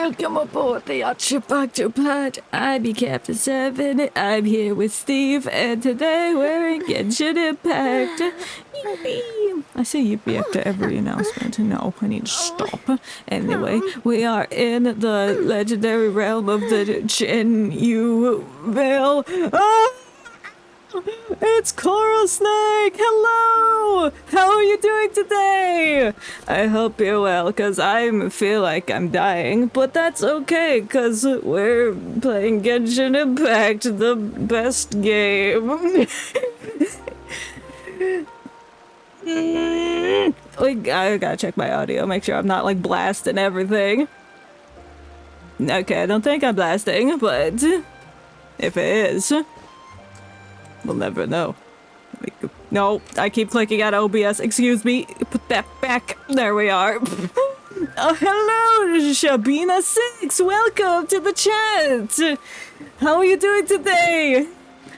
Welcome aboard the Yacht Octopod. I'm your Captain 7. I'm here with Steve, and today we're in Genshin Impact. Yippee! I say yippee after every announcement. No, I need to stop. Anyway, we are in the legendary realm of the Chenyu Vale. Ah! It's Coral Snake! Hello! How are you doing today? I hope you're well, because I feel like I'm dying, but that's okay, because we're playing Genshin Impact, the best game. I gotta check my audio, make sure I'm not, like, blasting everything. Okay, I don't think I'm blasting, but if it is, we'll never know. No, I keep clicking at OBS. Excuse me. Put that back. There we are. Oh, hello, Shabina6. Welcome to the chat. How are you doing today?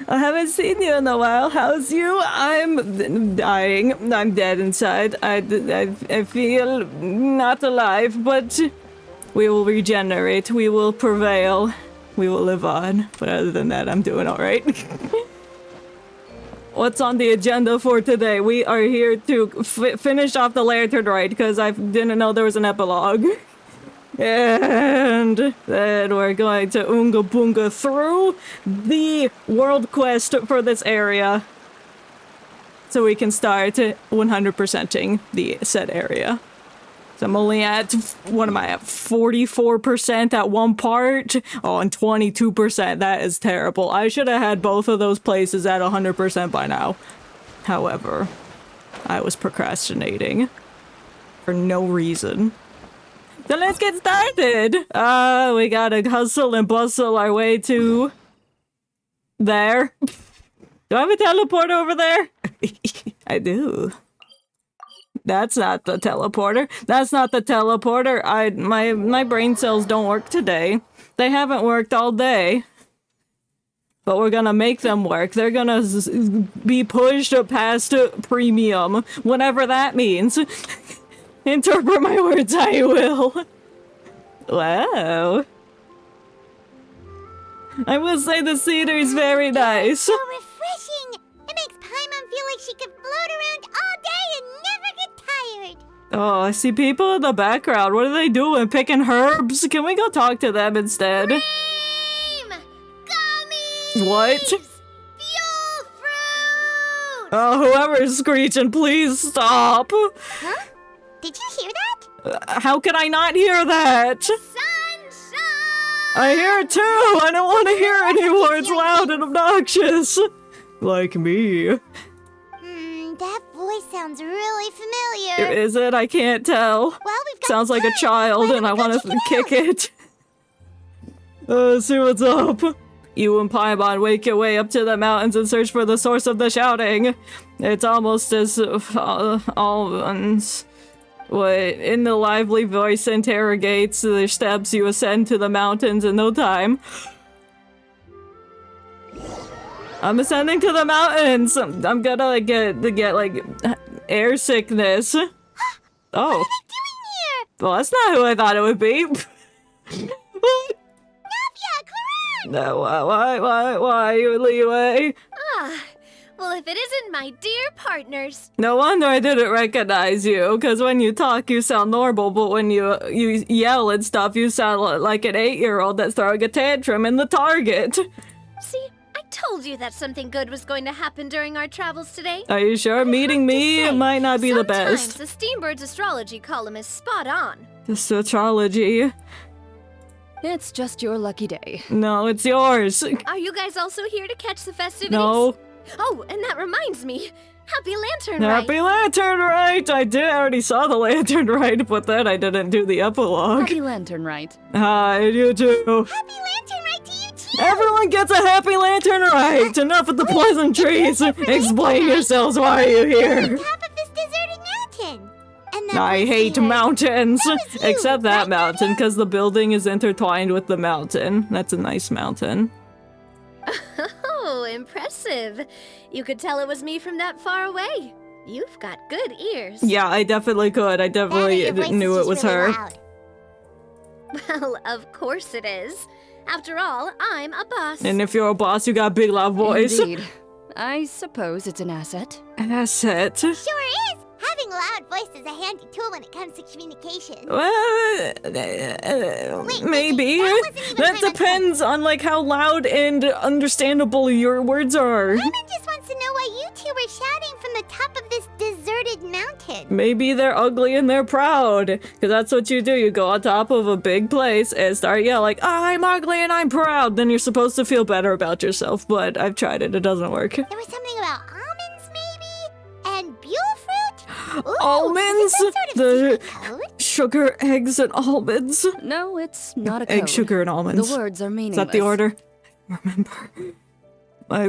I haven't seen you in a while. How's you? I'm dying. I'm dead inside. I feel not alive, but we will regenerate. We will prevail. We will live on. But other than that, I'm doing all right. What's on the agenda for today? We are here to finish off the Lantern Rite because I didn't know there was an epilogue. And then we're going to Oonga Boonga through the world quest for this area so we can start 100%ing the said area. So I'm only at, what am I at, 44% at one part? Oh, and 22%, that is terrible. I should have had both of those places at 100% by now. However, I was procrastinating for no reason. So let's get started! We gotta hustle and bustle our way to there. Do I have a teleporter over there? I do. That's not the teleporter. That's not the teleporter. My brain cells don't work today. They haven't worked all day. But we're gonna make them work. They're gonna be pushed past premium, whatever that means. Interpret my words how you will. Wow. I will say the scenery is very nice. So refreshing. It makes Paimon feel like she could float around all day and never get tired. Oh, I see people in the background. What are they doing? Picking herbs? Can we go talk to them instead? Cream! Gummies! What? Fuel fruit! Oh, whoever's screeching, please stop. Huh? Did you hear that? How could I not hear that? Sunshine! I hear it too. I don't want to hear it anymore. It's loud and obnoxious. Like me. That voice sounds really familiar. Is it? I can't tell. Well, we've got Sounds like a time. child Why and I don't we want go to check kick it. See what's up. You and Paimon wake your way up to the mountains and search for the source of the shouting. It's almost as in the lively voice interrogates the steps you ascend to the mountains in no time. I'm ascending to the mountains. I'm gonna get like air sickness. Oh. What are they doing here? Well, that's not who I thought it would be. Navia, Clarine! No, why, Leeway? Ah, well, if it isn't my dear partners. No wonder I didn't recognize you, because when you talk, you sound normal, but when you yell and stuff, you sound like an 8-year-old that's throwing a tantrum in the Target. See, I told you that something good was going to happen during our travels today. Are you sure? Meeting me might not be the best. Sometimes the Steambird's astrology column is spot on. This astrology. It's just your lucky day. No, it's yours. Are you guys also here to catch the festivities? No. Oh, and that reminds me. Happy Lantern Rite. Happy Lantern Rite! I already saw the Lantern Rite, but then I didn't do the epilogue. Happy Lantern Rite. Hi, you too. Happy Lantern Rite to you too! Everyone gets a Happy Lantern Rite! Enough of the pleasantries! Explain yourselves, why are you here? Top of this deserted mountain. And that I voice hate heard. mountains! That was you, Except that right, mountain, because the building is intertwined with the mountain. That's a nice mountain. Oh, impressive. You could tell it was me from that far away. You've got good ears. Yeah, I definitely could. I definitely Your voice knew is it was just really her. loud. Well, of course it is. After all, I'm a boss. And if you're a boss, you got a big loud voice. Indeed. I suppose it's an asset. Asset. Sure is! Having a loud voice is a handy tool when it comes to communication. Well, maybe. that wasn't even That my mental- depends on like how loud and understandable your words are. Paimon just wants to know why you two were shouting from the top of this deserted mountain. Maybe they're ugly and they're proud. Because that's what you do. You go on top of a big place and start yelling, I'm ugly and I'm proud. Then you're supposed to feel better about yourself. But I've tried it. It doesn't work. There was something about almonds, maybe? And buell fruit? Ooh, Almonds? Is this some sort of The secret code? sugar, eggs, and almonds. No, it's not a code. Egg, sugar, and almonds. The words are Is meaningless. that the order? Remember. My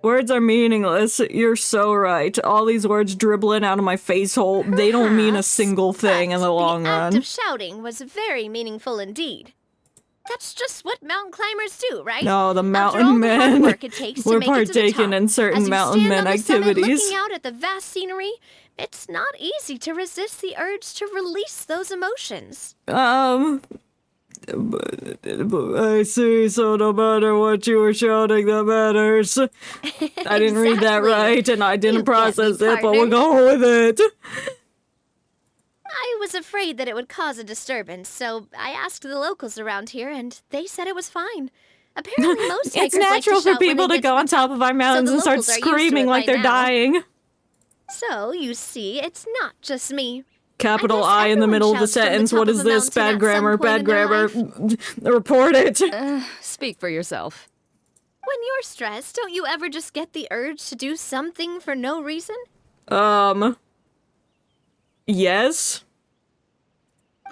words are meaningless. You're so right. All these words dribbling out of my face hole, they don't mean a single thing in the long the act run. of shouting was very meaningful indeed. That's just what mountain climbers do, right? No, the After mountain all the hard men. work it takes to We're make it to the partaking top, in certain as you mountain stand men on the summit activities. looking out at the vast scenery, it's not easy to resist the urge to release those emotions. I see, so no matter what you were shouting, that matters. I didn't read that Exactly. right, and I You didn't get me, process it, but partner. we're going with it. I was afraid that it would cause a disturbance, so I asked the locals around here, and they said it was fine. Apparently, most It's hikers like natural to for shout when people they to get go on top of our mountains the and start locals are used to screaming it like by they're now. dying. So, you see, it's not just me. Capital guess I in the everyone middle of the shouts from the sentence. top What of is a this? mountain Bad at grammar, some point bad in their grammar. life. Report it. Speak for yourself. When you're stressed, don't you ever just get the urge to do something for no reason? Yes.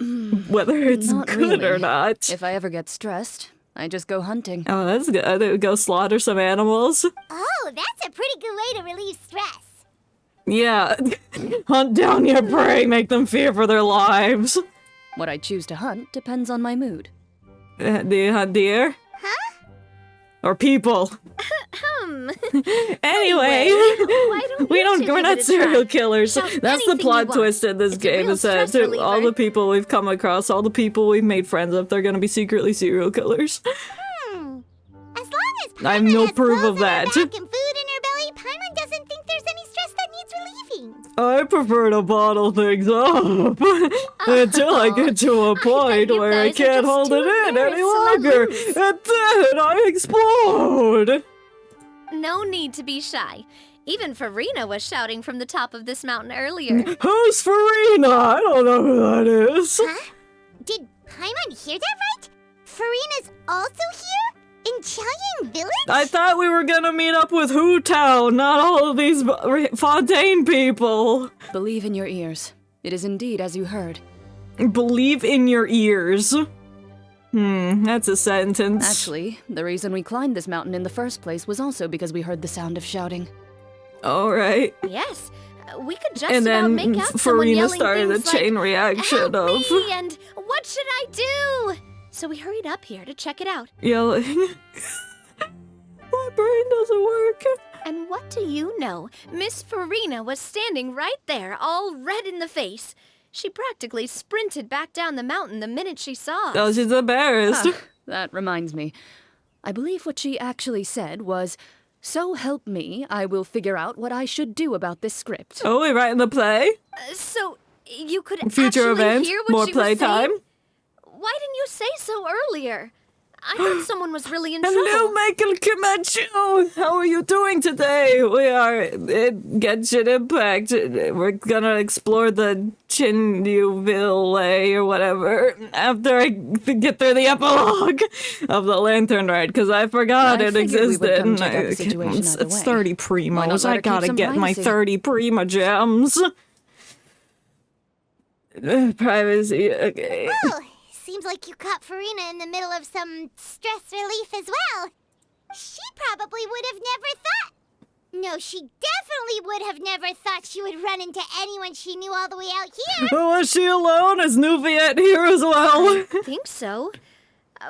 Whether it's Not good or really. not. If I ever get stressed, I just go hunting. Oh, that's good. Go slaughter some animals. Oh, that's a pretty good way to relieve stress. Yeah. Hunt down your prey, make them fear for their lives. What I choose to hunt depends on my mood. Do you hunt deer? Huh? Or people? Anyway, why don't you two we're give not it a serial try? killers. Shout That's the anything plot you want. twist in this It's a game. real Is that stress all reliever. the people we've come across, all the people we've made friends with, they're gonna be secretly serial killers. As long as Paimon I have no has proof clothes of on her that. back and food in her belly, Paimon doesn't think there's any stress that needs relieving. I prefer to bottle things up until I get to a point you where I guys are can't just hold too it in any embarrassed to let longer, loose. and then I explode. No need to be shy. Even Farina was shouting from the top of this mountain earlier. Who's Farina? I don't know who that is. Huh? Did Paimon hear that right? Farina's also here? In Chenyu Village? I thought we were gonna meet up with Hu Tao, not all of these Fontaine people. Believe in your ears. It is indeed as you heard. Believe in your ears. That's a sentence. Actually, the reason we climbed this mountain in the first place was also because we heard the sound of shouting. Alright. Yes, we could just And about then make out someone Farina yelling started a things chain like, reaction "Help of me," and "What should I do?" So we hurried up here to check it out. yelling. My brain doesn't work. And what do you know? Miss Farina was standing right there, all red in the face. She practically sprinted back down the mountain the minute she saw us. Oh, she's embarrassed. Ah, that reminds me. I believe what she actually said was, "So help me, I will figure out what I should do about this script." Oh, we writing the play? So you could Future actually event? hear what More she was playtime? saying? Why didn't you say so earlier? I thought someone was really in Hello, trouble. Michael Camacho. How are you doing today? We are in Genshin Impact. We're gonna explore the Chenyu Vale or whatever after I get through the epilogue of the Lantern Rite, because I forgot I it figured we would existed. come check out the situation It's either way. 30 Why not primos. let I her keep gotta some get my privacy? 30 prima gems. Privacy, okay. Oh, seems like you caught Farina in the middle of some stress relief as well. She probably would have never thought. No, she definitely would have never thought she would run into anyone she knew all the way out here. Was she alone? Is neuvillette here as well? I think so.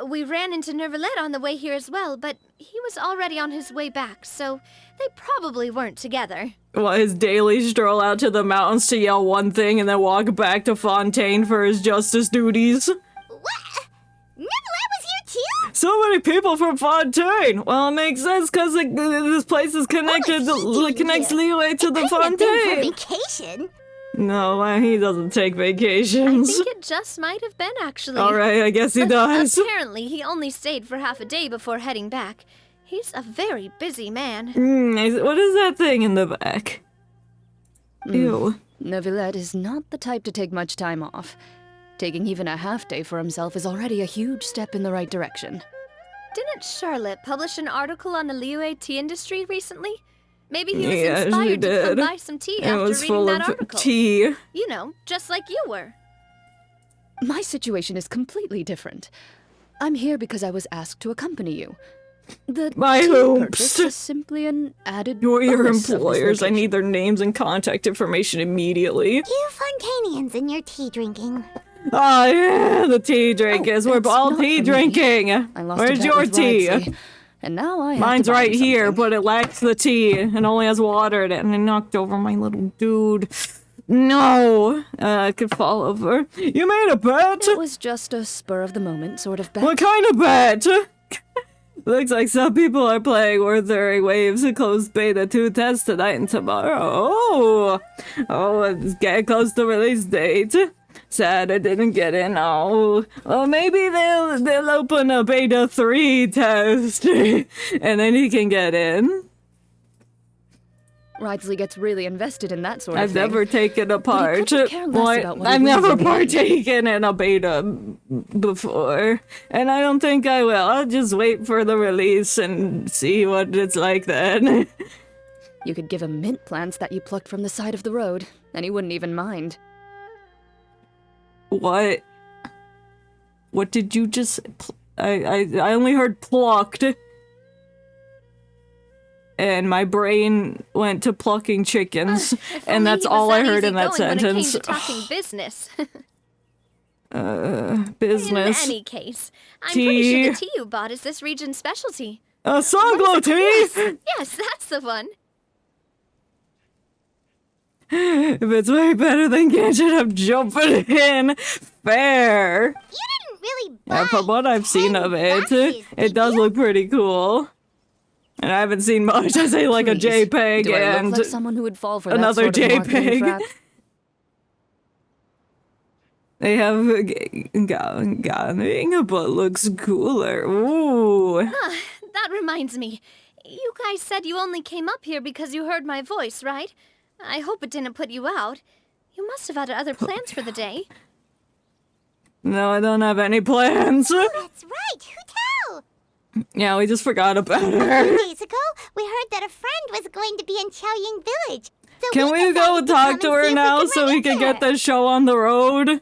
We ran into neuvillette on the way here as well, but he was already on his way back, so they probably weren't together. Well, his daily stroll out to the mountains to yell one thing and then walk back to Fontaine for his justice duties. What? many people from Fontaine. Well, it makes sense because this place is connected. Connects Liyue to the Fontaine. Vacation? No, he doesn't take vacations. I think it just might have been, actually. All right, I guess he does. Apparently, he only stayed for half a day before heading back. He's a very busy man. What is that thing in the back? Ew. Neuvillette is not the type to take much time off. Taking even a half day for himself is already a huge step in the right direction. Didn't Charlotte publish an article on the Liyue tea industry recently? Maybe he was Yeah, she inspired to come did. buy some tea It after was reading full that of article. tea. You know, just like you were. My situation is completely different. I'm here because I was asked to accompany you. The My tea hopes. purchase is simply an added You're your bonus of this employers. I location. need their names and contact information immediately. You Fontanians and your tea drinking. Oh, yeah, the tea drinkers. We're it's all not tea for me. drinking. I lost a Where's bet your with tea? Riley, and now I have Mine's to buy right him here, something. but it lacks the tea and only has water in it, and it knocked over my little dude. No, I could fall over. You made a bet? It was just a spur of the moment sort of bet. What kind of bet? Looks like some people are playing World During Waves and closed beta 2 test tonight and tomorrow. Oh, it's getting close to release date. Sad I didn't get in. Oh, well, maybe they'll open a beta 3 test and then he can get in. Riley gets really invested in that sort of I've thing. never taken a part. couldn't care less about what he I've wins never in the end. partaken in a beta before, and I don't think I will. I'll just wait for the release and see what it's like then. You could give him mint plants that you plucked from the side of the road, and he wouldn't even mind. What? What did you just? I only heard plucked. And my brain went to plucking chickens, If and only that's he was all I heard in that easygoing when it came sentence. to talking business. Business. In any case, I'm pretty sure Tea. the tea you bought is this region's specialty. Songlow tea! Yes, that's the one. If it's way better than Genshin, I'm jumping in. Fair. You didn't really buy Yeah, from what I've seen 10 of it, boxes, it did does you? look pretty cool. And I haven't seen much. I say like a Please, JPEG do I and look like someone who would fall for another that sort of marketing JPEG. trap? they have Ganning, but looks cooler. Ooh. That reminds me. You guys said you only came up here because you heard my voice, right? I hope it didn't put you out. You must have had other plans for the day. No, I don't have any plans. That's right, who tell? Yeah, we just forgot about A her. few days ago, we heard that a friend was going to be in Chaoying Village. So Can we go decided to talk come to and her see if now could so run we into can get her. this show on the road?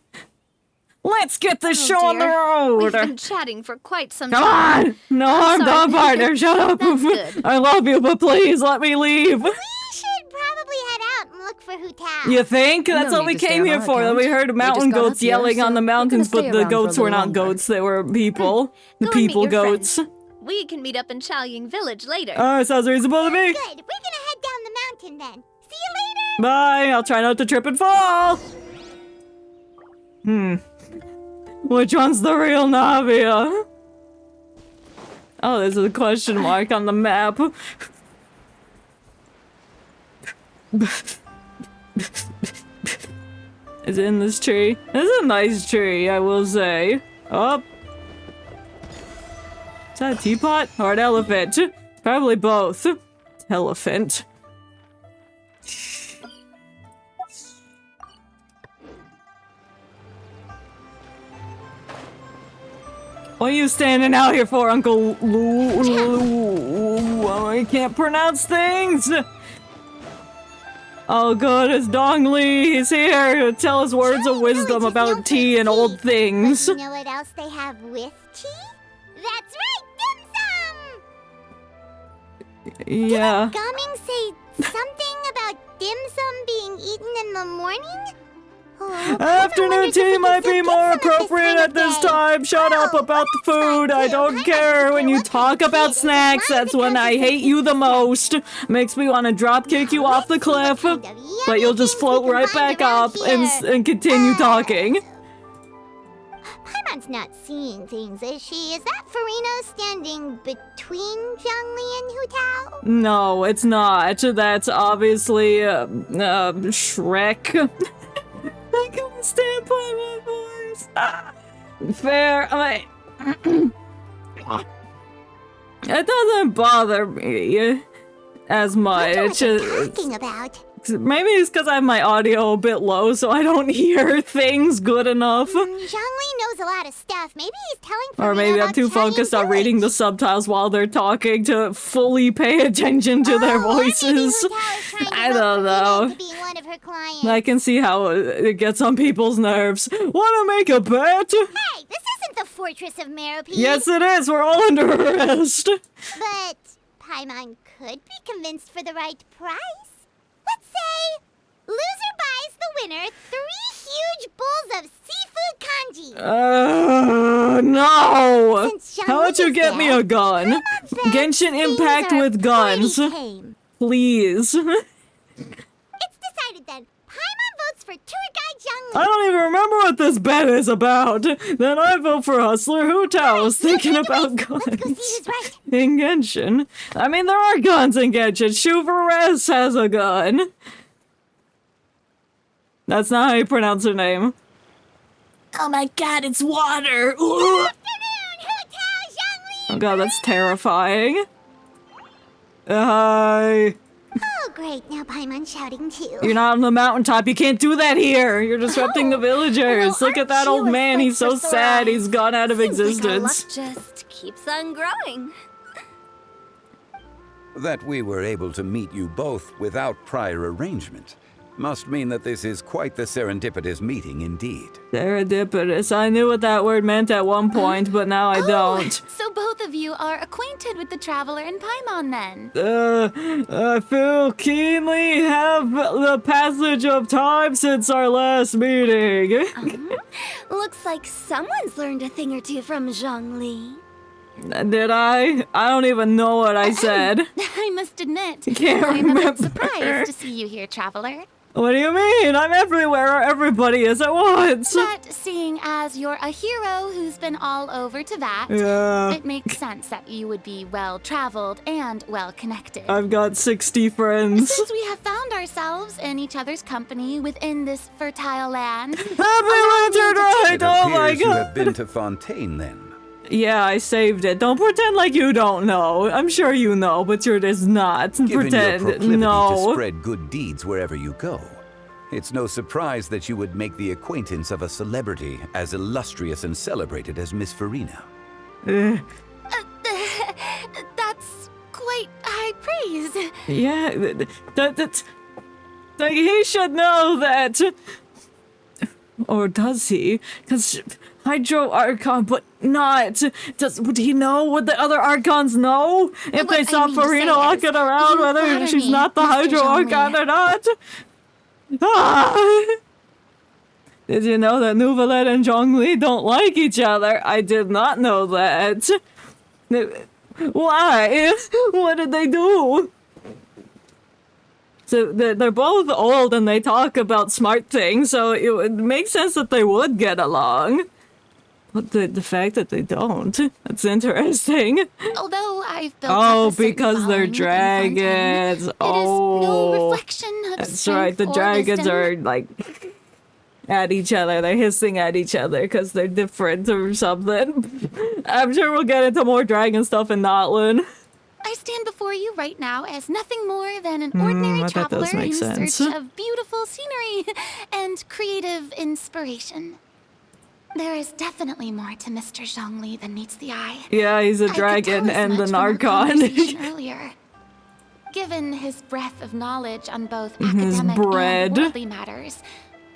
Let's get this show on the Dear, We've road! been chatting for quite some Come time. on! No, I'm sorry. done, partner. Shut up. That's good. I love you, but please let me leave. We should probably head out and look for Hu Tao. You think? No That's what need we to stay came on here our for. account. We heard We mountain just got goats up here, yelling on so the we're mountains, gonna but stay the around for a goats were little not longer. goats. They were people. The Go and meet people your goats. friends. We can meet up in Chaoying Village later. Oh, sounds reasonable to me. Good, we're gonna head down the mountain then. See you later! Bye. I'll try not to trip and fall. Which one's the real Navia? Oh, there's a question mark on the map. Is it in this tree? This is a nice tree, I will say. Oh. Is that a teapot or an elephant? Probably both. Elephant. What are you standing out here for, Uncle Lou? I can't pronounce things. Oh, good, it's Dong Li. He's here to tell us words of wisdom about tea and old things. But you know what else they have with tea? That's right, dim sum! Yeah. Gaming say something about dim sum being eaten in the morning? Oh, I've Afternoon wondered if tea we might can be still more get some of appropriate at this day. time. Shut up Oh, about the that's food. fine, I too. don't I'm care not when sure you what talk the about kid is, snacks. as long as That's it when I comes with hate you the some most. Makes me want to drop kick you off the Let's see what cliff, kind of but yummy you'll just things we float can right find back around up and here. continue talking. I'm Paimon's not seeing things, is she? Is that Farina standing between Zhongli and Hu Tao? No, it's not. That's obviously, Shrek. I couldn't stand by my voice. Fair. It doesn't bother me as much. What are they talking about? Maybe it's because I have my audio a bit low, so I don't hear things good enough. Zhongli knows a lot of stuff. Maybe he's telling Farina Or maybe I'm about too Chenyu focused on reading the Village. subtitles while they're talking to fully pay attention to their Or maybe voices. Hu Tao is trying to I rope don't Farina know. into being one of her clients. I can see how it gets on people's nerves. Wanna make a bet? Hey, this isn't the Fortress of Meropide. Yes, it is. We're all under arrest. But Paimon could be convinced for the right price. Let's say loser buys the winner 3 huge bowls of seafood kanji. No! Since How about you Zhongli is get me there, a gun? Paimon bets Genshin things Impact are with guns. pretty tame. Please. It's decided then. Paimon votes for tour guide Zhongli. I don't even remember what this bet is about. Then I vote for Hustler Hu Tao. I was thinking about guns. Let's go see who's right. In Genshin. I mean, there are guns in Genshin. Shuvares has a gun. That's not how you pronounce her name. Oh my god, it's water! Ooh. Good afternoon, Hu Tao, Zhongli. Oh god, that's terrifying. Hi. Oh, great. Now Paimon's shouting too. You're not on the mountaintop. You can't do that here. You're disrupting the villagers. well, Look at aren't that you old a man. He's so sight for sore sad. eyes? He's gone out of Seems like our existence. luck just keeps on growing. That we were able to meet you both without prior arrangement must mean that this is quite the serendipitous meeting indeed. Serendipitous. I knew what that word meant at one point, but now I don't. So both of you are acquainted with the Traveler and Paimon then? I feel keenly have the passage of time since our last meeting. Looks like someone's learned a thing or two from Zhongli. Did I? I don't even know what I said. I must admit, Can't I'm a remember. bit surprised to see you here, Traveler. What do you mean? I'm everywhere. Everybody is at once. But seeing as you're a hero who's been all over Teyvat, Yeah. it makes sense that you would be well-traveled and well-connected. I've got 60 friends. Since we have found ourselves in each other's company within this fertile land, Happy Lantern Rite! It Oh my appears you god! have been to Fontaine then. Yeah, I saved it. Don't pretend like you don't know. I'm sure you know, but you're just not. Given Pretend. your proclivity to No. spread good deeds wherever you go, it's no surprise that you would make the acquaintance of a celebrity as illustrious and celebrated as Miss Farina. that's quite high praise. Yeah, that's... Like, he should know that. Or does he? Because Hydro Archon, but not. Would he know? Would the other Archons know? If What they I saw mean to say Farina is, walking around, you whether flatter she's me, not the Mr. Hydro Zhongli. Archon or not? Ah! Did you know that neuvillette and Zhongli don't like each other? I did not know that. Why? What did they do? So they're both old and they talk about smart things, so it would make sense that they would get along. But the fact that they don't, that's interesting. Although I've built Oh, up a certain because they're following within Fontaine, dragons. it is Oh. no reflection of That's strength right, the or dragons wisdom. are like at each other. They're hissing at each other because they're different or something. I'm sure we'll get into more dragon stuff in Notlin. I stand before you right now as nothing more than an ordinary I bet traveler those make in sense. search of beautiful scenery and creative inspiration. There is definitely more to Mr. Zhongli than meets the eye. Yeah, he's a I could dragon tell as and much an from our archon. conversation earlier. Given his breadth of knowledge on both His academic bread. and worldly matters,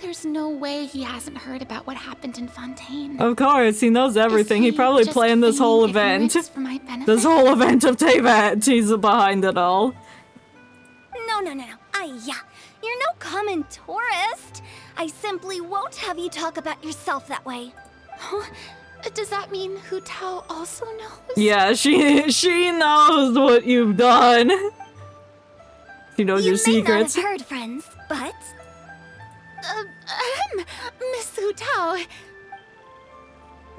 there's no way he hasn't heard about what happened in Fontaine. Of course, he knows everything. He Is probably just planned this whole feigning event. ignorance for my benefit? This whole event of Teyvat. He's behind it all. No. You're no common tourist. I simply won't have you talk about yourself that way. Does that mean Hu Tao also knows? Yeah, she knows what you've done. She knows You your may secrets. not have heard, friends, but Miss Hu Tao.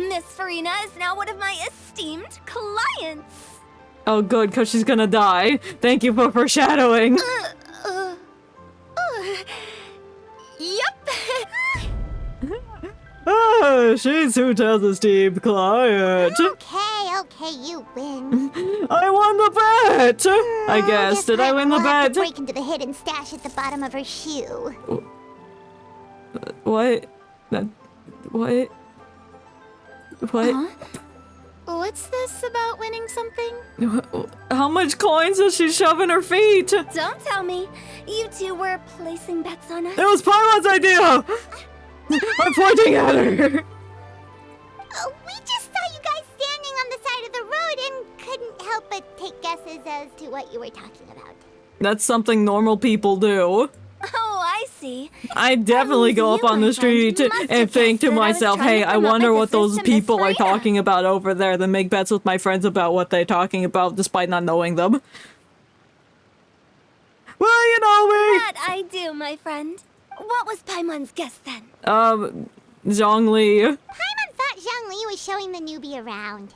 Miss Farina is now one of my esteemed clients. Oh, good, because she's gonna die. Thank you for foreshadowing. Yep. Ah, she's who tells esteemed client. Okay, you win. I won the bet! I guess. Guess Did I win the we'll have bet? to break into the hidden stash at the bottom of her shoe. What? What? What? Huh? What's this about winning something? How much coins does she shove in her feet? Don't tell me. You two were placing bets on us. It was Paimon's idea! I'm pointing at her! We just saw you guys standing on the side of the road and couldn't help but take guesses as to what you were talking about. That's something normal people do. Oh, I see. I definitely go up you, on my the street friend, must and have think to guessed that I was myself, trying hey, to I promote wonder my what those business to Miss people are Farina. talking about over there, then make bets with my friends about what they're talking about despite not knowing them. Well, you know me! That I do, my friend. What was Paimon's guess then? Zhongli. Paimon thought Zhongli was showing the newbie around.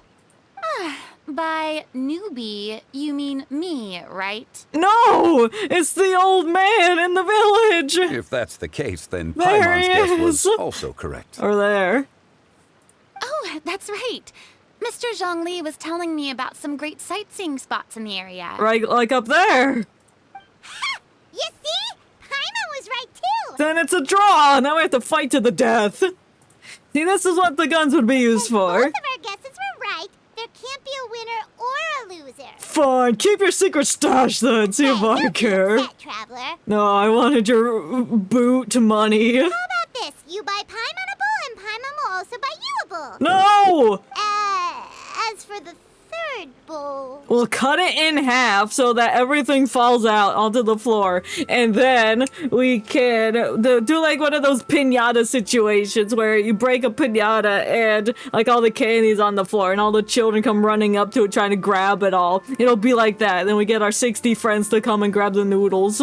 By newbie, you mean me, right? No! It's the old man in the village! If that's the case, then There Paimon's he guess was is. also correct. Or there. Oh, that's right. Mr. Zhongli was telling me about some great sightseeing spots in the area. Right, like up there. You see? Paimon was right too! Then it's a draw! Now we have to fight to the death. See, this is what the guns would be used for. Both of our guesses were right. There can't be a winner or a loser. Fine, keep your secret stash then, see if I care. Upset, traveler. No, I wanted your boot money. How about this? You buy Paimon a bowl and Paimon will also buy you a bowl. No! As for the third bowl... We'll cut it in half so that everything falls out onto the floor. And then we can do like one of those piñata situations where you break a piñata and like all the candy's on the floor and all the children come running up to it trying to grab it all. It'll be like that. Then we get our 60 friends to come and grab the noodles.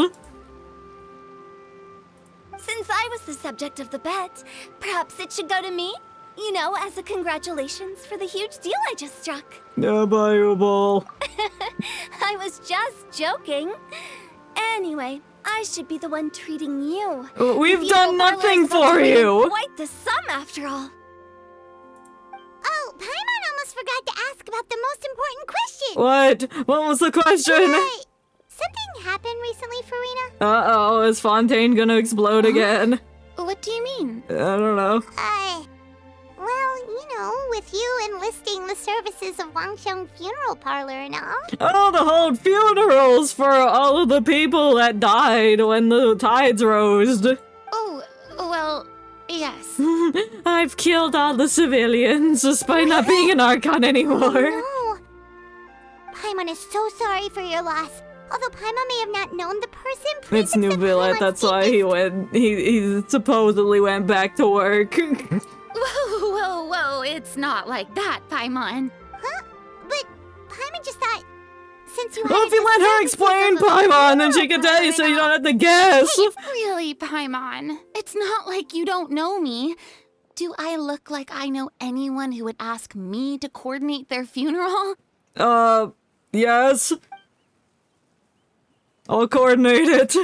Since I was the subject of the bet, perhaps it should go to me? You know, as a congratulations for the huge deal I just struck. Yeah, buy you a bowl. I was just joking. Anyway, I should be the one treating you. We've You done know, nothing Parlor's for got to you. Quite the sum, after all. Oh, Paimon almost forgot to ask about the most important question. What? What was the question? Something happened recently, Farina? Uh-oh, is Fontaine gonna explode again? What do you mean? I don't know. Well, you know, with you enlisting the services of Wangsheng Funeral Parlor and all. Oh, the whole funerals for all of the people that died when the tides rose. Oh, well, yes. I've killed all the civilians despite not being an Archon anymore. No. Paimon is so sorry for your loss. Although Paimon may have not known the person, please It's neuvillette, that's why he went. He supposedly went back to work. Whoa, it's not like that, Paimon. Huh? But Paimon just thought, since you Well, if you let her explain, Paimon, then she can tell you so you don't have to guess. Wait, really, Paimon? It's not like you don't know me. Do I look like I know anyone who would ask me to coordinate their funeral? Yes. I'll coordinate it.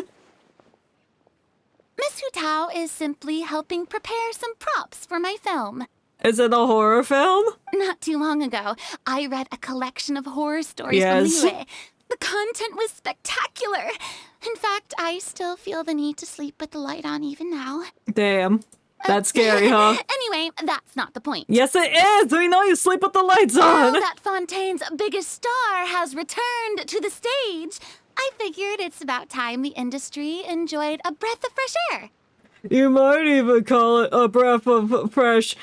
Miss Hu Tao is simply helping prepare some props for my film. Is it a horror film? Not too long ago, I read a collection of horror stories Yes. from Liyue. The content was spectacular. In fact, I still feel the need to sleep with the light on even now. Damn. That's scary, huh? Anyway, that's not the point. Yes, it is! We know you sleep with the lights Now on! that Fontaine's biggest star has returned to the stage, I figured it's about time the industry enjoyed a breath of fresh air. You might even call it a breath of fresh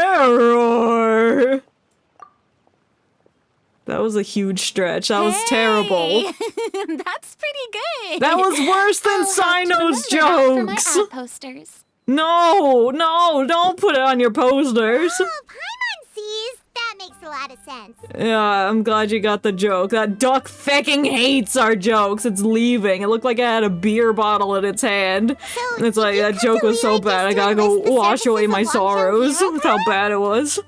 terror. That was a huge stretch. That was terrible. That's pretty good. That was worse than I'll have to Sino's remember that jokes. for my ad posters. No, don't put it on your posters. Oh, Paimon sees. That makes a lot lot of sense. Yeah, I'm glad you got the joke. That duck fucking hates our jokes. It's leaving. It looked like it had a beer bottle in its hand. So, It's did like, you that come joke to was so Leroy bad. I just to gotta go enlist the wash away services my of Long-Term sorrows Hero with how Club? bad it was.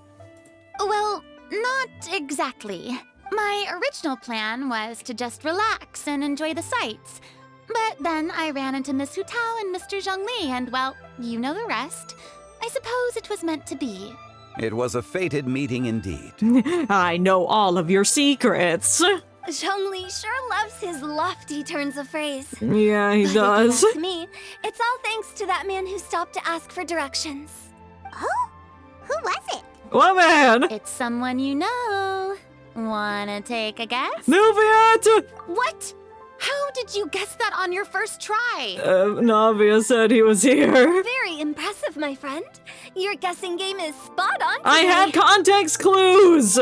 Well, not exactly. My original plan was to just relax and enjoy the sights. But then I ran into Miss Hu Tao and Mr. Zhongli, and well, you know the rest. I suppose it was meant to be. It was a fated meeting indeed. I know all of your secrets. Zhongli sure loves his lofty turns of phrase. Yeah, he But does. if you ask me, it's all thanks to that man who stopped to ask for directions. Oh? Who was it? What man? It's someone you know. Wanna take a guess? Neuvillette! What? How did you guess that on your first try? Navia said he was here. Very impressive, my friend. Your guessing game is spot on I today. had context clues!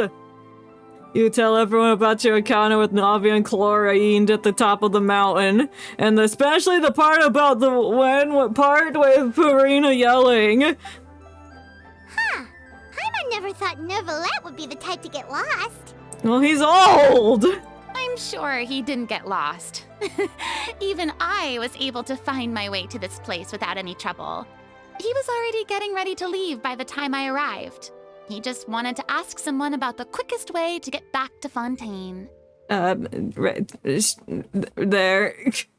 You tell everyone about your encounter with Navi and Chlorine at the top of the mountain, and especially the part about the what part with Purina yelling. Huh. Paimon never thought Neuvillette would be the type to get lost. Well, he's old! I'm sure he didn't get lost. Even I was able to find my way to this place without any trouble. He was already getting ready to leave by the time I arrived. He just wanted to ask someone about the quickest way to get back to Fontaine. There.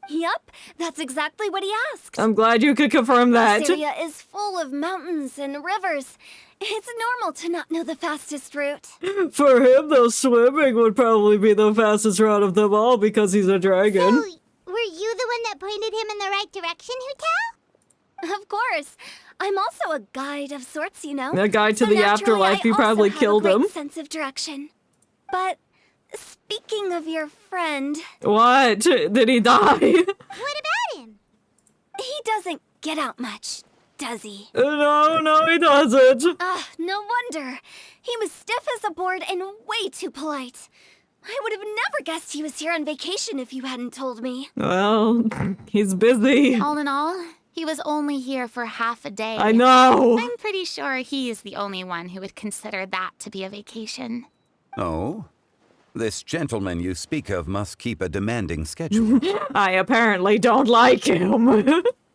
Yup, that's exactly what he asked. I'm glad you could confirm that. This area is full of mountains and rivers. It's normal to not know the fastest route. For him, though, swimming would probably be the fastest route of them all because he's a dragon. So, were you the one that pointed him in the right direction, Hu Tao? Of course. I'm also a guide of sorts, you know. A guide to So the naturally, afterlife, you I also probably have killed a great him. sense of direction. But speaking of your friend, What? Did he die? What about him? he doesn't get out much, does he? No, he doesn't. Ah, no wonder. He was stiff as a board and way too polite. I would have never guessed he was here on vacation if you hadn't told me. Well, he's busy. All in all, he was only here for half a day. I know. I'm pretty sure he is the only one who would consider that to be a vacation. Oh? This gentleman you speak of must keep a demanding schedule. I apparently don't like him.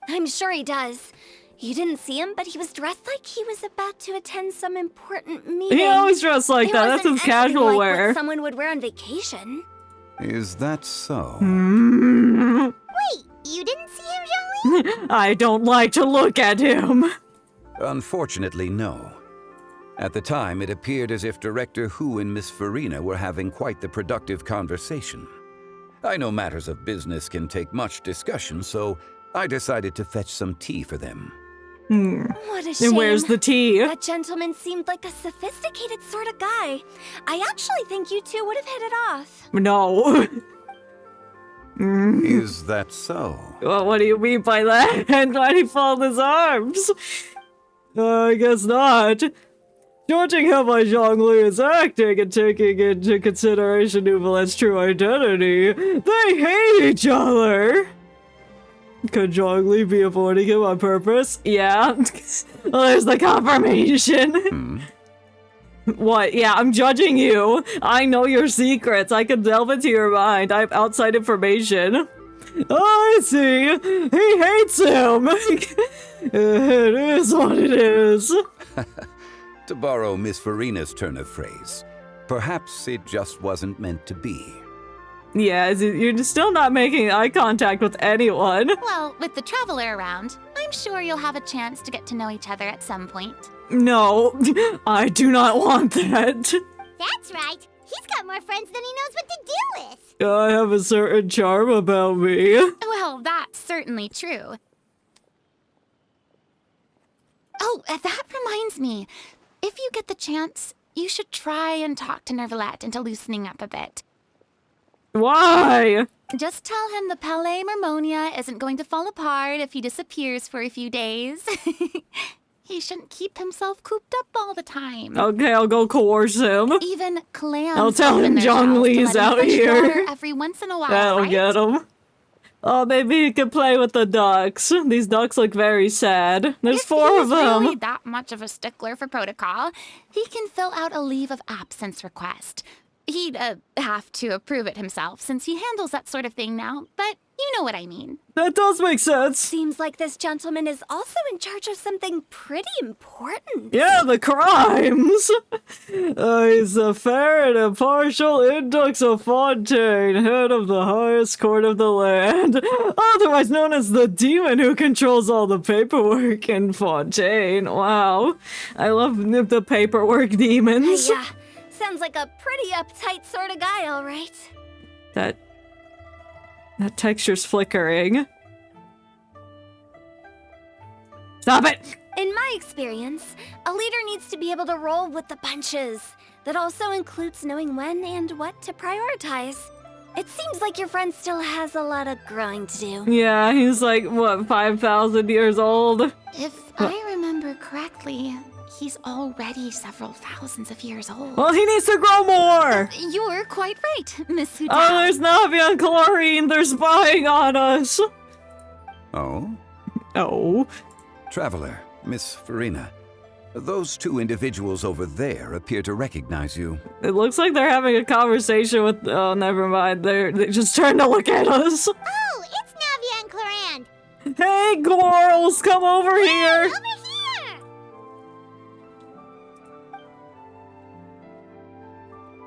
I'm sure he does. You didn't see him, but he was dressed like he was about to attend some important meeting. He always dressed like It that. That's wasn't his casual anything like wear. what someone would wear on vacation. Is that so? Wait, you didn't see him, Zhongli? I don't like to look at him. Unfortunately, no. At the time, it appeared as if Director Hu and Miss Farina were having quite the productive conversation. I know matters of business can take much discussion, so I decided to fetch some tea for them. What a shame. And where's the tea? That gentleman seemed like a sophisticated sort of guy. I actually think you two would have hit it off. No. Is that so? Well, what do you mean by that? And why did he fold his arms? I guess not. Judging how my Zhongli is acting and taking into consideration Neuvillette's true identity, they hate each other. Could Zhongli be avoiding him on purpose? Yeah. Well, there's the confirmation. What? Yeah, I'm judging you. I know your secrets. I can delve into your mind. I have outside information. Oh, I see. He hates him. It is what it is. To borrow Miss Farina's turn of phrase, perhaps it just wasn't meant to be. Yeah, you're still not making eye contact with anyone. Well, with the traveler around, I'm sure you'll have a chance to get to know each other at some point. No, I do not want that. That's right. He's got more friends than he knows what to do with. I have a certain charm about me. Well, that's certainly true. Oh, that reminds me. If you get the chance, you should try and talk to Neuvillette into loosening up a bit. Why? Just tell him the Palais Mermonia isn't going to fall apart if he disappears for a few days. He shouldn't keep himself cooped up all the time. Okay, I'll go coerce him. Even clams I'll tell open him their Zhongli shells to is let in out fresh here. water every once in a while, That'll right? get him. Oh, maybe you could play with the ducks. These ducks look very sad. There's If 4 of he's them. really that much of a stickler for protocol, he can fill out a leave of absence request. He'd have to approve it himself since he handles that sort of thing now, but you know what I mean. That does make sense. Seems like this gentleman is also in charge of something pretty important. Yeah, the crimes. He's a fair and impartial Indux of Fontaine, head of the highest court of the land, otherwise known as the demon who controls all the paperwork in Fontaine. Wow, I love the paperwork demons. Yeah, sounds like a pretty uptight sort of guy, all right. That texture's flickering. Stop it! In my experience, a leader needs to be able to roll with the punches. That also includes knowing when and what to prioritize. It seems like your friend still has a lot of growing to do. Yeah, he's like, what, 5,000 years old? If I remember correctly, he's already several thousands of years old. Well, he needs to grow more! You're quite right, Miss Hutao. Oh, there's Navi and Chlorine. They're spying on us. Oh? Oh. Traveler, Miss Farina. Those 2 individuals over there appear to recognize you. It looks like they're having a conversation with... Oh, never mind. They just turned to look at us. Oh, it's Navia and Clarand. Hey, girls, come over here. Over here!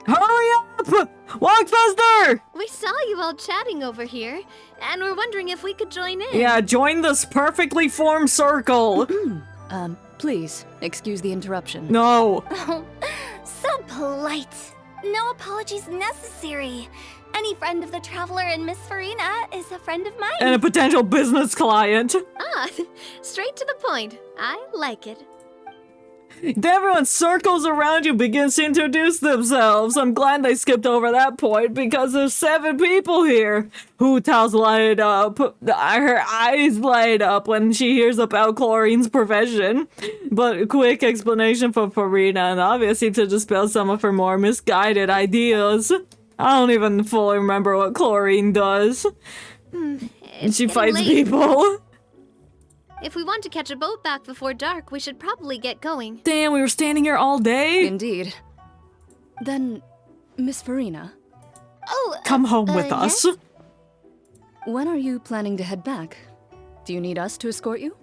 Hurry up! Walk faster! We saw you all chatting over here, and we're wondering if we could join in. Yeah, join this perfectly formed circle. Please, excuse the interruption. No. Oh, so polite. No apologies necessary. Any friend of the traveler and Miss Farina is a friend of mine. And a potential business client. Ah, straight to the point. I like it. Everyone circles around you, begins to introduce themselves. I'm glad they skipped over that point because there's 7 people here. Hutao's lighted up. Her eyes light up when she hears about Chlorine's profession. But a quick explanation for Farina and obviously to dispel some of her more misguided ideas. I don't even fully remember what Chlorine does. It's She getting fights late. people. If we want to catch a boat back before dark, we should probably get going. Damn, we were standing here all day. Indeed. Then, Miss Farina, Oh, Come home with yes? us. when are you planning to head back? Do you need us to escort you?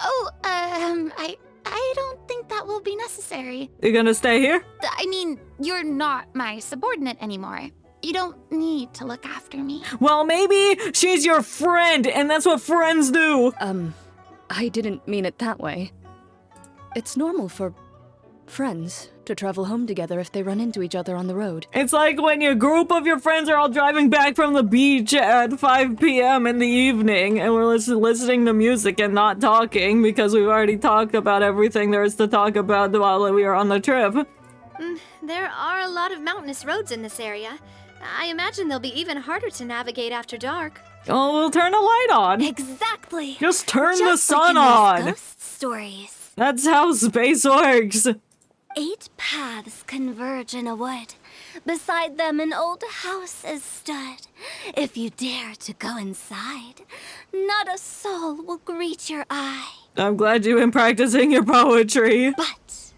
Oh, I don't think that will be necessary. You gonna stay here? I mean, you're not my subordinate anymore. You don't need to look after me. Well, maybe she's your friend, and that's what friends do. I didn't mean it that way. It's normal for friends to travel home together if they run into each other on the road. It's like when your group of your friends are all driving back from the beach at 5 p.m. in the evening, and we're listening to music and not talking because we've already talked about everything there is to talk about while we were on the trip. There are a lot of mountainous roads in this area. I imagine they'll be even harder to navigate after dark. Oh, we'll turn a light on. Exactly. Just turn the Just like sun in those on. Ghost stories. That's how space works. 8 paths converge in a wood. Beside them an old house is stood. If you dare to go inside, not a soul will greet your eye. I'm glad you've been practicing your poetry. But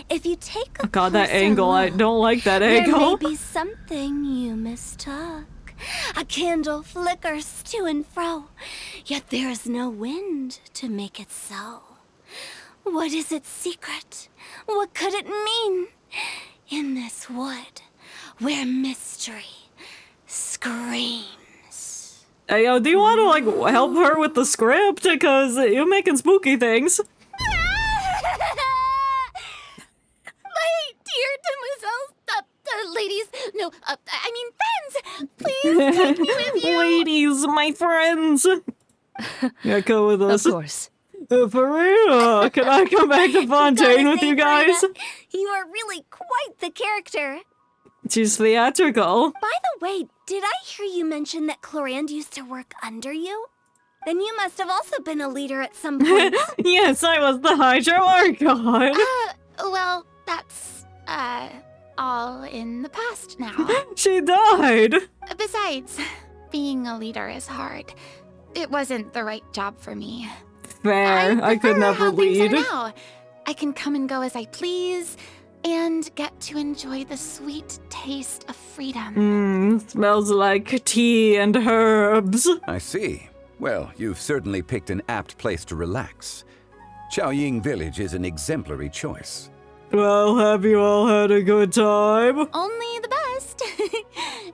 if you take a God, that closer angle, I look, don't like that there angle. may be something you mistook. A candle flickers to and fro, yet there is no wind to make it so. What is its secret? What could it mean? In this wood, where mystery screams. Hey, yo, do you want to, like, help her with the script? Because you're making spooky things. My dear demoiselles, ladies, no, I mean friends, please take me with you. Ladies, my friends. Yeah, come with Of us. course. Farina, can I come back to Fontaine Gotta with say, you guys? Farina, you are really quite the character. She's theatrical. By the way, did I hear you mention that Chlorand used to work under you? Then you must have also been a leader at some point. Yes, I was the Hydra Archon. Well, that's, all in the past now. She died. Besides, Being a leader is hard. It wasn't the right job for me. Fair. I could prefer never how things lead. are now. I can come and go as I please, and get to enjoy the sweet taste of freedom. Smells like tea and herbs. I see. Well, you've certainly picked an apt place to relax. Chaoying Village is an exemplary choice. Well, have you all had a good time? Only the best.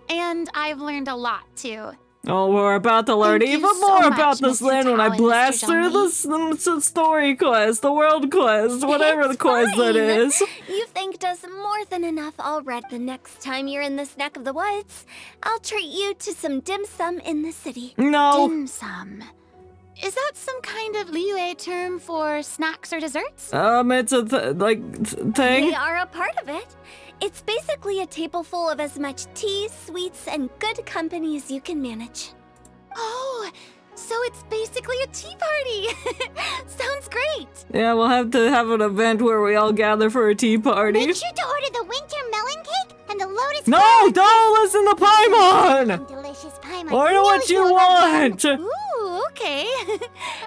And I've learned a lot, too. Oh, we're about to learn Thank you even so more much, about this Mr. land when I Tao and blast Mr. through the story quest, the world quest, whatever the quest that fine. is. You thanked us more than enough already. The next time you're in this neck of the woods, I'll treat you to some dim sum in the city. No. Dim sum. Is that some kind of Liyue term for snacks or desserts? It's a thing. They are a part of it. It's basically a table full of as much tea, sweets, and good company as you can manage. Oh, so it's basically a tea party. Sounds great. Yeah, we'll have to have an event where we all gather for a tea party. Make sure to order the winter melon cake and the lotus No, flower don't listen to Paimon! and delicious pie. Order what you want! Ooh, okay.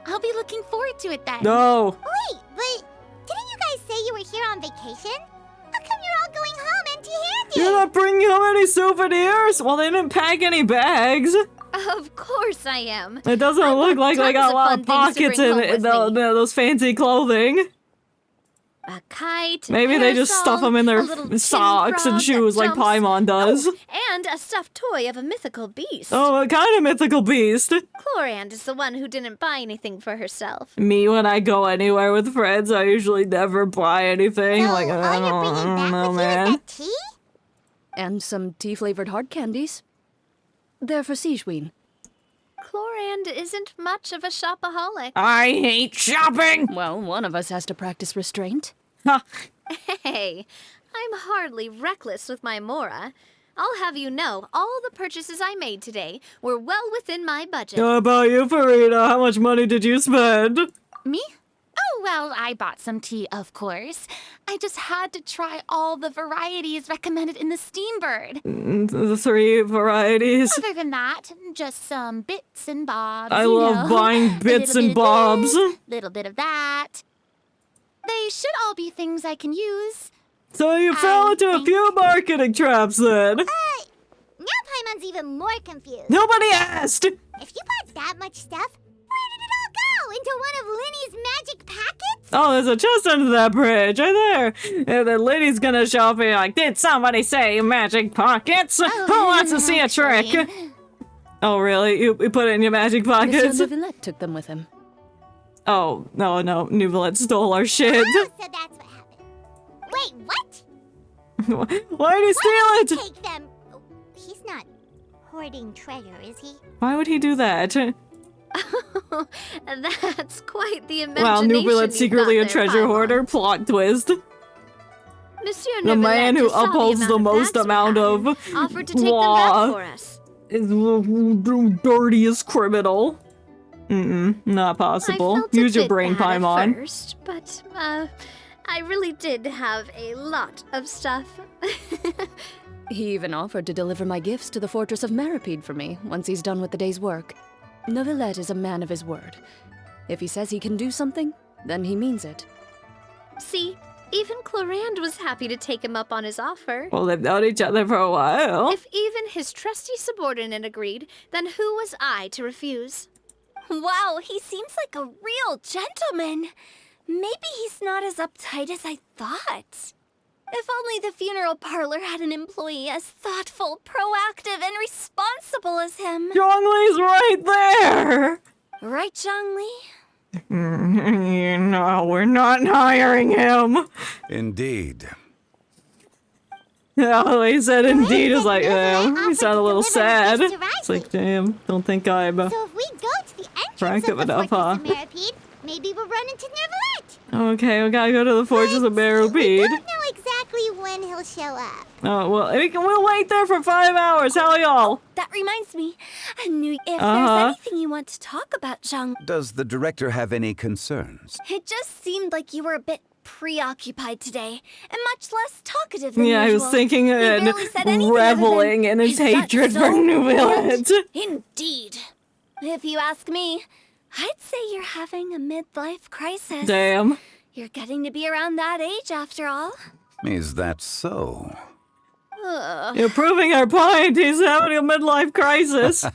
I'll be looking forward to it then. No. Wait, but didn't you guys say you were here on vacation? How come you're all going home empty-handed? You're not bringing home any souvenirs? Well, they didn't pack any bags. Of course I am. It doesn't look like they got a lot of pockets in those fancy clothing. A kite. Maybe they just stuff them in their socks and shoes like Paimon does. Oh, and a stuffed toy of a mythical beast. Oh, what kind of mythical beast? Chlorand is the one who didn't buy anything for herself. Me, when I go anywhere with friends, I usually never buy anything. So Like, I all you're bringing don't back know, with you is man. that tea? And some tea-flavored hard candies. They're for Sigeween. Chlorand isn't much of a shopaholic. I hate shopping! Well, one of us has to practice restraint. Ha. Hey, I'm hardly reckless with my Mora. I'll have you know, all the purchases I made today were well within my budget. How about you, Farida? How much money did you spend? Me? Oh, well, I bought some tea, of course. I just had to try all the varieties recommended in the Steambird. The 3 varieties. Other than that, just some bits and bobs. I you love know. buying A bits little and bit of bobs. this, little bit of that. They should all be things I can use. So you fell into a few marketing traps then. Now Paimon's even more confused. Nobody asked! If you bought that much stuff, where did it all go? Into one of Linny's magic packets? Oh, there's a chest under that bridge, right there. And then Lady's gonna show up and be like, did somebody say magic pockets? Who wants to see a trick? Actually, Oh, really? You put it in your magic pockets? Monsieur Neuvillette took them with him. Oh, no, Neuvillette stole our shit. Oh, so that's what happened. Wait, what? Why did he Why steal did it? he take them? Oh, he's not hoarding treasure, is he? Why would he do that? That's quite the Wow, imagination Neuvillette's you've secretly got a there, treasure Paimon. hoarder. Plot twist. Monsieur The man Neuvillette who just saw upholds the amount of most bags we amount had of and offered to take them law. back for us. Is the dirtiest criminal. Not possible. I felt a Use your bit brain, bad at Paimon. first, but I really did have a lot of stuff. He even offered to deliver my gifts to the Fortress of Maripede for me once he's done with the day's work. Neuvillette is a man of his word. If he says he can do something, then he means it. See, even Chlorand was happy to take him up on his offer. Well, they've known each other for a while. If even his trusty subordinate agreed, then who was I to refuse? Wow, he seems like a real gentleman. Maybe he's not as uptight as I thought. If only the funeral parlor had an employee as thoughtful, proactive, and responsible as him. Zhongli's right there! Right, Zhongli? No, we're not hiring him. Indeed. Yeah, he said indeed. It's like, Neuvillette he sounded a little offered to deliver sad. the gifts to It's like, damn, don't think I'm... So if we go to the entrance Frank of the enough, Fortress of Maripede, maybe we'll run into Neuvillette. Okay, we gotta go to the Fortress of We Maripede. don't know exactly when he'll show up. Oh, well, we'll wait there for 5 hours. Hell, y'all. That reminds me. I knew if Uh-huh. there's anything you want to talk about, Zhang, Does the director have any concerns? it just seemed like you were a bit preoccupied today, and much less talkative than Yeah, I usual. was thinking and barely said anything reveling in his "Is that hatred so?" for Neuvillette. Indeed. If you ask me, I'd say you're having a midlife crisis. Damn. You're getting to be around that age after all. Is that so? You're proving our point. He's having a midlife crisis.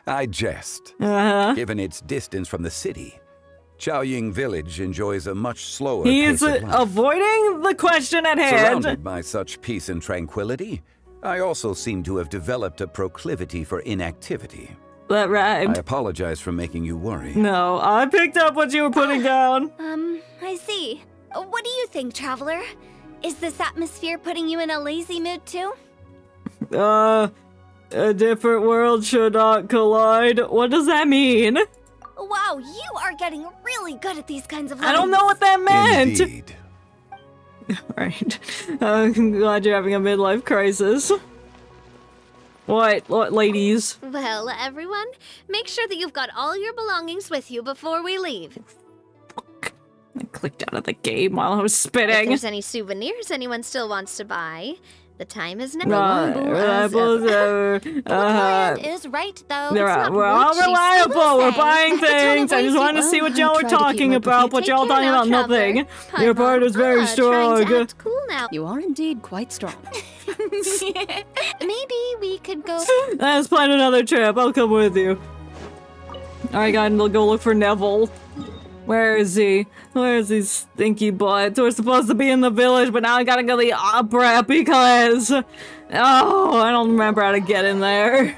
I jest. Uh-huh. Given its distance from the city, Chaoying Village enjoys a much slower He pace is of life. avoiding the question at hand. Surrounded by such peace and tranquility, I also seem to have developed a proclivity for inactivity. That I rhymed. apologize for making you worry. No, I picked up what you were putting down. I see. What do you think, Traveler? Is this atmosphere putting you in a lazy mood too? A different world should not collide. What does that mean? Wow, you are getting really good at these kinds of I don't lines. know what that meant. Indeed. Right. I'm glad you're having a midlife crisis. What, ladies? Well, everyone, make sure that you've got all your belongings with you before we leave. I clicked out of the game while I was If spitting. there's any souvenirs anyone still wants to buy, the time is now. Reliable. Clan is right, though. They're It's right. not We're what all she reliable. will We're say. buying That's a ton of things. I just ways wanted to you- see what y'all I were tried to keep talking my about, but Take y'all care talking now, about nothing. Traveler. Your part is very Trying strong. to act cool now. You are indeed quite strong. Maybe we could go. Let's plan another trip. I'll come with you. Alright, guys, we'll go look for Neville. Where is he? Where is he stinky butt? We're supposed to be in the village, but now I gotta go to the opera because... Oh, I don't remember how to get in there.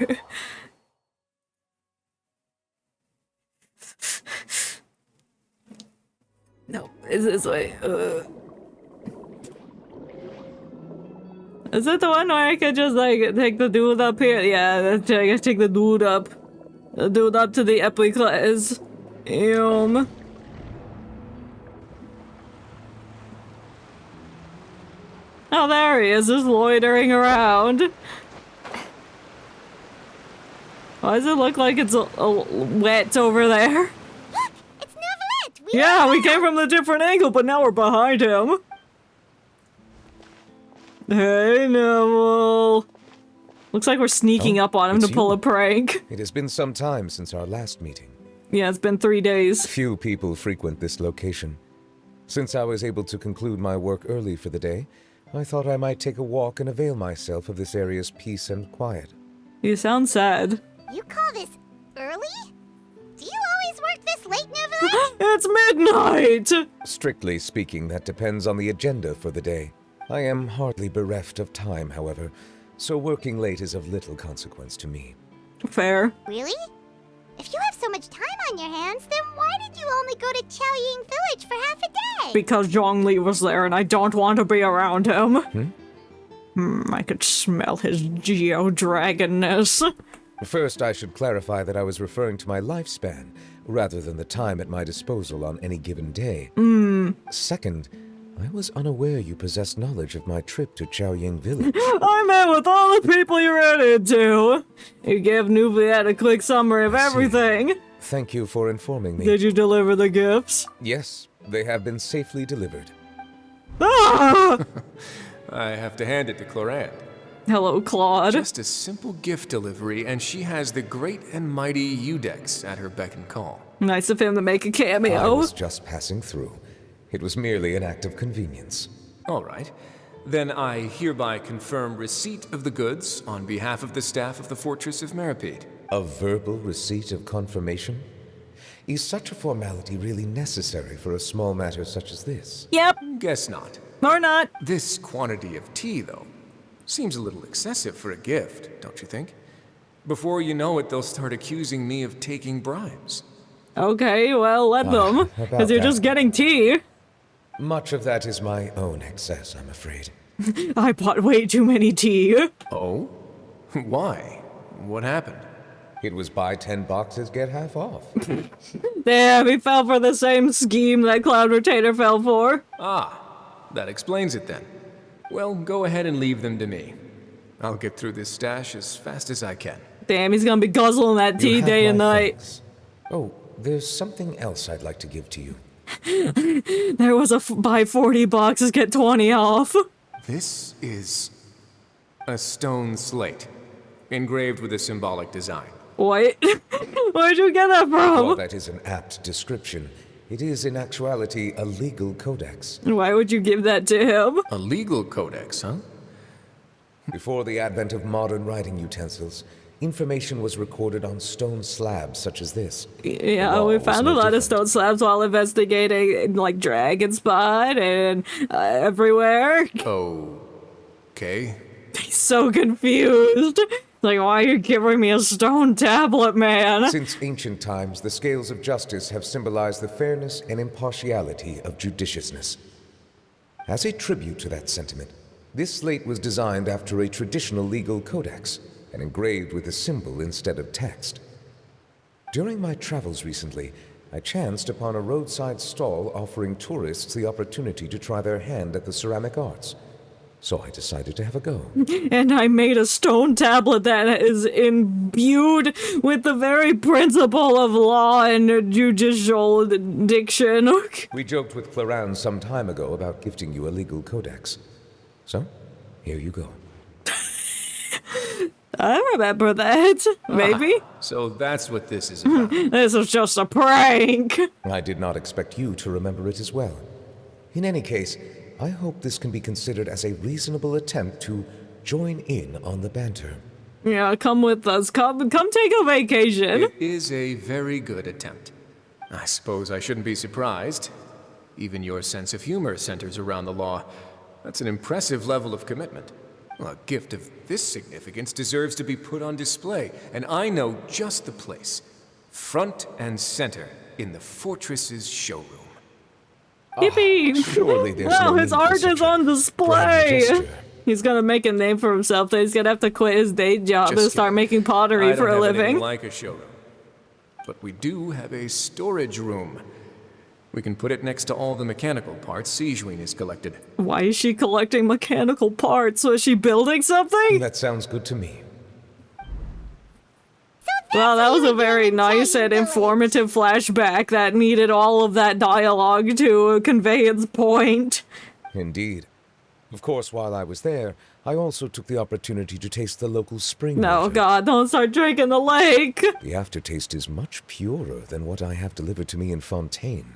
No, it's this way. Is it the one where I could just, like, take the dude up here? Yeah, I guess take the dude up. The dude up to the Epilogue. Oh, there he is, just loitering around. Why does it look like it's wet over there? Look, it's Neuvillette. Yeah, we came from a different angle, but now we're behind him. Hey, Neville. Looks like we're sneaking up on him to it's pull you. a prank. It has been some time since our last meeting. Yeah, it's been 3 days. Few people frequent this location. Since I was able to conclude my work early for the day, I thought I might take a walk and avail myself of this area's peace and quiet. You sound sad. You call this early? Do you always work this late, Neuvillette? It's midnight! Strictly speaking, that depends on the agenda for the day. I am hardly bereft of time, however, so working late is of little consequence to me. Fair. Really? If you have so much time on your hands, then why did you only go to Chaoying Village for half a day? Because Zhongli was there and I don't want to be around him. I could smell his geo-dragonness. First, I should clarify that I was referring to my lifespan, rather than the time at my disposal on any given day. Second, I was unaware you possessed knowledge of my trip to Chaoying Village. I met with all the people you ran into. You gave Neuvillette a quick summary of I see. everything. Thank you for informing me. Did you deliver the gifts? Yes, they have been safely delivered. Ah! I have to hand it to Clorant. Hello, Claude. Just a simple gift delivery, and she has the great and mighty Udex at her beck and call. Nice of him to make a I cameo. was just passing through. It was merely an act of convenience. All right. Then I hereby confirm receipt of the goods on behalf of the staff of the Fortress of Meripede. A verbal receipt of confirmation? Is such a formality really necessary for a small matter such as this? Yep, Guess not. or not. This quantity of tea, though, seems a little excessive for a gift, don't you think? Before you know it, they'll start accusing me of taking bribes. Okay, well, let them. about Because you're that. just getting tea. Much of that is my own excess, I'm afraid. I bought way too many tea. Oh? Why? What happened? It was buy 10 boxes, get half off. Damn, he fell for the same scheme that Cloud Retainer fell for. Ah, that explains it then. Well, go ahead and leave them to me. I'll get through this stash as fast as I can. Damn, he's gonna be guzzling that You tea have day my and night. thanks. Oh, there's something else I'd like to give to you. There was a buy 40 boxes, get 20 off. This is a stone slate, engraved with a symbolic design. Wait, where'd you get that While from? that is an apt description, it is in actuality a legal codex. Why would you give that to him? A legal codex, huh? Before the advent of modern writing utensils, information was recorded on stone slabs such as this. Yeah, The law we was found no a lot of different. stone slabs while investigating, like, Dragon Spot and everywhere. Okay. He's so confused. Like, why are you giving me a stone tablet, man? Since ancient times, the scales of justice have symbolized the fairness and impartiality of judiciousness. As a tribute to that sentiment, this slate was designed after a traditional legal codex and engraved with a symbol instead of text. During my travels recently, I chanced upon a roadside stall offering tourists the opportunity to try their hand at the ceramic arts. So I decided to have a go. And I made a stone tablet that is imbued with the very principle of law and judicial diction. We joked with Clarence some time ago about gifting you a legal codex. So, here you go. I remember that. Maybe. So that's what this is about. This is just a prank. I did not expect you to remember it as well. In any case, I hope this can be considered as a reasonable attempt to join in on the banter. Yeah, come with us. Come take a vacation. It is a very good attempt. I suppose I shouldn't be surprised. Even your sense of humor centers around the law. That's an impressive level of commitment. Well, a gift of this significance deserves to be put on display, and I know just the place. Front and center in the fortress's showroom. Yippee! Surely there's Wow, no his need for art such is a on grand display. gesture. He's gonna make a name for himself. He's gonna have to quit his day job and Just start kidding. making pottery I for a don't have anything living. like a showroom. But we do have a storage room. We can put it next to all the mechanical parts Sijuin has collected. Why is she collecting mechanical parts? Was she building something? That sounds good to me. Well, that what was you a were very doing in nice Chenyu and Village. informative flashback that needed all of that dialogue to convey its point. Indeed. Of course, while I was there, I also took the opportunity to taste the local spring No, water. God, don't start drinking the lake. The aftertaste is much purer than what I have delivered to me in Fontaine.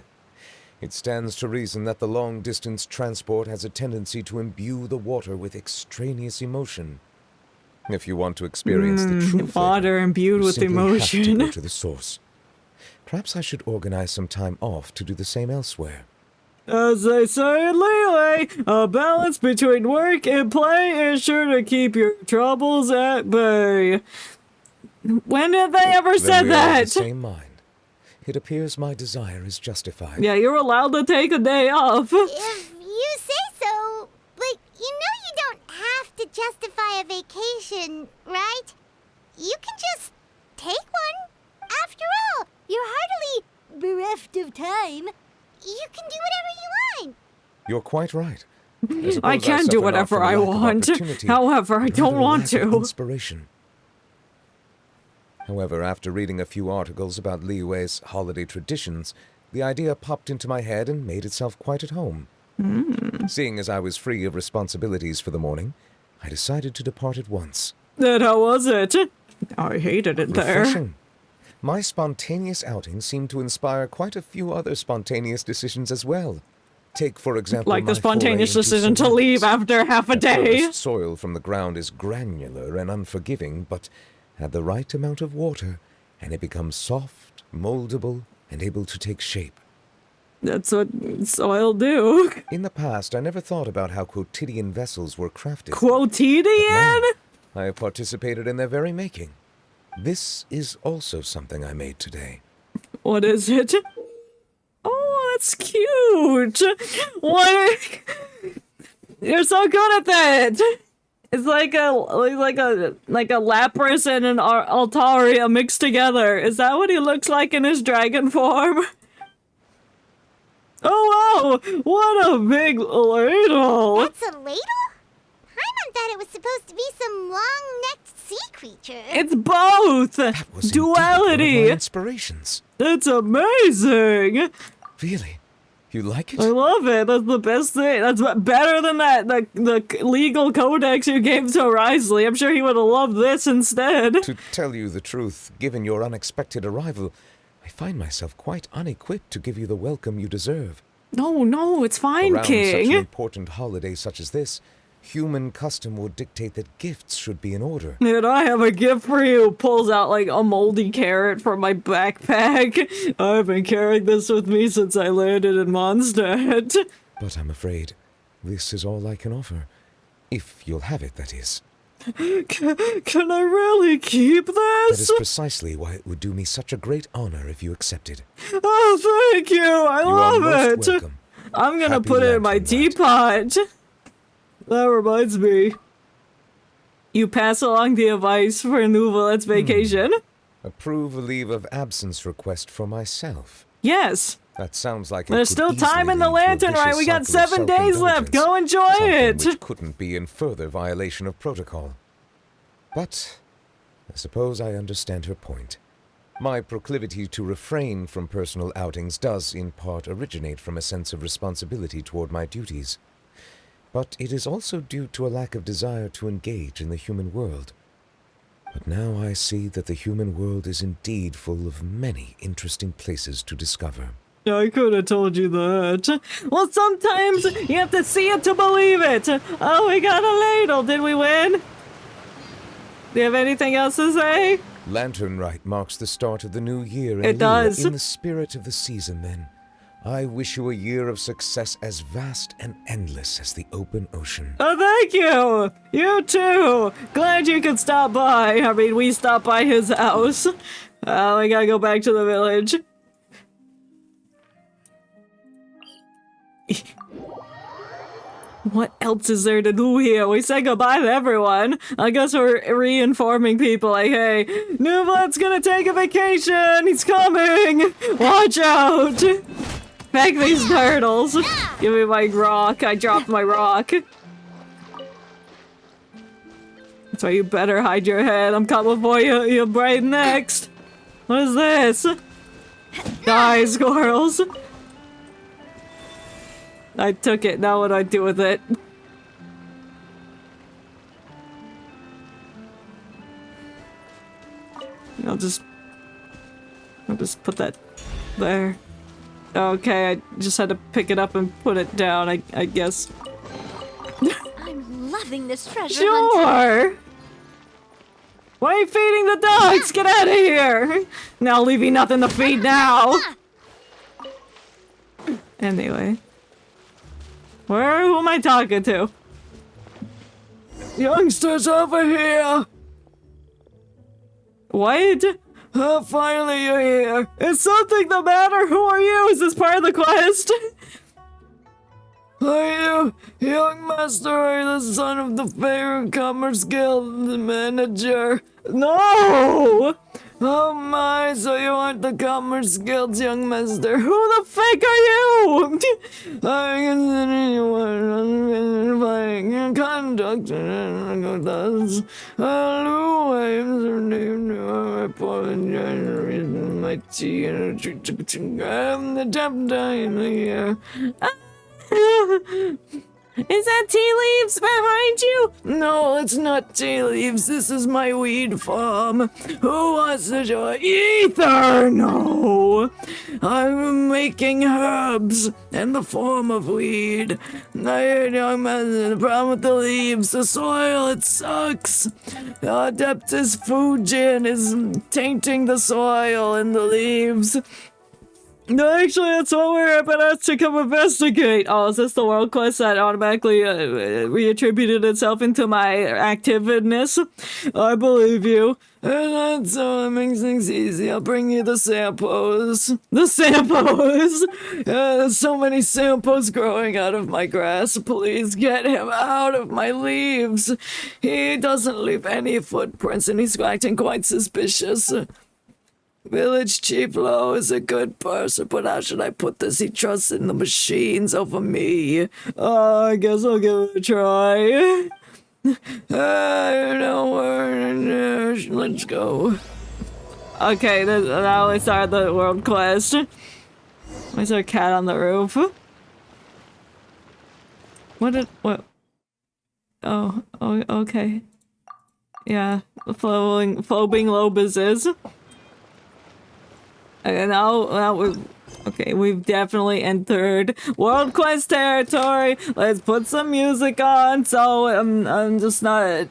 It stands to reason that the long-distance transport has a tendency to imbue the water with extraneous emotion. If you want to experience the true Water flavor, imbued you with simply have to emotion. go to the source. Perhaps I should organize some time off to do the same elsewhere. As they say in Lele, a balance between work and play is sure to keep your troubles at bay. When did they ever Then said we are of the that? same mind. It appears my desire is justified. Yeah, you're allowed to take a day off. If you say so, but you know you don't have to justify a vacation, right? You can just take one. After all, you're hardly bereft of time. You can do whatever you want. You're quite right. suppose I can do suffer not whatever from a I lack of want. opportunity, However, I but don't rather a want lack of to. Inspiration. However, after reading a few articles about Liyue's holiday traditions, the idea popped into my head and made itself quite at home. Seeing as I was free of responsibilities for the morning, I decided to depart at once. Then how was it? I hated it there. Refreshing. My spontaneous outing seemed to inspire quite a few other spontaneous decisions as well. Take, for example, Like the my foray spontaneous into decision to ceramics. leave after half a At day. first, soil from the ground is granular and unforgiving, but add the right amount of water, and it becomes soft, moldable, and able to take shape. That's what soil do. In the past, I never thought about how quotidian vessels were crafted. Quotidian? Now, I have participated in their very making. This is also something I made today. What is it? Oh, that's cute. What? You're so good at that. It's like a Lapras and an Altaria mixed together. Is that what he looks like in his dragon form? Oh wow! What a big ladle! That's a ladle? Paimon thought it was supposed to be some long-necked sea creature. It's both. That was indeed one of my Duality. inspirations. It's amazing. Really? You like it? I love it. That's the best thing. That's better than the legal codex you gave to Risley. I'm sure he would have loved this instead. To tell you the truth, given your unexpected arrival, I find myself quite unequipped to give you the welcome you deserve. No, it's fine, Around King. such an important holiday such as this, human custom would dictate that gifts should be in order. And I have a gift for you. Pulls out like a moldy carrot from my backpack. I've been carrying this with me since I landed in Mondstadt. But I'm afraid this is all I can offer. If you'll have it, that is. Can I really keep this? That is precisely why it would do me such a great honor if you accepted. Oh, thank you. I love most it. welcome. I'm gonna Happy put it in my Lantern Rite. teapot. That reminds me. You pass along the advice for Neuvillette's vacation? Approve a leave of absence request for myself. Yes. That sounds like it There's could still time easily in the lead to a Lantern Rite. vicious We got cycle of 7 days left. Go enjoy something it. which couldn't be in further violation of protocol. But I suppose I understand her point. My proclivity to refrain from personal outings does in part originate from a sense of responsibility toward my duties. But it is also due to a lack of desire to engage in the human world. But now I see that the human world is indeed full of many interesting places to discover. I could have told you that. Well, sometimes you have to see it to believe it. Oh, we got a ladle. Did we win? Do you have anything else to say? Lantern Rite marks the start of the new year. It does. In the spirit of the season, then, I wish you a year of success as vast and endless as the open ocean. Oh, thank you! You too! Glad you could stop by. I mean, we stopped by his house. We gotta go back to the village. What else is there to do here? We said goodbye to everyone. I guess we're re-informing people like, hey, Neuvillette's gonna take a vacation! He's coming! Watch out! Back these turtles! Give me my rock. I dropped my rock. So you better hide your head. I'm coming for you, you brave next. What is this? Die, squirrels. I took it. Now what do I do with it? I'll just put that there. Okay, I just had to pick it up and put it down, I guess. I'm loving this treasure hunt. Sure! Why are you feeding the dogs? Get out of here! Now leave me nothing to feed now! Anyway. Who am I talking to? Youngsters over here! What? Oh, finally you're here. Is something the matter? Who are you? Is this part of the quest? Are you, young master, are you the son of the Fair Commerce Guild manager? No! Oh my, so you aren't the Commerce Guild's young master. Who the fake are you? I consider you unfying conduct thus. I apologize for reason my tea and the top dying here. Is that tea leaves behind you? No, it's not tea leaves. This is my weed farm. Who wants to join? Ether! No! I'm making herbs in the form of weed. I heard young man, the problem with the leaves, the soil, it sucks. Adeptus Fujin is tainting the soil and the leaves. No, actually, that's what we're been asked to come investigate. Oh, is this the world quest that automatically reattributed itself into my activeness? I believe you. And that's so that makes things easy. I'll bring you the samples. The samples! There's so many samples growing out of my grass. Please get him out of my leaves. He doesn't leave any footprints and he's acting quite suspicious. Village Chief Lowe is a good person, but how should I put this? He trusts in the machines over me. I guess I'll give it a try. Let's go. Okay, now we start the world quest. Why is there a cat on the roof? What? Oh, okay. Yeah, flowing lobes. And now we've definitely entered World Quest territory. Let's put some music on, so I'm just not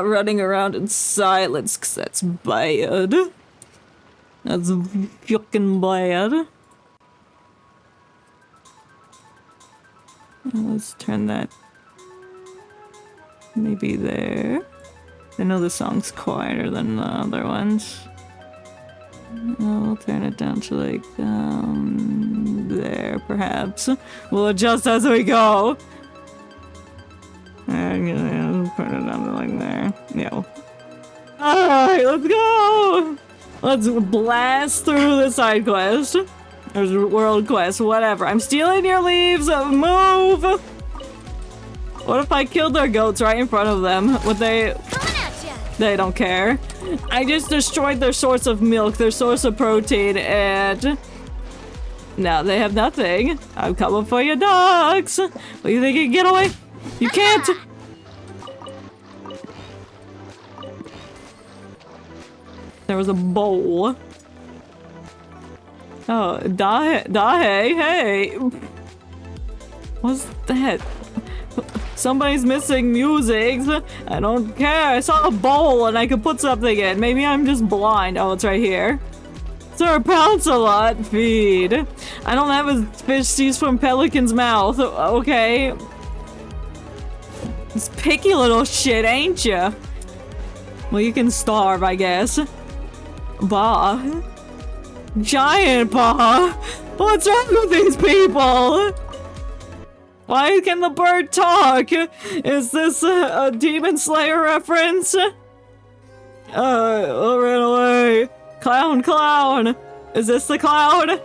running around in silence, 'cause that's bad. That's fucking bad. Let's turn that maybe there. I know the song's quieter than the other ones. I'll turn it down to like there, perhaps. We'll adjust as we go. And turn it down to like there. Yeah. Alright, let's go! Let's blast through the side quest. There's world quest, whatever. I'm stealing your leaves! Move! What if I killed their goats right in front of them? Would they... They don't care. I just destroyed their source of milk, their source of protein, and... now they have nothing. I'm coming for your dogs! What, you think you can get away? You can't! There was a bowl. Oh, Dahe, hey! What's that? Somebody's missing music. I don't care. I saw a bowl and I could put something in. Maybe I'm just blind. Oh, it's right here. Sir, pounce a lot. Feed. I don't have a fish seized from Pelican's mouth. Okay. This picky little shit, ain't ya? Well, you can starve, I guess. Bah. Giant bah. What's wrong with these people? Why can the bird talk? Is this a Demon Slayer reference? I ran away. Clown. Is this the clown?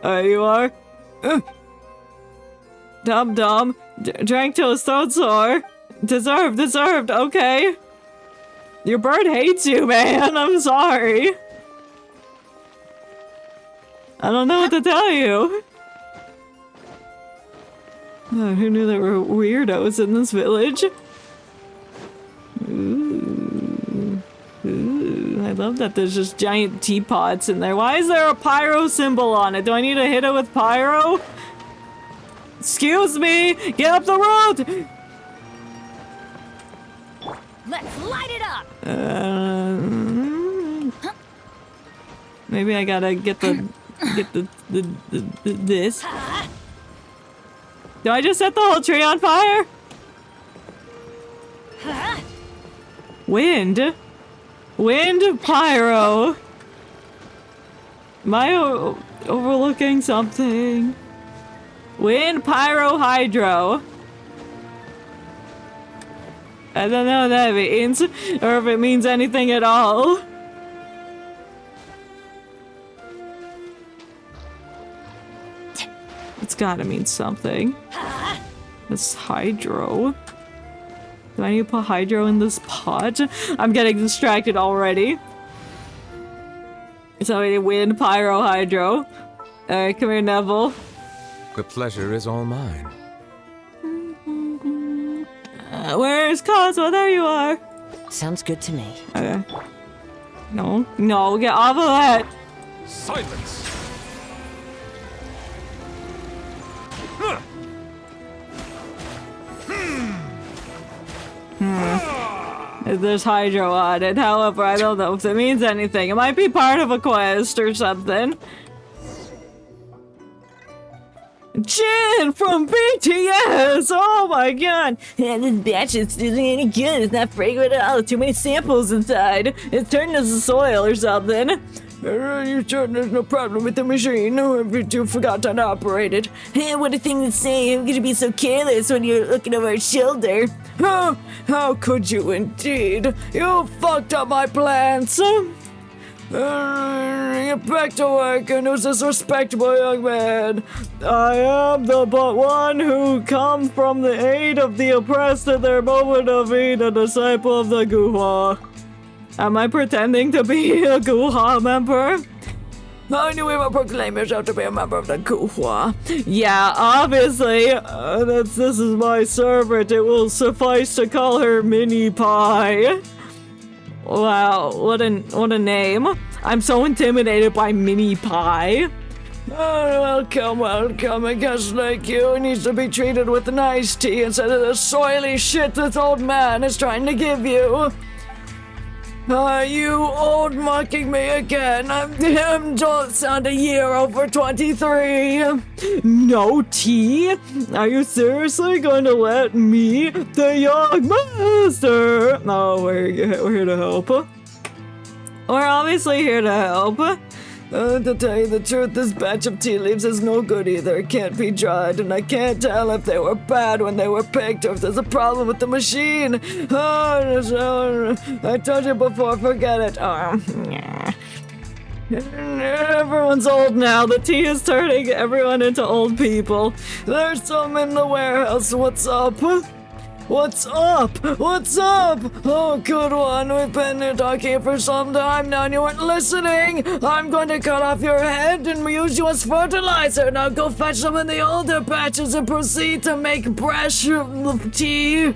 You are? Dum. Drank till his throat sore. Deserved, okay. Your bird hates you, man. I'm sorry. I don't know what to tell you. Oh, who knew there were weirdos in this village? Ooh, I love that there's just giant teapots in there. Why is there a pyro symbol on it? Do I need to hit it with pyro? Excuse me! Get up the road! Let's light it up! Maybe I gotta get this. Do I just set the whole tree on fire? Wind, pyro. Am I overlooking something? Wind, pyro, hydro. I don't know what that means, or if it means anything at all. It's gotta mean something. This hydro. Do I need to put hydro in this pot? I'm getting distracted already. So I need wind, pyro, hydro. Alright, come here, Neville. The pleasure is all mine. Where's Cosmo? There you are. Sounds good to me. Okay. No, get off of that. Silence! There's hydro on it. However, I don't know if it means anything. It might be part of a quest or something. Jin from BTS! Oh my god! And this batch isn't any good. It's not fragrant at all. Too many samples inside. It's turned into soil or something. You sure there's no problem with the machine? You forgot to operate it. Hey, what a thing to say. I'm gonna be so careless when you're looking over our shoulder. How could you indeed? You fucked up my plans. Get back to work and who's this respectable young man? I am the but one who comes from the aid of the oppressed at their moment of need, a disciple of the Guha. Am I pretending to be a Guha member? I knew we would proclaim yourself to be a member of the Kuhua. Yeah, obviously, this is my servant. It will suffice to call her Mini Pie. Wow, what a name. I'm so intimidated by Mini Pie. Oh, welcome. A guest like you needs to be treated with nice tea instead of the soily shit this old man is trying to give you. You old mocking me again. Don't sound a year over 23. No tea? Are you seriously going to let me, the young master? No, we're here to help. We're obviously here to help. To tell you the truth, this batch of tea leaves is no good either. It can't be dried, and I can't tell if they were bad when they were picked or if there's a problem with the machine. I told you before, forget it. Everyone's old now. The tea is turning everyone into old people. There's some in the warehouse. What's up? What's up? Oh, good one. We've been here talking for some time now and you weren't listening. I'm going to cut off your head and use you as fertilizer. Now go fetch some in the older batches and proceed to make fresh tea.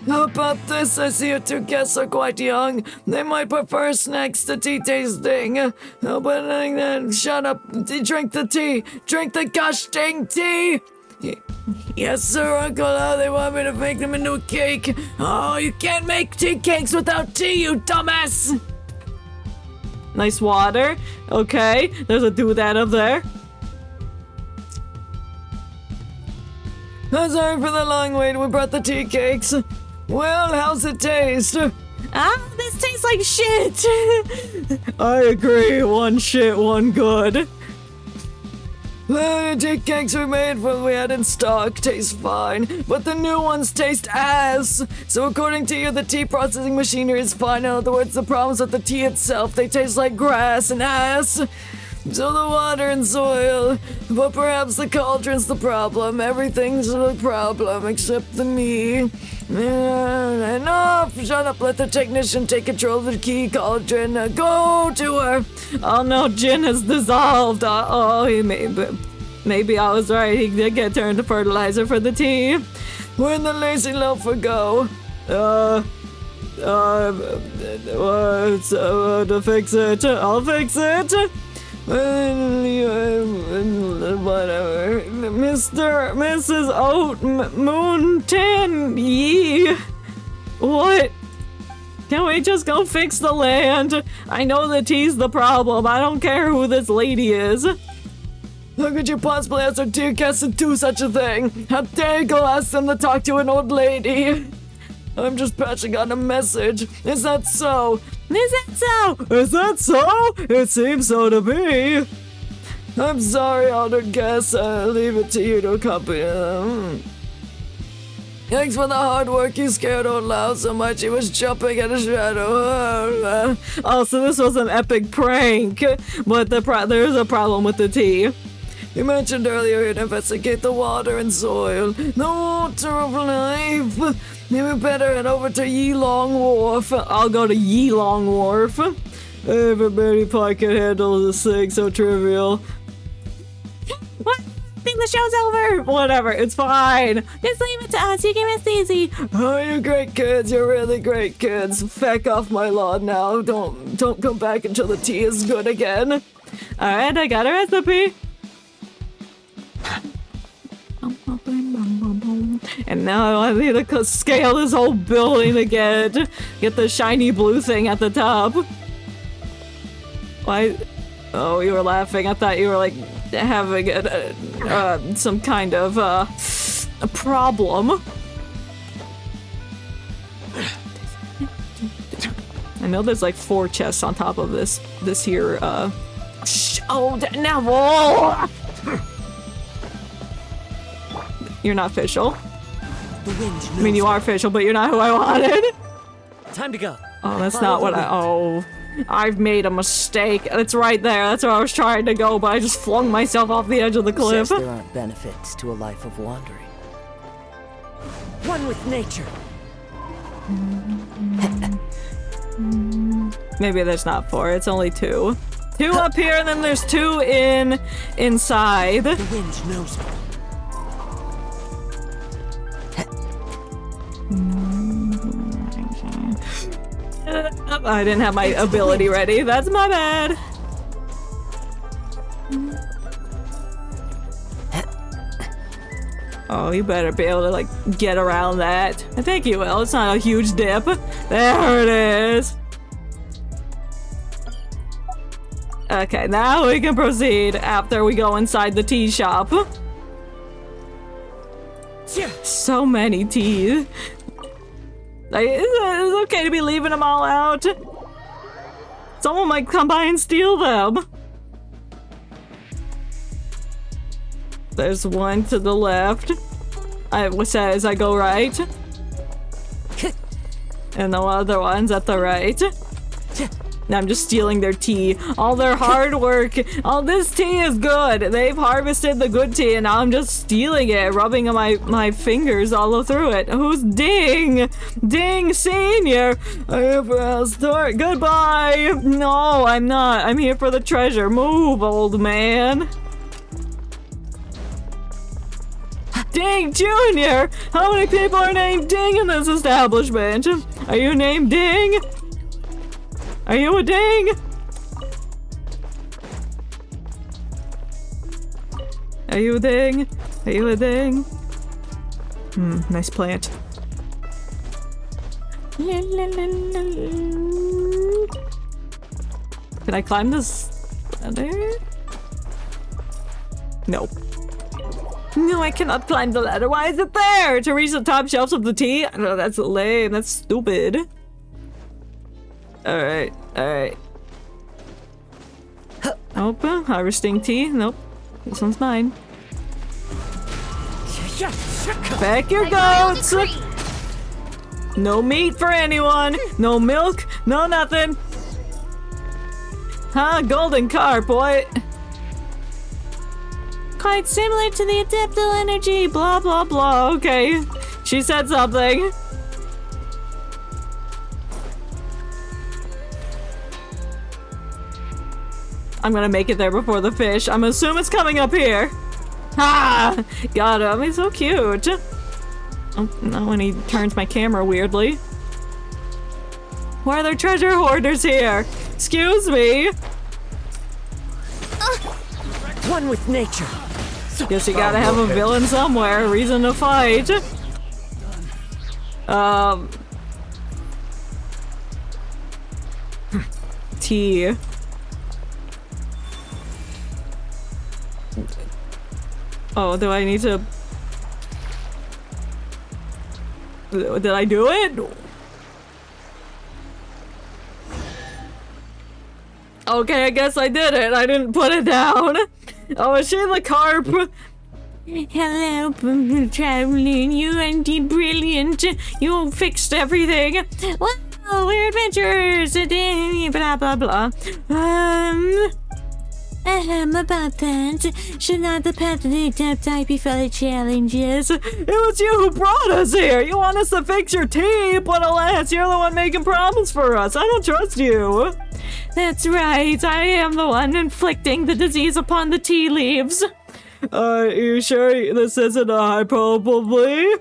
How about this? I see your two guests are quite young. They might prefer snacks to tea tasting. But shut up. Drink the tea. Drink the gosh dang tea. Yes, sir, Uncle. They want me to make them into a cake. Oh, you can't make tea cakes without tea, you dumbass! Nice water. Okay, there's a doodad up there. Sorry for the long wait. We brought the tea cakes. Well, how's it taste? This tastes like shit. I agree. One shit, one good. The tea cakes we made from we had in stock taste fine, but the new ones taste ass. So according to you, the tea processing machinery is fine. In other words, the problem's with the tea itself. They taste like grass and ass. So the water and soil, but perhaps the cauldron's the problem. Everything's the problem except the me. Enough! Shut up, let the technician take control of the key cauldron. Go to her! Oh no, Jin has dissolved. Maybe I was right. He did get turned to fertilizer for the tea. Where'd the lazy loafer go? To fix it. I'll fix it. Whatever. Mrs. Oat Moon Tin Yi. What? Can we just go fix the land? I know the tea's the problem. I don't care who this lady is. How could you possibly ask our dear guests to do such a thing? How dare you go ask them to talk to an old lady? I'm just passing on a message. Is that so? Is that so? It seems so to me. I'm sorry, older guests. I'll leave it to you to accompany them. Thanks for the hard work. You scared old Lao so much he was jumping at a shadow. Oh, so this was an epic prank. But there's a problem with the tea. You mentioned earlier you'd investigate the water and soil. The water of life. Maybe better head over to Yilong Wharf. I'll go to Yilong Wharf. Everybody Pie can handle this thing so trivial. What? I think the show's over. Whatever, it's fine. Just leave it to us. You can rest easy. Oh, you're great kids. You're really great kids. Feck off my lawn now. Don't come back until the tea is good again. Alright, I got a recipe. And now I need to scale this whole building again. Get the shiny blue thing at the top. Why? Oh, you were laughing. I thought you were like having some kind of a problem. I know there's like 4 chests on top of this here. Oh, Neville! You're not official. I mean, you are official, but you're not who I wanted. Time to go. Oh, that's not what I've made a mistake. It's right there. That's where I was trying to go, but I just flung myself off the edge of the cliff. Says there aren't benefits to a life of wandering. One with nature. Maybe there's not 4, it's only 2. 2 up here, and then there's 2 inside. The wind knows me. I didn't have my ability ready. That's my bad. Oh, you better be able to, like, get around that. I think you will. It's not a huge dip. There it is. Okay, now we can proceed after we go inside the tea shop. So many teas. Like, it's okay to be leaving them all out. Someone might come by and steal them. There's one to the left. What says I go right? And the other one's at the right. Now I'm just stealing their tea. All their hard work. All this tea is good. They've harvested the good tea and now I'm just stealing it, rubbing my fingers all through it. Who's Ding? Ding Senior. I have a start. Goodbye. No, I'm not. I'm here for the treasure. Move, old man. Ding Junior! How many people are named Ding in this establishment? Are you named Ding? Are you a Ding? Are you a Ding? Are you a Ding? Nice plant. Can I climb this ladder? Nope. No, I cannot climb the ladder. Why is it there? To reach the top shelves of the tea? No, that's lame. That's stupid. Alright, alright. Nope, harvesting tea. Nope. This one's mine. Back your goats! No meat for anyone. No milk. No nothing. Huh? Golden carp, what? Quite similar to the adeptal energy, blah blah blah. Okay, she said something. I'm gonna make it there before the fish. I'm assuming it's coming up here. Ha! Got him. He's so cute. Oh, not when he turns my camera weirdly. Why are there treasure hoarders here? Excuse me. One with nature. Guess you gotta have a villain somewhere, a reason to fight. Tea. Oh, do I need to... Did I do it? Okay, I guess I did it. I didn't put it down. Oh, is she the carp? Hello, traveling. You are indeed brilliant. You fixed everything. Wow, we're adventurers. Blah, blah, blah. About that. Should not the path of the adept type be full of challenges? It was you who brought us here. You want us to fix your tea, but alas, you're the one making problems for us. I don't trust you. That's right. I am the one inflicting the disease upon the tea leaves. Are you sure this isn't a hyperbole?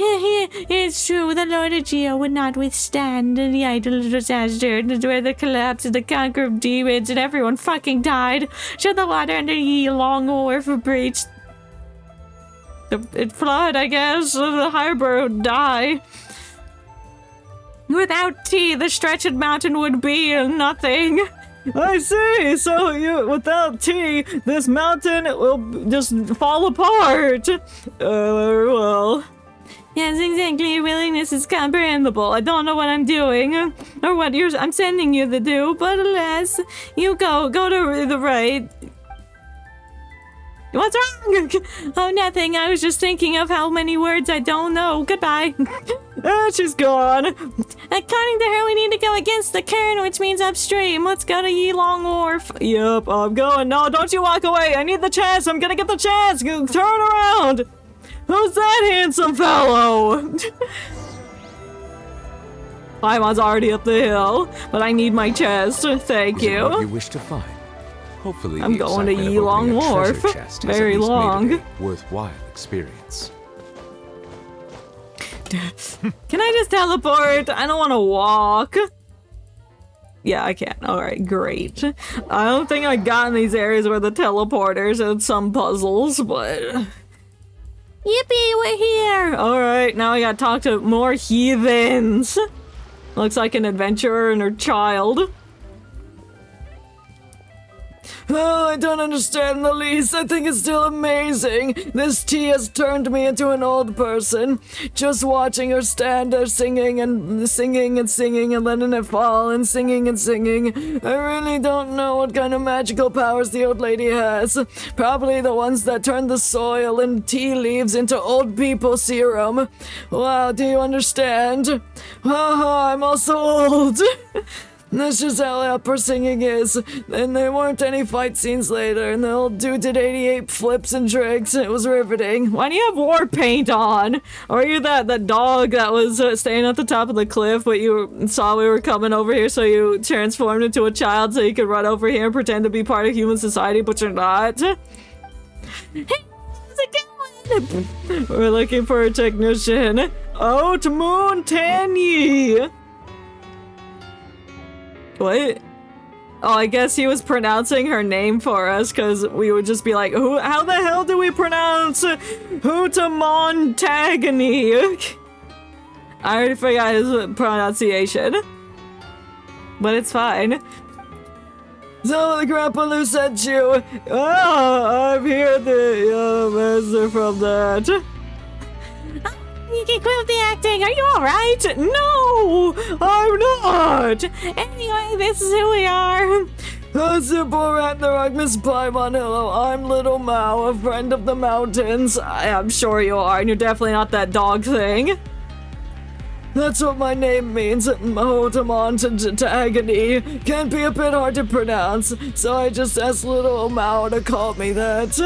It's true, the Lord of Geo would not withstand the idol disaster where the collapse of the conquer of demons and everyone fucking died. Should the water under ye long wharf breached it flood, I guess, the harbor would die. Without tea, the stretched mountain would be nothing. I see. So without tea, this mountain will just fall apart. Well. Yes, exactly. Your willingness is comprehensible. I don't know what I'm doing, or what I'm sending you to do, but alas, you go to the right. What's wrong? Oh, nothing. I was just thinking of how many words I don't know. Goodbye. She's gone. According to her, we need to go against the current, which means upstream. Let's go to Ye Long Wharf. Yep, I'm going. No, don't you walk away. I need the chance. I'm gonna get the chance. Turn around. Who's that handsome fellow? Paimon's already up the hill, but I need my chest. Thank Is it what you. you wish to find? Hopefully, I'm the going to excitement of Yilong opening a treasure Wharf. chest Very has at least long. made it a worthwhile experience. Can I just teleport? I don't want to walk. Yeah, I can. Alright, great. I don't think I got in these areas where the teleporters and some puzzles, but... Yippee, we're here! Alright, now I gotta talk to more heathens. Looks like an adventurer and her child. Oh, I don't understand in the least. I think it's still amazing. This tea has turned me into an old person. Just watching her stand there singing and singing and singing and letting it fall and singing and singing. I really don't know what kind of magical powers the old lady has. Probably the ones that turn the soil and tea leaves into old people serum. Wow, do you understand? Haha, I'm also old. That's just how her singing is. And there weren't any fight scenes later, and the old dude did 88 flips and tricks, and it was riveting. Why do you have war paint on? Or are you that dog that was staying at the top of the cliff, but you saw we were coming over here, so you transformed into a child so you could run over here and pretend to be part of human society, but you're not? Hey, how's it going? We're looking for a technician. Oh, to Moon Tanyi! What? Oh, I guess he was pronouncing her name for us, because we would just be like, how the hell do we pronounce Hutamontagony? I already forgot his pronunciation. But it's fine. So the Grandpa Lou sent you. Oh, I'm here to answer from that. You can quit the acting. Are you alright? No, I'm not. Anyway, this is who we are. A simple Ragnarok, Miss Paimon. Hello, I'm Little Mao, a friend of the mountains. I'm sure you are, and you're definitely not that dog thing. That's what my name means, Hotamont Can't be a bit hard to pronounce, so I just asked Little Mao to call me that.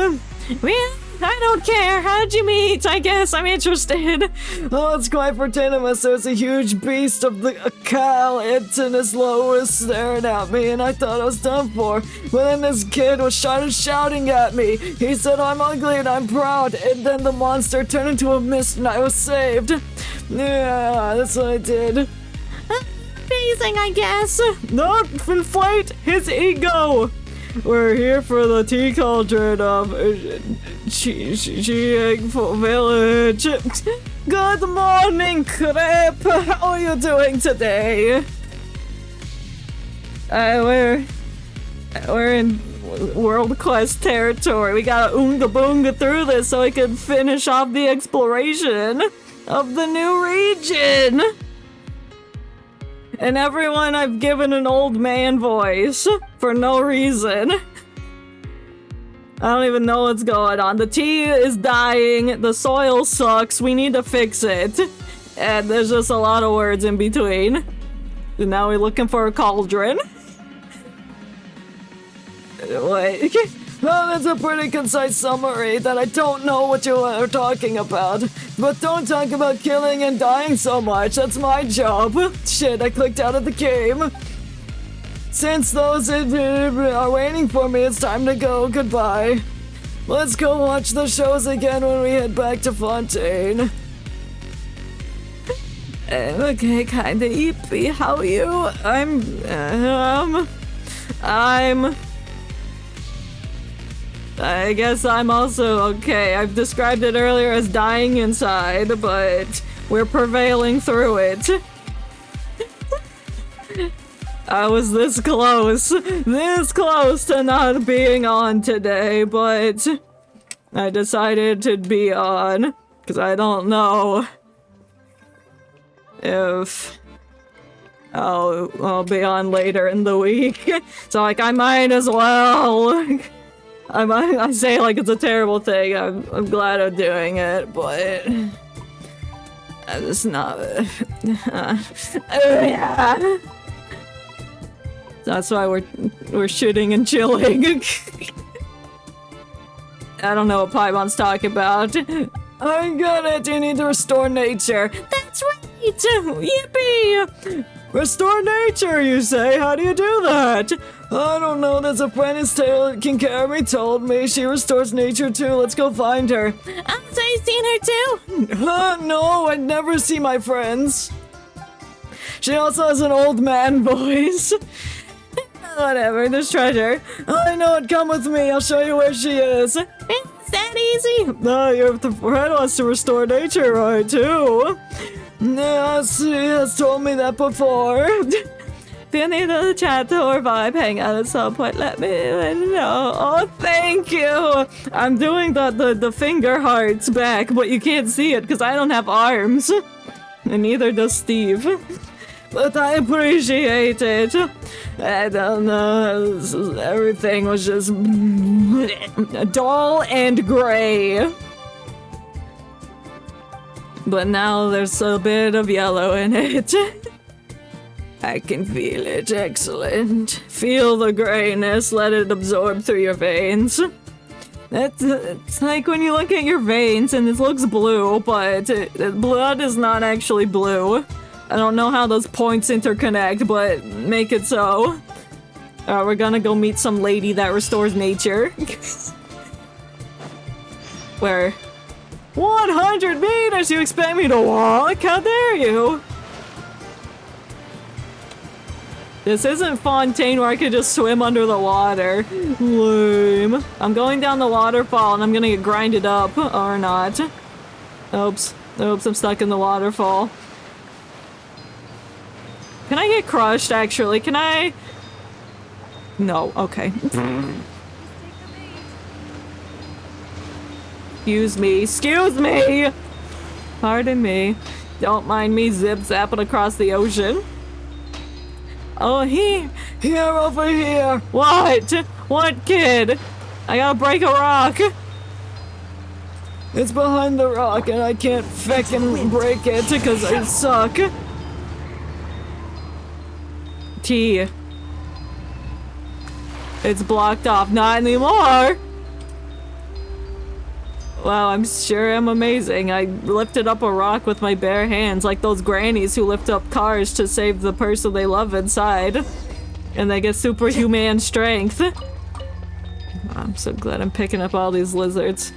Well, I don't care. How'd you meet? I guess I'm interested. Oh, it's quite fortuitous. There's a huge beast of the cow. It and his low was staring at me, and I thought I was done for. But then this kid was shouting at me. He said I'm ugly and I'm proud, and then the monster turned into a mist and I was saved. Yeah, that's what I did. Amazing, I guess. Don't inflate his ego. We're here for the tea cauldron of Chiang Village. Good morning, Crepe. How are you doing today? We're in World Quest territory. We gotta oonga boonga through this so we can finish off the exploration of the new region. And everyone I've given an old man voice for no reason. I don't even know what's going on. The tea is dying, the soil sucks, we need to fix it. And there's just a lot of words in between. And now we're looking for a cauldron. Wait. Well, that's a pretty concise summary that I don't know what you are talking about. But don't talk about killing and dying so much, that's my job. Shit, I clicked out of the game. Since those are waiting for me, it's time to go. Goodbye. Let's go watch the shows again when we head back to Fontaine. Okay, kinda eepy. How are you? I guess I'm also okay. I've described it earlier as dying inside, but we're prevailing through it. I was this close to not being on today, but I decided to be on, because I don't know if I'll be on later in the week. So, like, I might as well. I say like it's a terrible thing. I'm glad I'm doing it, but I'm just not. Yeah. That's why we're shooting and chilling. I don't know what Paimon's talking about. I got it! You need to restore nature! That's right! Yippee! Restore nature, you say? How do you do that? I don't know. There's a friend whose tale Kinkarami told me. She restores nature too. Let's go find her. Have I seen her too? No, I'd never see my friends. She also has an old man voice. Whatever, there's treasure. I know it. Come with me. I'll show you where she is. Is that easy? No, your friend wants to restore nature, right, too? Yes, he has told me that before. If you need to chat or vibe, hang out at some point, let me know. Oh, thank you. I'm doing the finger hearts back, but you can't see it because I don't have arms. And neither does Steve. But I appreciate it. I don't know. Everything was just dull and gray. But now there's a bit of yellow in it. I can feel it. Excellent. Feel the grayness. Let it absorb through your veins. It's like when you look at your veins and it looks blue, but blood is not actually blue. I don't know how those points interconnect, but make it so. We're gonna go meet some lady that restores nature. Where? 100 meters! You expect me to walk? How dare you? This isn't Fontaine where I could just swim under the water. Lame. I'm going down the waterfall and I'm gonna get grinded up. Or not. Oops. Oops, I'm stuck in the waterfall. Can I get crushed, actually? Can I? No, okay. Excuse me! Pardon me. Don't mind me zip-zapping across the ocean. Oh, here over here. What? What, kid? I gotta break a rock. It's behind the rock and I can't feckin' break it because I suck. T. It's blocked off. Not anymore. Wow, I'm sure I'm amazing. I lifted up a rock with my bare hands, like those grannies who lift up cars to save the person they love inside. And they get superhuman strength. I'm so glad I'm picking up all these lizards.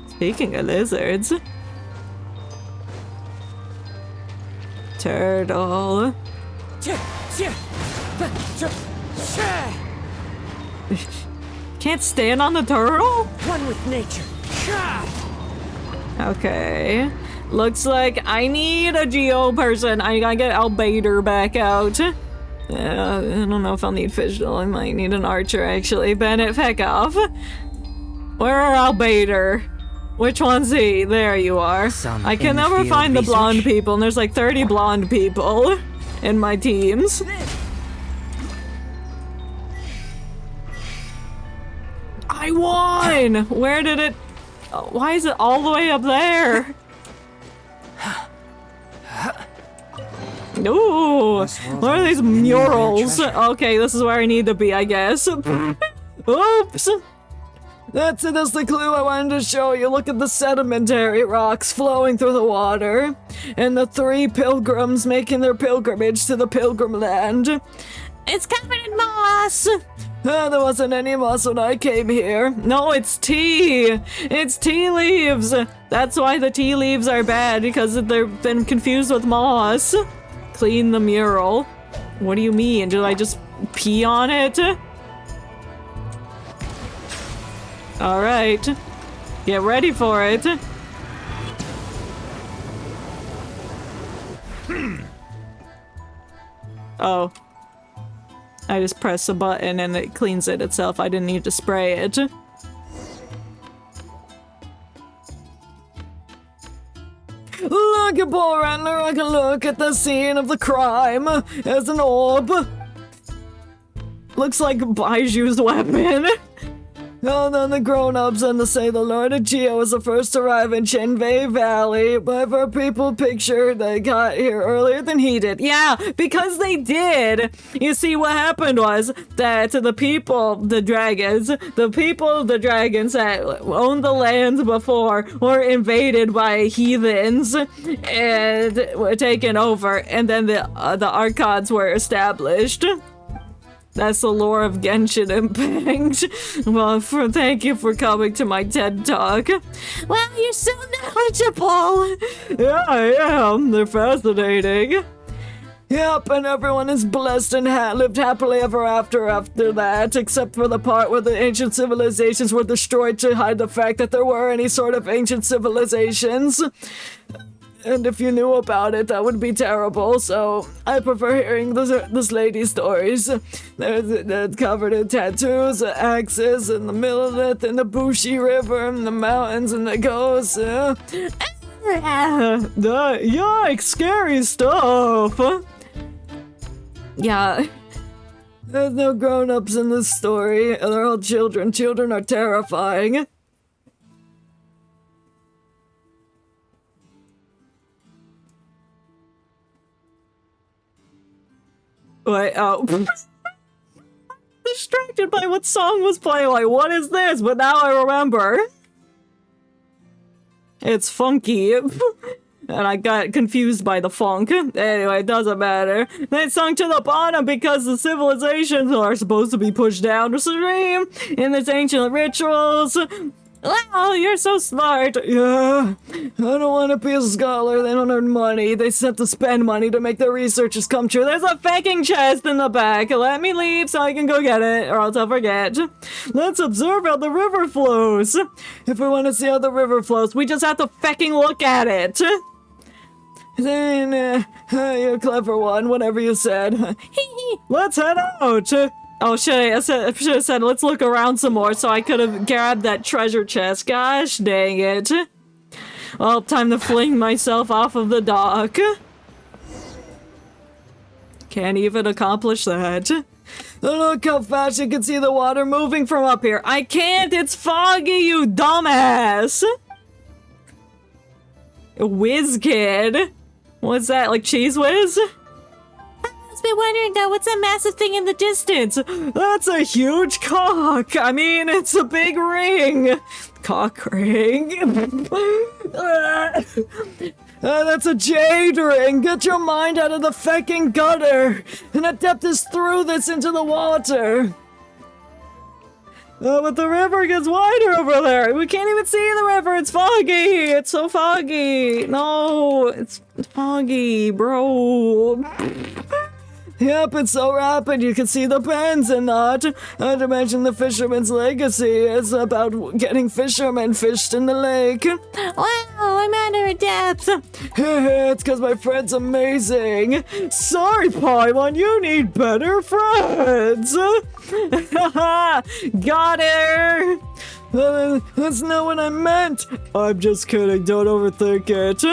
Speaking of lizards. Turtle. Can't stand on the turtle? One with nature. Okay. Looks like I need a Geo person. I gotta get Albator back out. I don't know if I'll need Fischl. I might need an archer, actually. Bennett, heck off. Where are Albator? Which one's he? There you are. I can never find the blonde people, and there's like 30 blonde people in my teams. I won! Where did it... Why is it all the way up there? Ooh! What are these murals? Okay, this is where I need to be, I guess. Oops! That's the clue I wanted to show you. Look at the sedimentary rocks flowing through the water. And the 3 pilgrims making their pilgrimage to the pilgrim land. It's covered in moss! There wasn't any moss when I came here. No, it's tea! It's tea leaves! That's why the tea leaves are bad, because they've been confused with moss. Clean the mural. What do you mean? Did I just pee on it? Alright. Get ready for it. Oh. I just press a button and it cleans it itself. I didn't need to spray it. Look at poor Rattler. I can look at the scene of the crime. There's an orb. Looks like Baiju's weapon. And then the grown-ups and to say the Lord of Geo was the first to arrive in Chenyu Valley, but for people pictured they got here earlier than he did. Yeah, because they did. You see, what happened was that the dragons that owned the lands before were invaded by heathens and were taken over, and then the Archons were established. That's the lore of Genshin Impact. Well, thank you for coming to my TED Talk. Wow, you're so knowledgeable! Yeah, I am. They're fascinating. Yep, and everyone is blessed and lived happily ever after that, except for the part where the ancient civilizations were destroyed to hide the fact that there were any sort of ancient civilizations. And if you knew about it, that would be terrible, so I prefer hearing this lady's stories. They're covered in tattoos, axes, and the neuvillette, and the Bushi River, and the mountains, and the ghosts. Yikes, scary stuff! Yeah. There's no grown-ups in this story. They're all children. Children are terrifying. Wait, oh. Distracted by what song was playing, like, what is this? But now I remember. It's funky. And I got confused by the funk. Anyway, it doesn't matter. They sunk to the bottom because the civilizations are supposed to be pushed downstream in this ancient rituals. Wow, you're so smart. Yeah, I don't want to be a scholar. They don't earn money. They just have to spend money to make their researches come true. There's a faking chest in the back. Let me leave so I can go get it, or else I'll forget. Let's observe how the river flows. If we want to see how the river flows, we just have to fucking look at it. Then, you're a clever one, whatever you said. Let's head out. Oh, should have said, let's look around some more so I could have grabbed that treasure chest. Gosh dang it. Well, time to fling myself off of the dock. Can't even accomplish that. Look how fast you can see the water moving from up here. I can't, it's foggy, you dumbass. Whiz kid. What's that, like Cheese Whiz? I've been wondering though, what's that massive thing in the distance? That's a huge cock. I mean, it's a big ring. Cock ring. That's a jade ring. Get your mind out of the fecking gutter. An Adeptus threw this into the water. But the river gets wider over there. We can't even see the river. It's foggy. It's so foggy. No, it's foggy, bro. Yep, it's so rapid you can see the bends and not. Not to mention the fisherman's legacy is about getting fishermen fished in the lake. Wow, I'm under a depth. It's because my friend's amazing. Sorry, Paimon, you need better friends. Got her. That's not what I meant. I'm just kidding, don't overthink it.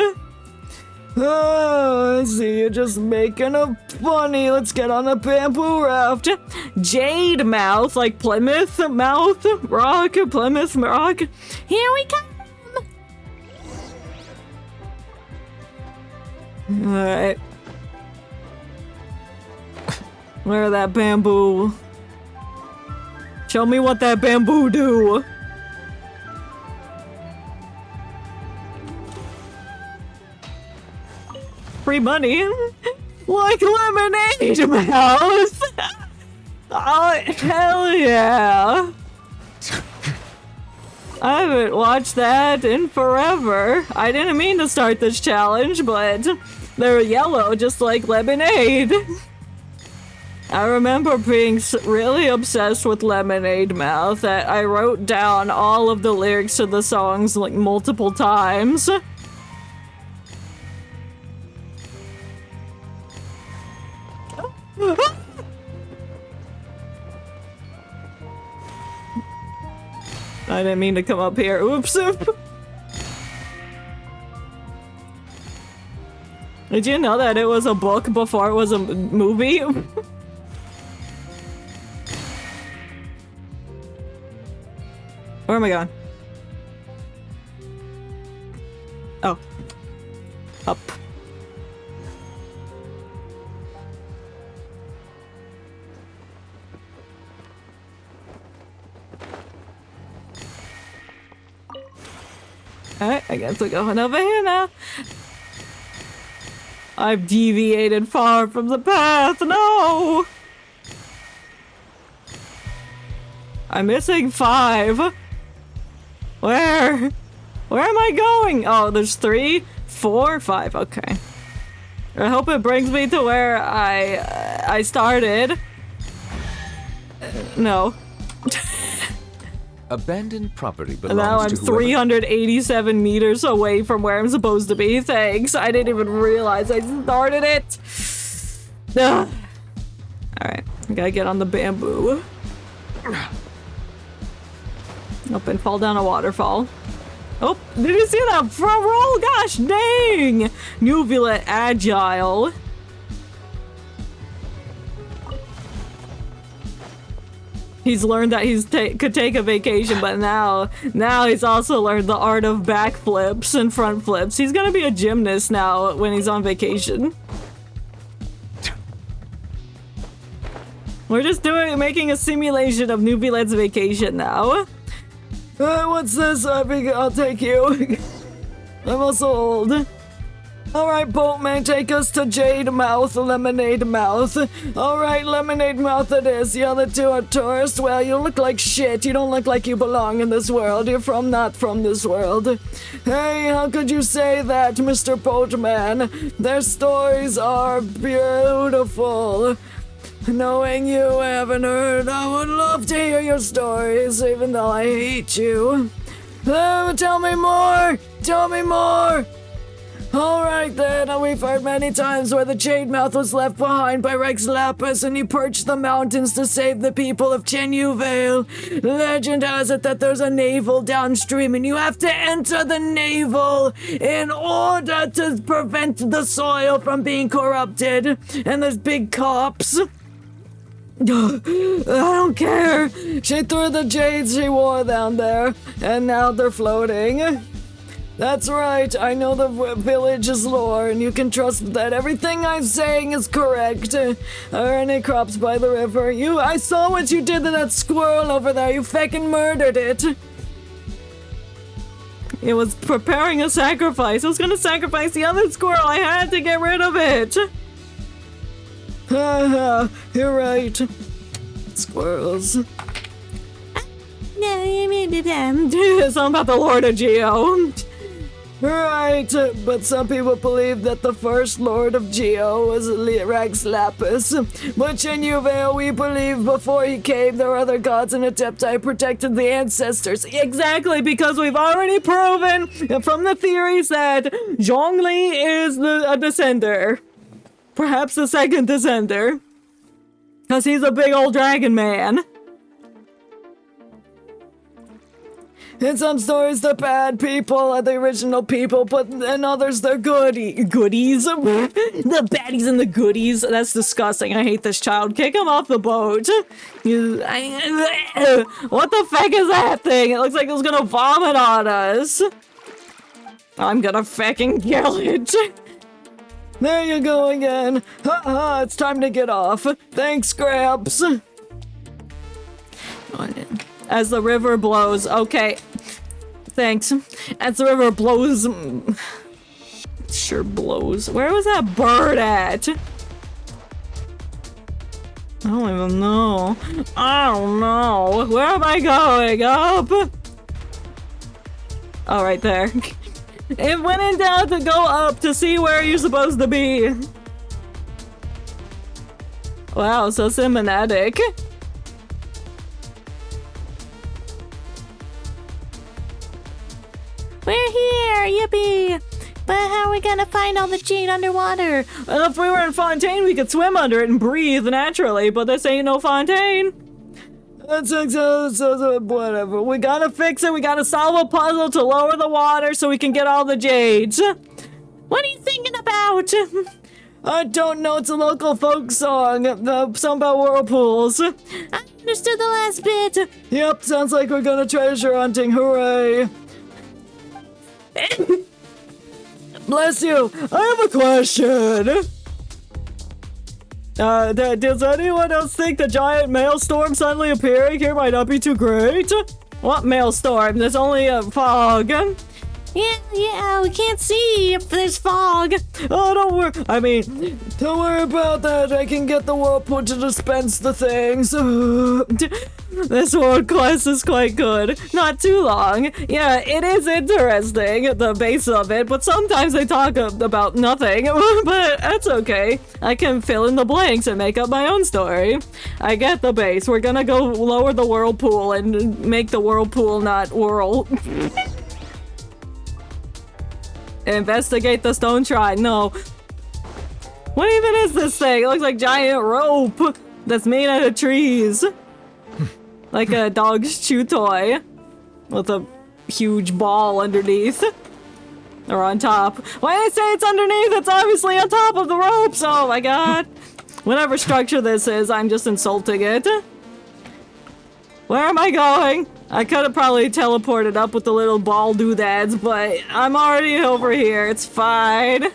Oh, I see you're just making a funny. Let's get on a bamboo raft. Jade mouth, like Plymouth mouth, rock, Plymouth rock. Here we come. Alright. Where that bamboo? Show me what that bamboo do. Free money? Like lemonade mouth! Oh, hell yeah! I haven't watched that in forever. I didn't mean to start this challenge, but they're yellow just like lemonade. I remember being really obsessed with Lemonade Mouth that I wrote down all of the lyrics to the songs like multiple times. I didn't mean to come up here. Oops. Did you know that it was a book before it was a movie? Where am I going? Oh. Up. Alright, I guess we're going over here now. I've deviated far from the path. No! I'm missing 5. Where? Where am I going? Oh, there's 3, 4, 5. Okay. I hope it brings me to where I started. No. Abandoned property belongs Now I'm to whoever... 387 meters away from where I'm supposed to be. Thanks. I didn't even realize I started it. Ugh. Alright. I gotta get on the bamboo. Up and fall down a waterfall. Oh, did you see that front roll? Gosh dang! Neuvillette agile. He's learned that he's could take a vacation, but now he's also learned the art of backflips and front flips. He's gonna be a gymnast now when he's on vacation. We're just making a simulation of Neuvillette's vacation now. What's this? I'll take you. I'm also old. Alright, boatman, take us to Jade Mouth, Lemonade Mouth. Alright, Lemonade Mouth it is. The other two are tourists. Well, you look like shit. You don't look like you belong in this world. You're not from this world. Hey, how could you say that, Mr. Boatman? Their stories are beautiful. Knowing you haven't heard, I would love to hear your stories, even though I hate you. Tell me more! Tell me more! Alright then, we've heard many times where the Jade Mouth was left behind by Rex Lapis and he perched the mountains to save the people of Chenyu Vale. Legend has it that there's a navel downstream and you have to enter the navel in order to prevent the soil from being corrupted. And there's big cops. I don't care. She threw the jades she wore down there and now they're floating. That's right, I know the village's lore, and you can trust that everything I'm saying is correct. Are any crops by the river? I saw what you did to that squirrel over there. You feckin' murdered it. It was preparing a sacrifice. I was gonna sacrifice the other squirrel. I had to get rid of it. You're right. Squirrels. Something about the Lord of Geo. Right, but some people believe that the first Lord of Geo was Rex Lapis. But Chenyu Vale, we believe before he came, there were other gods and Adepti protected the ancestors. Exactly, because we've already proven from the theories that Zhongli is a descender. Perhaps the second descender. Because he's a big old dragon man. In some stories, the bad people are the original people, but in others, they're goodies. The baddies and the goodies. That's disgusting. I hate this child. Kick him off the boat. What the fuck is that thing? It looks like it's gonna vomit on us. I'm gonna fucking kill it. There you go again. It's time to get off. Thanks, Gramps. As the river blows. Okay. Thanks. As the river blows. Sure blows. Where was that bird at? I don't even know. I don't know. Where am I going? Up? Oh, right there. It went in doubt to go up to see where you're supposed to be. Wow, so cinematic. We're here, yippee! But how are we gonna find all the jade underwater? Well, if we were in Fontaine, we could swim under it and breathe naturally, but this ain't no Fontaine. That's whatever. We gotta fix it. We gotta solve a puzzle to lower the water so we can get all the jades. What are you thinking about? I don't know, it's a local folk song. Song about whirlpools. I understood the last bit. Yep, sounds like we're gonna treasure hunting, hooray. Bless you, I have a question. Does anyone else think the giant maelstrom suddenly appearing here might not be too great? What maelstrom? There's only a fog. Yeah, we can't see if there's fog. Oh, don't worry about that. I can get the whirlpool to dispense the things. This world quest is quite good. Not too long. Yeah, it is interesting, the base of it, but sometimes they talk about nothing. But that's okay. I can fill in the blanks and make up my own story. I get the base. We're gonna go lower the whirlpool and make the whirlpool not whirl. Investigate the stone shrine. No. What even is this thing? It looks like giant rope that's made out of trees. Like a dog's chew toy with a huge ball underneath. Or on top. Why did I say it's underneath? It's obviously on top of the ropes. Oh my god. Whatever structure this is, I'm just insulting it. Where am I going? I could have probably teleported up with the little ball doodads, but I'm already over here. It's fine.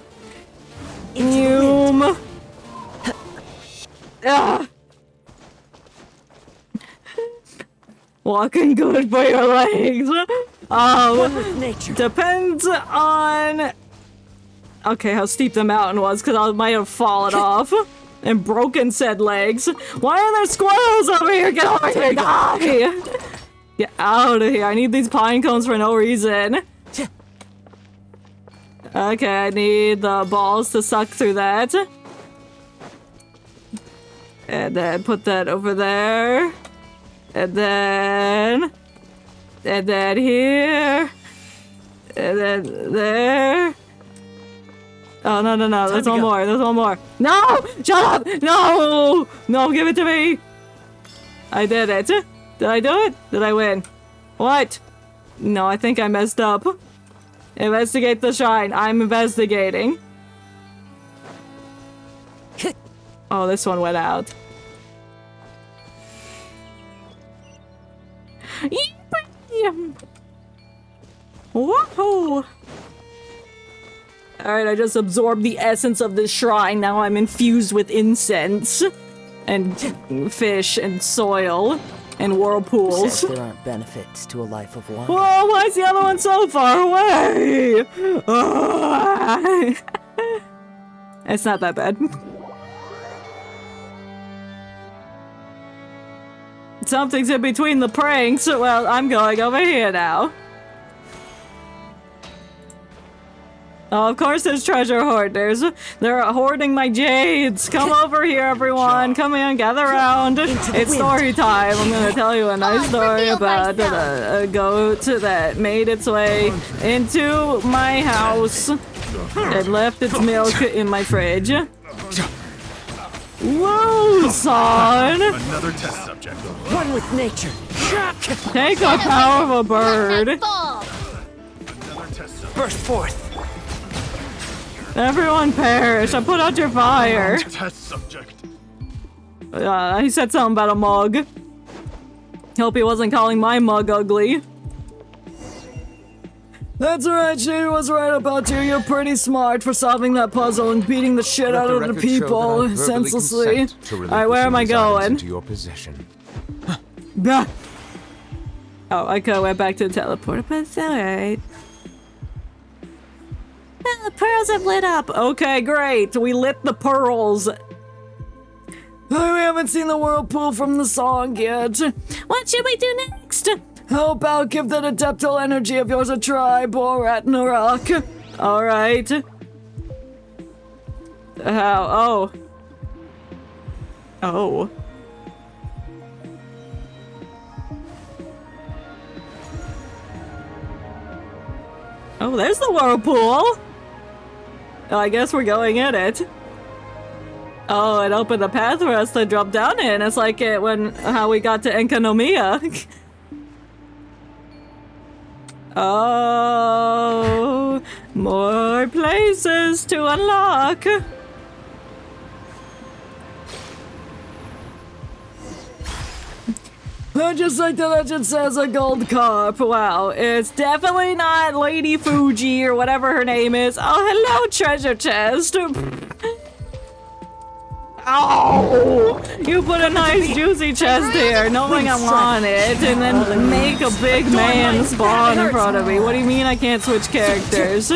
Ah. Walking good for your legs. Depends on... Okay, how steep the mountain was, because I might have fallen off. And broken said legs. Why are there squirrels over here? Get over here, die! Get out of here. I need these pine cones for no reason. Okay, I need the balls to suck through that. And then put that over there. And then here. And then there. Oh, no. There's one more. No! Shut up! No! No, give it to me! I did it. Did I do it? Did I win? What? No, I think I messed up. Investigate the shrine. I'm investigating. Oh, this one went out. Woohoo! Alright, I just absorbed the essence of this shrine. Now I'm infused with incense. And fish and soil. And whirlpools. Says there aren't benefits to a life of one. Whoa, why is the other one so far away? It's not that bad. Something's in between the pranks. Well, I'm going over here now. Oh, of course there's treasure hoarders. They're hoarding my jades. Come over here, everyone. Come in, gather around. It's story time. I'm gonna tell you a nice story about a goat that made its way into my house and left its milk in my fridge. Whoa, son! Another test subject. One with nature. Take the power of a bird. Another test subject. Burst forth. Everyone perish. I put out your fire. Test subject. He said something about a mug. Hope he wasn't calling my mug ugly. That's right, she was right about you. You're pretty smart for solving that puzzle and beating the shit out of the people senselessly. Alright, where am I going? Into your possession. Oh, I could've went back to the teleporter, but it's alright. The pearls have lit up. Okay, great. We lit the pearls. We haven't seen the whirlpool from the song yet. What should we do next? How about give that adeptal energy of yours a try, Borat. Alright. How? Oh. Oh, there's the whirlpool. Oh, I guess we're going in it. Oh, it opened a path for us to drop down in. It's like how we got to Enkanomiya. Oh, more places to unlock. Just like the legend says, a gold carp. Wow, it's definitely not Lady Fuji or whatever her name is. Oh, hello, treasure chest. Oh, you put a nice juicy chest here, knowing I want it, and then make a big man spawn in front of me. What do you mean I can't switch characters?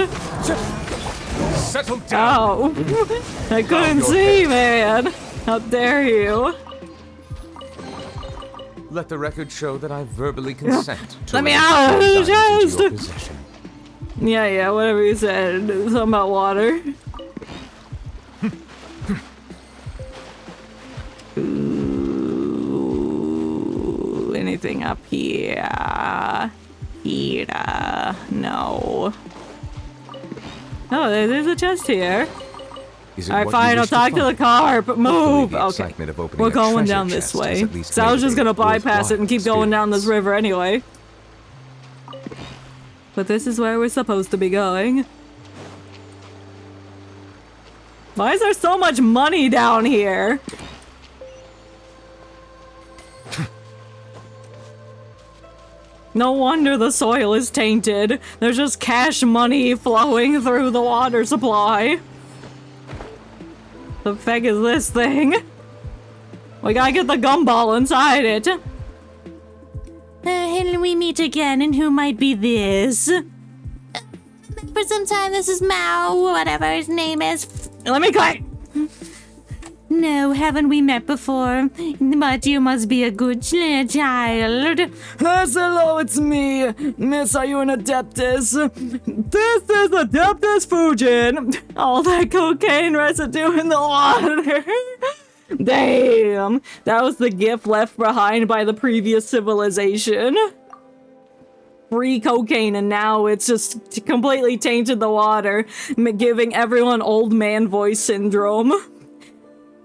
Settle down. Oh, I couldn't see, man. How dare you? Let the record show that I verbally consent to Let me release out of the your diamonds into your chest. possession. Yeah, whatever you said. Something about water. Ooh, anything up here? Here. No. Oh, there's a chest here. Is it Alright, what you fine, I'll wish to talk to the find? carp. Hopefully Move! the Okay. excitement of opening We're a going treasure down this chest is way. at least So I was just made a gonna bypass it and keep going down this experience. river anyway. But this is where we're supposed to be going. Why is there so much money down here? No wonder the soil is tainted. There's just cash money flowing through the water supply. The feck is this thing? We gotta get the gumball inside it. And we meet again, and who might be this? For some time, this is Mao, whatever his name is. Let me click. No, haven't we met before? But you must be a good child. Yes, hello, it's me. Miss, are you an Adeptus? This is Adeptus Fujin. All that cocaine residue in the water. Damn, that was the gift left behind by the previous civilization. Free cocaine, and now it's just completely tainted the water, giving everyone old man voice syndrome.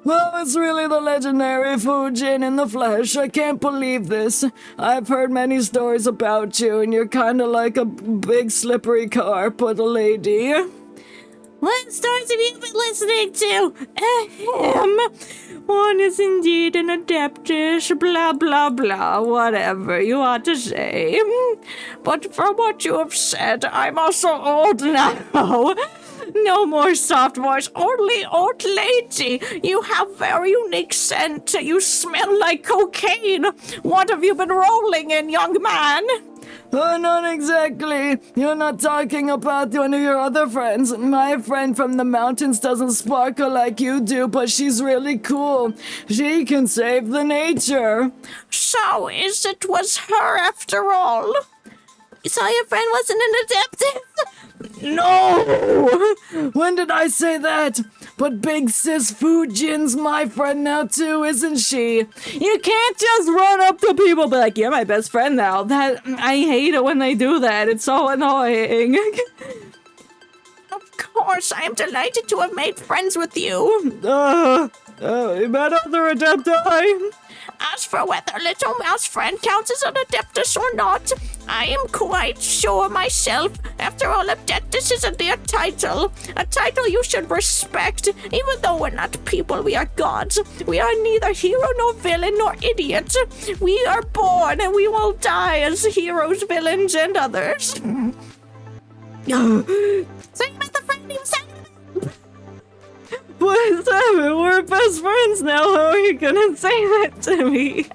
Well, it's really the legendary Fujin in the flesh. I can't believe this. I've heard many stories about you, and you're kinda like a big slippery carp with a lady. What stories have you been listening to? One is indeed an adeptus, blah blah blah, whatever you ought to say. But from what you have said, I'm also old now. No more soft voice, only old lady. You have very unique scent. You smell like cocaine. What have you been rolling in, young man? Not exactly. You're not talking about one of your other friends. My friend from the mountains doesn't sparkle like you do, but she's really cool. She can save the nature. So it was her after all? So your friend wasn't an adeptus? No! When did I say that? But Big Sis Fujin's my friend now too, isn't she? You can't just run up to people and be like, you're my best friend now. I hate it when they do that. It's so annoying. Of course, I am delighted to have made friends with you. You met other Adepti? As for whether Little Mouse Friend counts as an Adeptus or not, I am quite sure myself. After all, Adeptus is a dear title. A title you should respect. Even though we're not people, we are gods. We are neither hero nor villain nor idiot. We are born and we will die as heroes, villains, and others. So you met the friend you said? What's happening? We're best friends now. How are you gonna say that to me?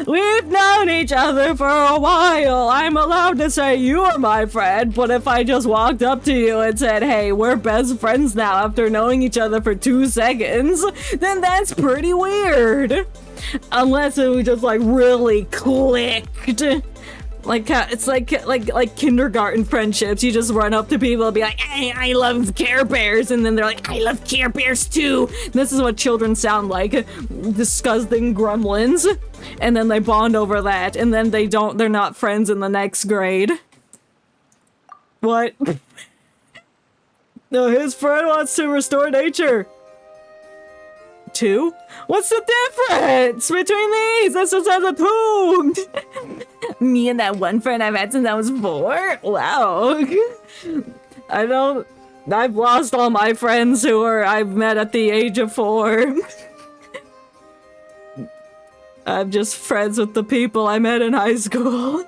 We've known each other for a while. I'm allowed to say you're my friend, but if I just walked up to you and said, hey, we're best friends now after knowing each other for 2 seconds, then that's pretty weird. Unless it was just like really clicked. Like it's like kindergarten friendships. You just run up to people and be like, hey, I love Care Bears, and then they're like, I love Care Bears too. This is what children sound like, disgusting gremlins. And then they bond over that, and then they're not friends in the next grade. What? No, his friend wants to restore nature. 2? What's the difference between these? This just has a 2. Me and that one friend I've had since I was 4? Wow. I've lost all my friends who I've met at the age of 4. I'm just friends with the people I met in high school.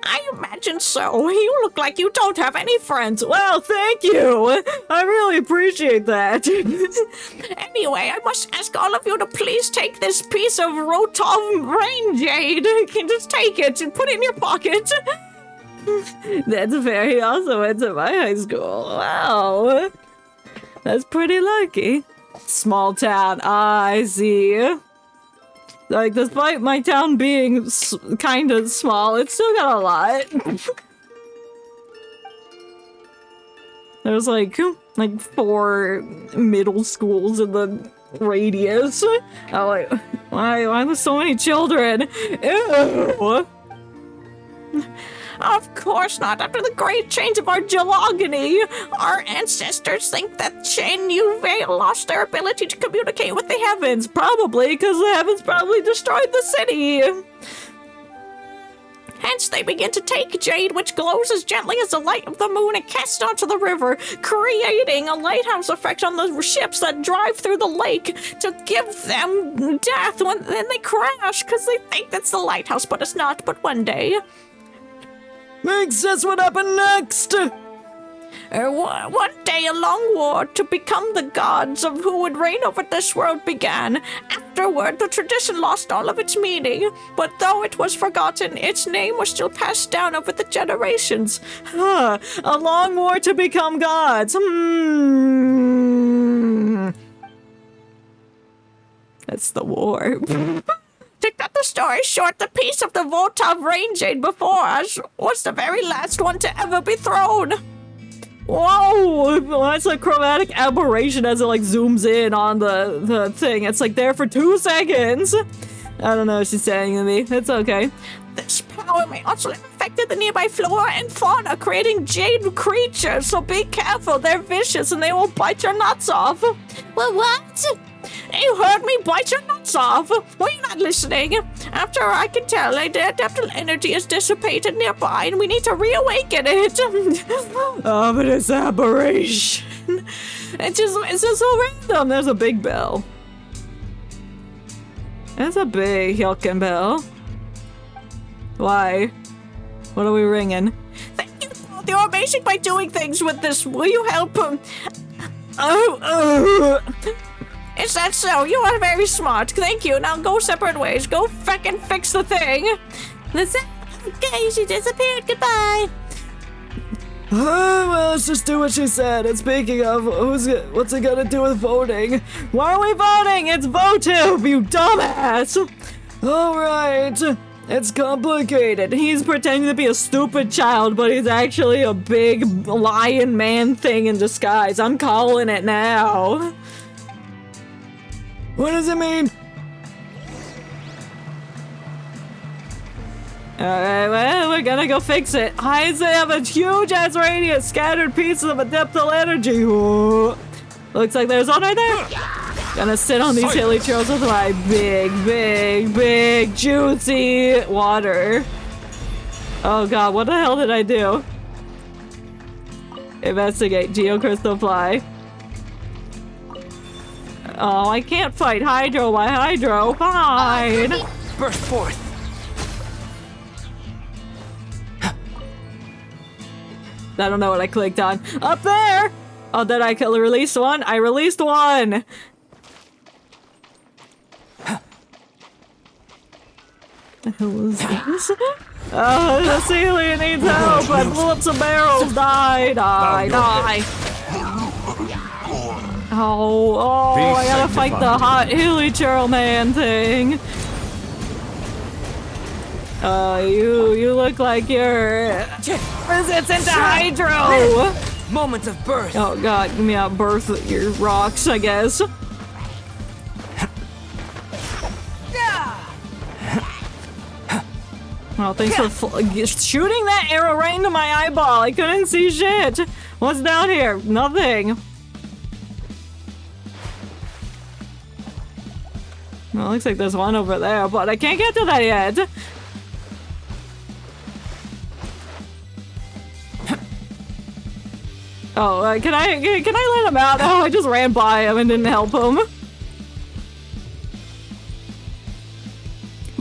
I imagine so. You look like you don't have any friends. Well, thank you. I really appreciate that. Anyway, I must ask all of you to please take this piece of Rotov rain jade. You can just take it and put it in your pocket. That's very awesome. It's at my high school. Wow. That's pretty lucky. Small town. I see. Like, despite my town being kind of small, it's still got a lot. There's like 4 middle schools in the radius. Oh, like, why are there so many children? Ew. Of course not. After the great change of our geology, our ancestors think that Chenyu Vale lost their ability to communicate with the heavens. Probably because the heavens probably destroyed the city. Hence, they begin to take jade, which glows as gently as the light of the moon, and cast it onto the river, creating a lighthouse effect on the ships that drive through the lake to give them death when then they crash, because they think that's the lighthouse, but it's not. But one day... Makes sense. What happened next? One day a long war to become the gods of who would reign over this world began. Afterward, the tradition lost all of its meaning, but though it was forgotten, its name was still passed down over the generations. Huh. A long war to become gods. That's the war. To cut the story short, the piece of the Voltov rain jade before us was the very last one to ever be thrown. Whoa! That's a chromatic aberration as it like zooms in on the thing. It's like there for 2 seconds. I don't know what she's saying to me. It's okay. This power may also have affected the nearby flora and fauna, creating jade creatures, so be careful. They're vicious and they will bite your nuts off. Well, what? You heard me, bite your nuts off. Were you not listening? After I can tell, the adaptable energy is dissipated nearby and we need to reawaken it. Oh, but it's aberration. It's just so random. There's a big bell. There's a big Hilken bell. Why? What are we ringing? Thank you both. You're amazing by doing things with this. Will you help? Is that so? You are very smart. Thank you. Now go separate ways. Go fucking fix the thing. Listen. Okay, she disappeared. Goodbye. Well, let's just do what she said. And speaking of, what's it gonna do with voting? Why are we voting? It's votive, you dumbass! Alright. It's complicated. He's pretending to be a stupid child, but he's actually a big lion man thing in disguise. I'm calling it now. What does it mean? Alright, well, we're gonna go fix it. I have a huge ass radius, scattered pieces of adaptable energy. Whoa. Looks like there's one right there. Gonna sit on these hilly trails with my big, juicy water. Oh god, what the hell did I do? Investigate, Geocrystal Fly. Oh, I can't fight Hydro by Hydro. Fine. Burst forth. I don't know what I clicked on. Up there! Oh, did I release one? I released one! The hell is this? Oh, the ceiling needs help! I blew up some barrels! Die! Oh, I gotta fight the hot hilly trail man thing. You look like you're resistant to Hydro! Moment of birth. Oh god, give me out birth your rocks, I guess. Oh, thanks for shooting that arrow right into my eyeball. I couldn't see shit. What's down here? Nothing. Well, looks like there's one over there, but I can't get to that yet. Oh, can I let him out? Oh, I just ran by him and didn't help him.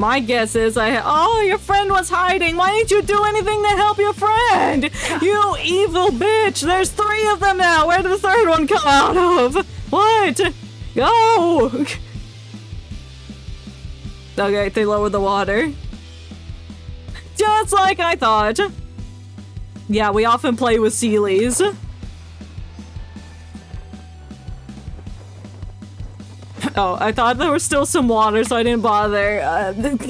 My guess is oh, your friend was hiding. Why didn't you do anything to help your friend? You evil bitch. There's 3 of them now. Where did the 3rd one come out of? What? Go. Okay, they lowered the water. Just like I thought. Yeah, we often play with Sealies. Oh, I thought there was still some water, so I didn't bother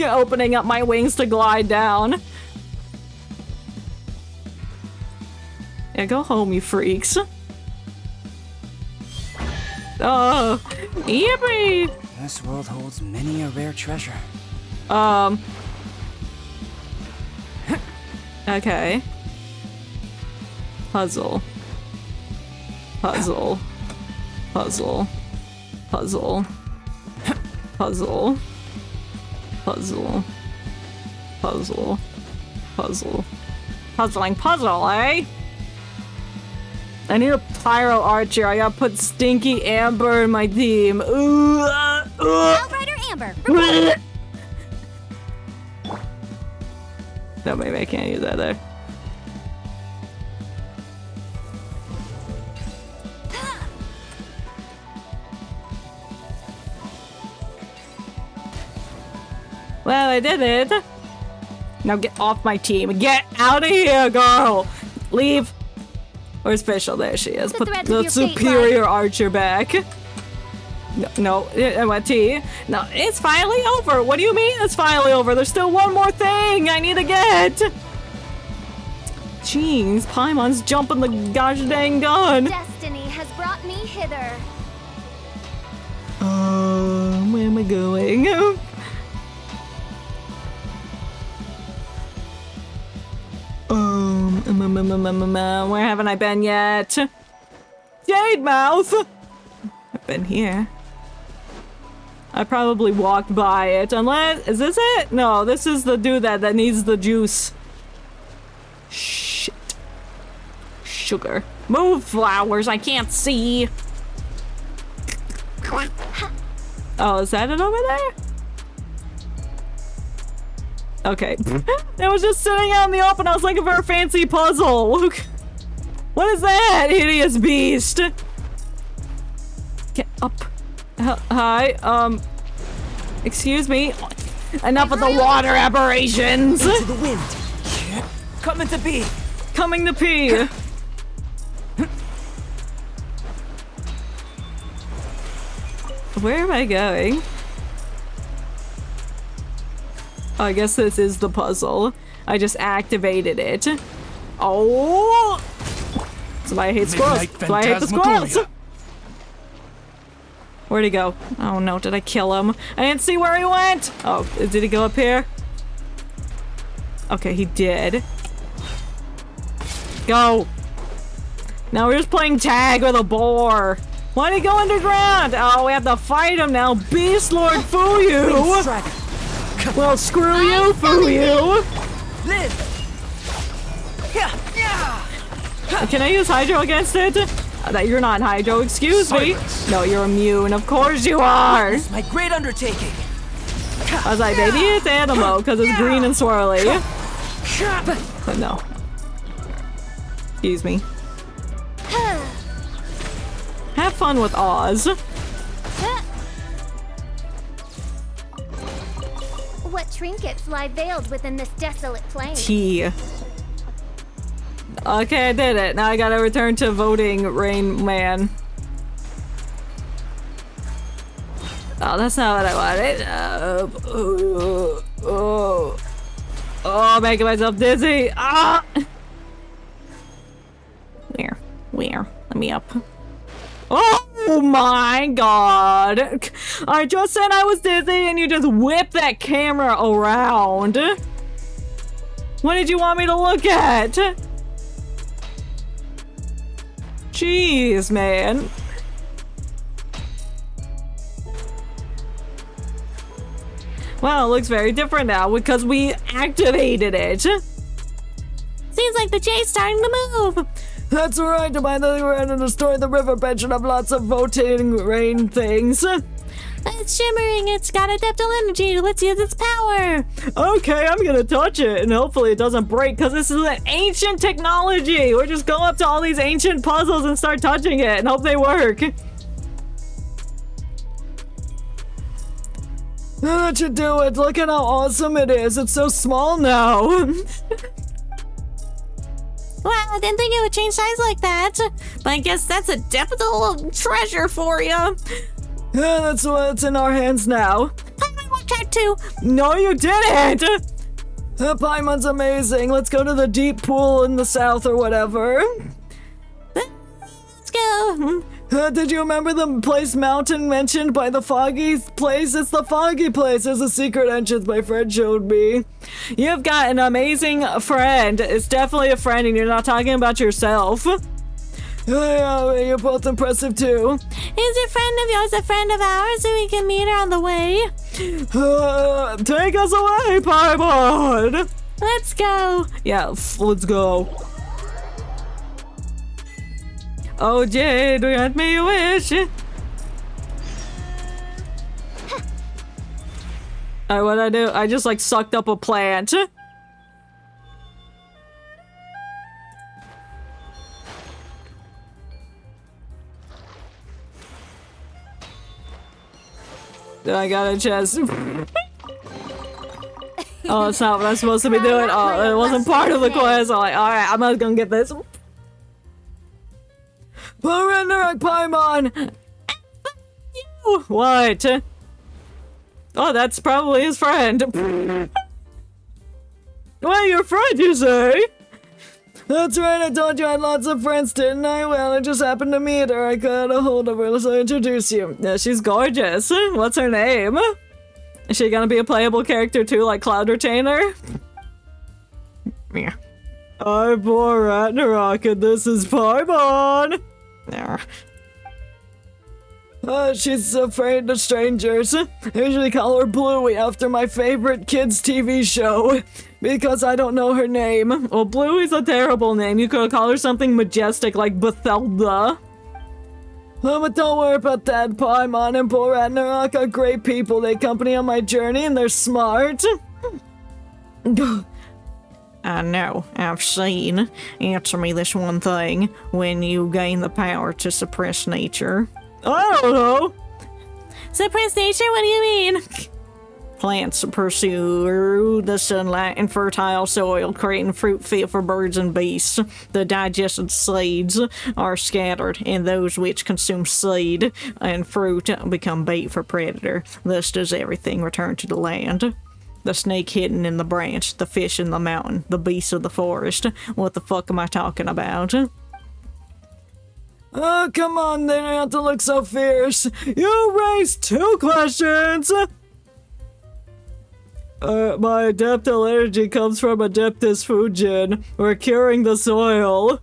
opening up my wings to glide down. Yeah, go home, you freaks. Oh, yippee! This world holds many a rare treasure. Okay. Puzzle. Puzzle. Puzzle. Puzzle. Puzzle. Puzzle. Puzzle. Puzzle. Puzzling puzzle, eh? I need a pyro archer. I gotta put Stinky Amber in my team. Outrider Amber. No, maybe I can't use that there. Well, I did it. Now get off my team. Get out of here, girl. Leave. Where's Fischl? There she is. Put the superior archer back. No, I want T. No, it's finally over. What do you mean it's finally over? There's still one more thing I need to get. Jeez, Paimon's jumping the gosh dang gun. Destiny has brought me hither. Where am I going? Where haven't I been yet? Jade Mouth! I've been here. I probably walked by it, unless... Is this it? No, this is the dude that needs the juice. Shit. Sugar. Move, flowers, I can't see! Oh, is that it over there? Okay. It was just sitting out in the open. I was looking for a fancy puzzle. Look. What is that, hideous beast? Get up. Hi, excuse me. Enough of the water aberrations. Into the wind. Coming to be. Coming to pee. Where am I going? Oh, I guess this is the puzzle. I just activated it. Oh! That's why I hate squirrels. That's why I hate the squirrels. Where'd he go? Oh no, did I kill him? I didn't see where he went! Oh, did he go up here? Okay, he did. Go! Now we're just playing tag with a boar. Why did he go underground? Oh, we have to fight him now. Beast Lord Fuyu! Well, screw you, Fuyu! Can I use Hydro against it? That you're not Hydro, excuse me. No, you're immune. Of course you are. It's my great undertaking. I was like, maybe it's Animo because it's green and swirly. But no. Excuse me. Have fun with Oz. What trinkets lie veiled within this desolate plain? Tea. Okay, I did it. Now I gotta return to voting Rain Man. Oh, that's not what I wanted. Oh, making myself dizzy. Ah! Where? Let me up. Oh my god! I just said I was dizzy and you just whipped that camera around. What did you want me to look at? Jeez, man. Well, it looks very different now because we activated it. Seems like the J's starting to move. That's right, to buy the ground and destroy the riverbed should have lots of voting rain things. It's shimmering. It's got adaptable energy. Let's use its power. Okay, I'm gonna touch it, and hopefully it doesn't break, because this is an ancient technology. We're just go up to all these ancient puzzles and start touching it and hope they work. That should do it. Look at how awesome it is. It's so small now. Wow, I didn't think it would change size like that. But I guess that's a adaptable treasure for you. Yeah, that's what's in our hands now. I want that too. No, you didn't! Paimon's amazing. Let's go to the deep pool in the south or whatever. Let's go. Did you remember the place mountain mentioned by the foggy place? It's the foggy place. There's a secret entrance my friend showed me. You've got an amazing friend. It's definitely a friend and you're not talking about yourself. Yeah, you're both impressive too. Is a friend of yours a friend of ours so we can meet her on the way? Take us away, Paimon! Let's go. Yeah, let's go. Oh, Jade, grant me a wish. Alright, what'd I do? I just like sucked up a plant. I got a chest. Oh, it's not what I'm supposed to be doing. Oh, it wasn't part of the quest. I'm like, alright, I'm not gonna get this. Ragnarok Paimon! What? Oh, that's probably his friend. Well, your friend, you say? That's right, I told you I had lots of friends, didn't I? Well, I just happened to meet her. I got a hold of her, so I introduce you. Yeah, she's gorgeous. What's her name? Is she gonna be a playable character too, like Cloud Retainer? Yeah. I'm poor Ragnarok, and this is Paimon. There. She's afraid of strangers. I usually call her Bluey after my favorite kids' TV show. Because I don't know her name. Well, Bluey's a terrible name. You could call her something majestic like Bethelda. But don't worry about that. Paimon and poor Ragnarok are great people. They accompany on my journey and they're smart. I know, I've seen. Answer me this one thing. When you gain the power to suppress nature. I don't know. Suppress nature? What do you mean? Plants pursue the sunlight and fertile soil, creating fruit fit for birds and beasts. The digested seeds are scattered, and those which consume seed and fruit become bait for predator. Thus does everything return to the land. The snake hidden in the branch, the fish in the mountain, the beasts of the forest. What the fuck am I talking about? Oh, come on, they don't have to look so fierce. You raised 2 questions! My adaptable energy comes from Adeptus Fujin. We're curing the soil.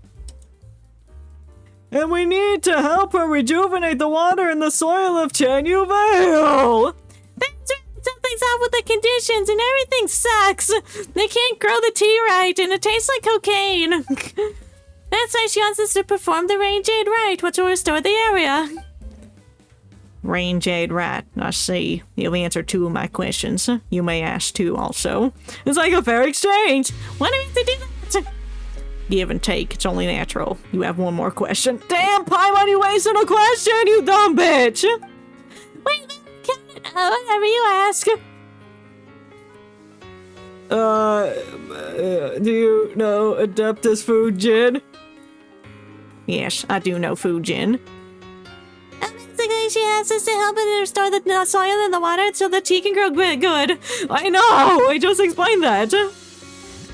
And we need to help her rejuvenate the water in the soil of Chenyu Vale! That's right! Something's up with the conditions and everything sucks! They can't grow the tea right and it tastes like cocaine! That's why she wants us to perform the Rain Jade Rite, which will restore the area. Rain Jade Rite, I see. You've answered 2 of my questions. You may ask 2 also. It's like a fair exchange! Why do we have to do that? Give and take, it's only natural. You have 1 more question. Damn, Paimon, you wasted a question, you dumb bitch! Wait, whatever you ask. Do you know Adeptus Fujin? Yes, I do know Fujin. Basically, she asks us to help her restore the soil and the water so the tea can grow good. I know! I just explained that.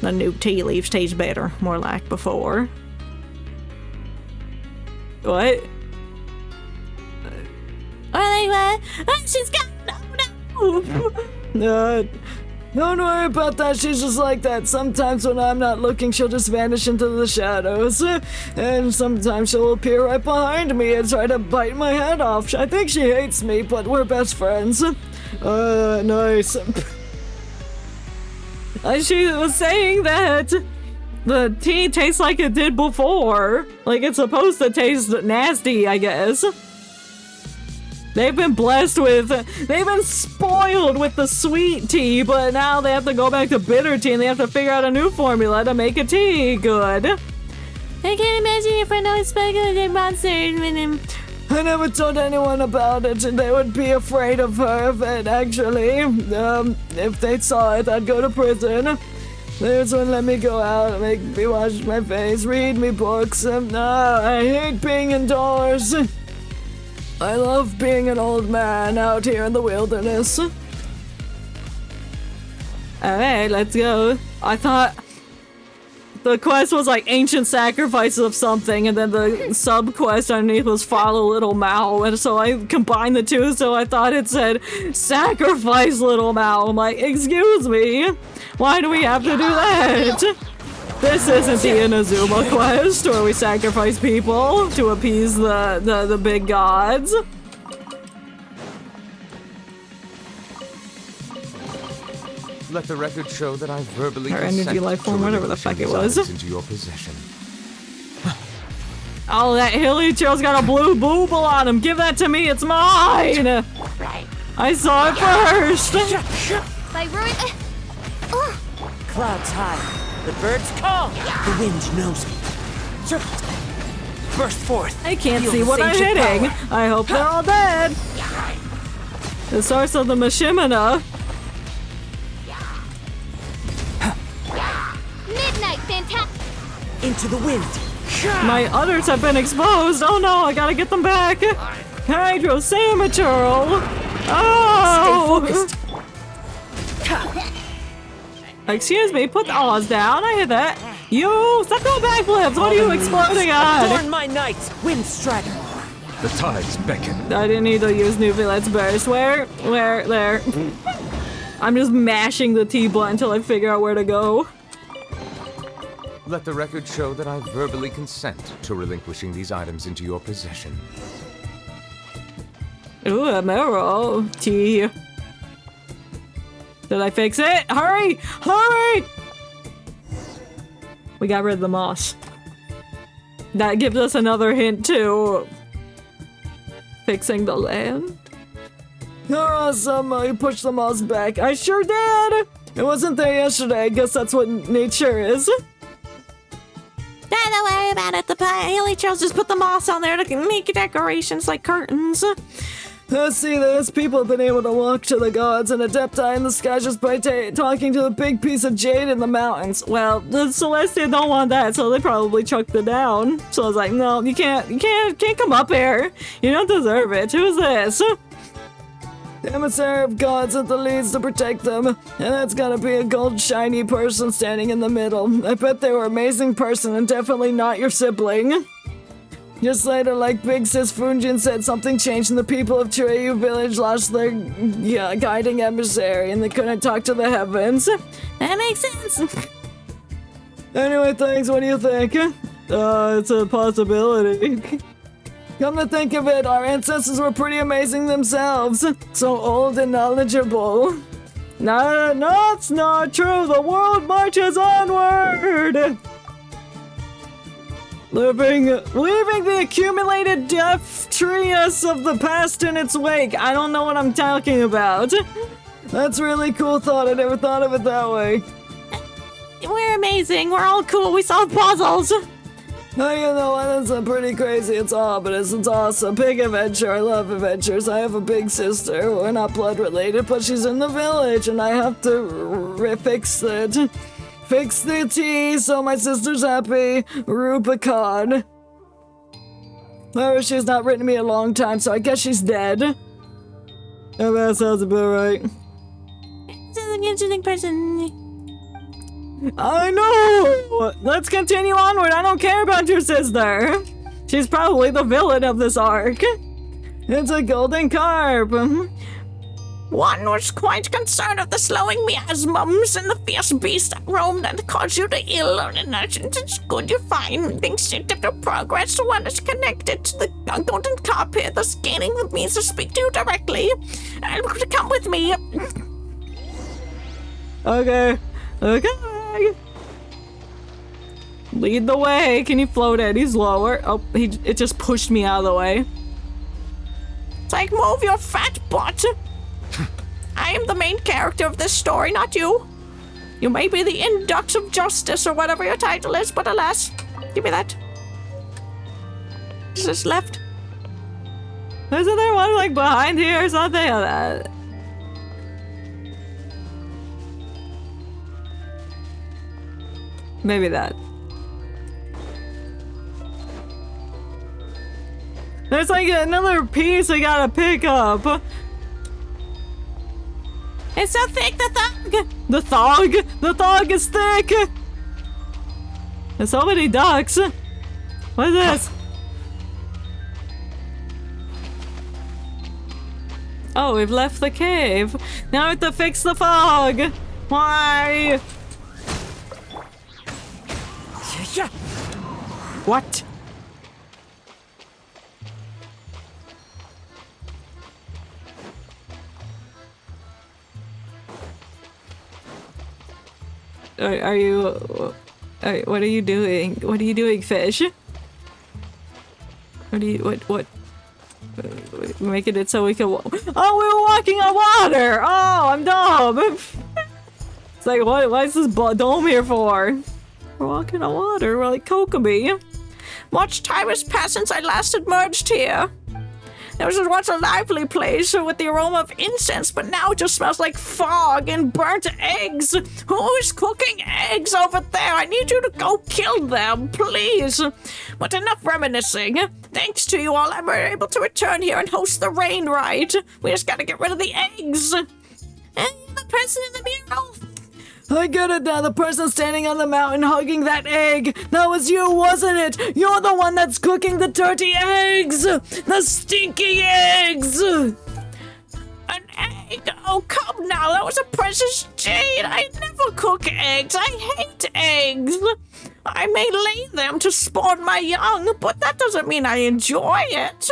The new tea leaves taste better, more like before. What? She's got... Oh, no! Don't worry about that, she's just like that. Sometimes when I'm not looking, she'll just vanish into the shadows. And sometimes she'll appear right behind me and try to bite my head off. I think she hates me, but we're best friends. Nice. She was saying that the tea tastes like it did before. Like it's supposed to taste nasty, I guess. They've been spoiled with the sweet tea, but now they have to go back to bitter tea and they have to figure out a new formula to make a tea good. I can't imagine if I know speculative monsters with him. I never told anyone about it, and they would be afraid of her if it actually, if they saw it, I'd go to prison. They just wouldn't let me go out, make me wash my face, read me books. I hate being indoors. I love being an old man out here in the wilderness. Alright, let's go. I thought the quest was like ancient sacrifices of something, and then the sub-quest underneath was follow Little Mao, and so I combined the two, so I thought it said sacrifice Little Mao. I'm like, excuse me? Why do we have to do that? This isn't the Inazuma quest where we sacrifice people to appease the big gods. Let the record show that I verbally Her energy life form, whatever the fuck it was. Into your possession. Oh, that hilly trail's got a blue booble on him. Give that to me, it's mine! I saw it first! Clouds high, the birds call, the wind knows me. Serpent, burst forth. I can't Feel see this what I'm ancient hitting. power. I hope they're all dead. The source of the Mishimina. Midnight, fantastic. Into the wind. My udders have been exposed. Oh no, I gotta get them back. Hydro Samaturl. Oh! Stay focused. Excuse me, put the Oz down. I hear that. You, stop doing backflips. What are you exploding Adorn on? my nights, wind strider. The tides beckon. I didn't need to use Neuvillette's burst. Where? There. I'm just mashing the T button until I figure out where to go. Let the record show that I verbally consent to relinquishing these items into your possession. Ooh, a mirror. T. Did I fix it? Hurry! Hurry! We got rid of the moss. That gives us another hint to fixing the land. You're awesome. You pushed the moss back. I sure did! It wasn't there yesterday. I guess that's what nature is. Don't worry about it. The hilly trails just put the moss on there to make decorations like curtains. Let's see this. People have been able to walk to the gods and Adepti in the sky just by talking to the big piece of jade in the mountains. Well, the Celestia don't want that, so they probably chucked it down. So I was like, no, you can't come up here. You don't deserve it. Who's this? The emissary of gods at the leads to protect them. And that's gotta be a gold shiny person standing in the middle. I bet they were an amazing person and definitely not your sibling. Just later, like Big Sis Funjin said, something changed and the people of Chenyu Village lost their guiding emissary and they couldn't talk to the heavens. That makes sense. Anyway, thanks. What do you think? It's a possibility. Come to think of it, our ancestors were pretty amazing themselves. So old and knowledgeable. No, it's not true. The world marches onward. Leaving the accumulated death-trius of the past in its wake. I don't know what I'm talking about. That's really cool thought. I never thought of it that way. We're amazing. We're all cool. We solve puzzles. Oh, you know what? It's pretty crazy. It's ominous. It's awesome. Big adventure. I love adventures. I have a big sister. We're not blood related, but she's in the village, and I have to fix it. Fix the tea so my sister's happy. Rubicon. Oh, she's not written me a long time, so I guess she's dead. Oh, that sounds about right. She's an interesting person. I know! Let's continue onward. I don't care about your sister. She's probably the villain of this arc. It's a golden carp. One was quite concerned of the slowing miasms and the fierce beast that roamed and caused you to ill. And it's good you're fine. Things seem to progress. One is connected to the golden carp here. The scanning means to speak to you directly. Come with me. Okay. Lead the way. Can you float it? He's lower. Oh, it just pushed me out of the way. It's like, move your fat butt. I am the main character of this story, not you. You may be the Indux of Justice or whatever your title is, but alas, give me that. Is this left? Isn't there one like behind here or something? Maybe that. There's like another piece I gotta pick up. It's so thick, the thong! The thong? The thong is thick! There's so many ducks. What is this? Oh, we've left the cave. Now I have to fix the fog. Why? What? Are you... what are you doing? What are you doing, fish? What do you... What? Making it so we can... Oh, we were walking on water! Oh, I'm dumb! It's like, why is this dome here for? We're walking on water, we're like Kokomi. Much time has passed since I last emerged here. There was once a lively place with the aroma of incense, but now it just smells like fog and burnt eggs. Who is cooking eggs over there? I need you to go kill them, please. But enough reminiscing. Thanks to you all, I'm able to return here and host the Lantern Rite. We just gotta get rid of the eggs. And the person in the mural. I get it now, the person standing on the mountain hugging that egg. That was you, wasn't it? You're the one that's cooking the dirty eggs! The stinky eggs! An egg? Oh, come now, that was a precious jade. I never cook eggs. I hate eggs. I may lay them to spawn my young, but that doesn't mean I enjoy it.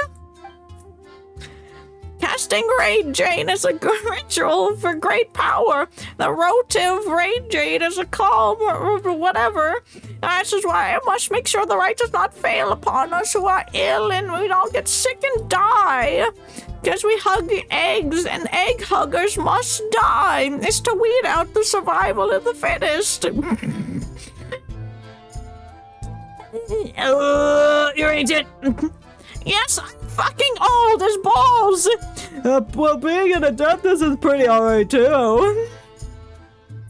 Casting Rain Jade is a ritual for great power. The rotive Rain Jade is a calm or whatever. This is why I must make sure the rite does not fail upon us who are ill and we don't get sick and die. Because we hug eggs and egg huggers must die. It's to weed out the survival of the fittest. Irritant. Yes, I'm fucking old as balls! Well, being an adeptus is pretty alright too.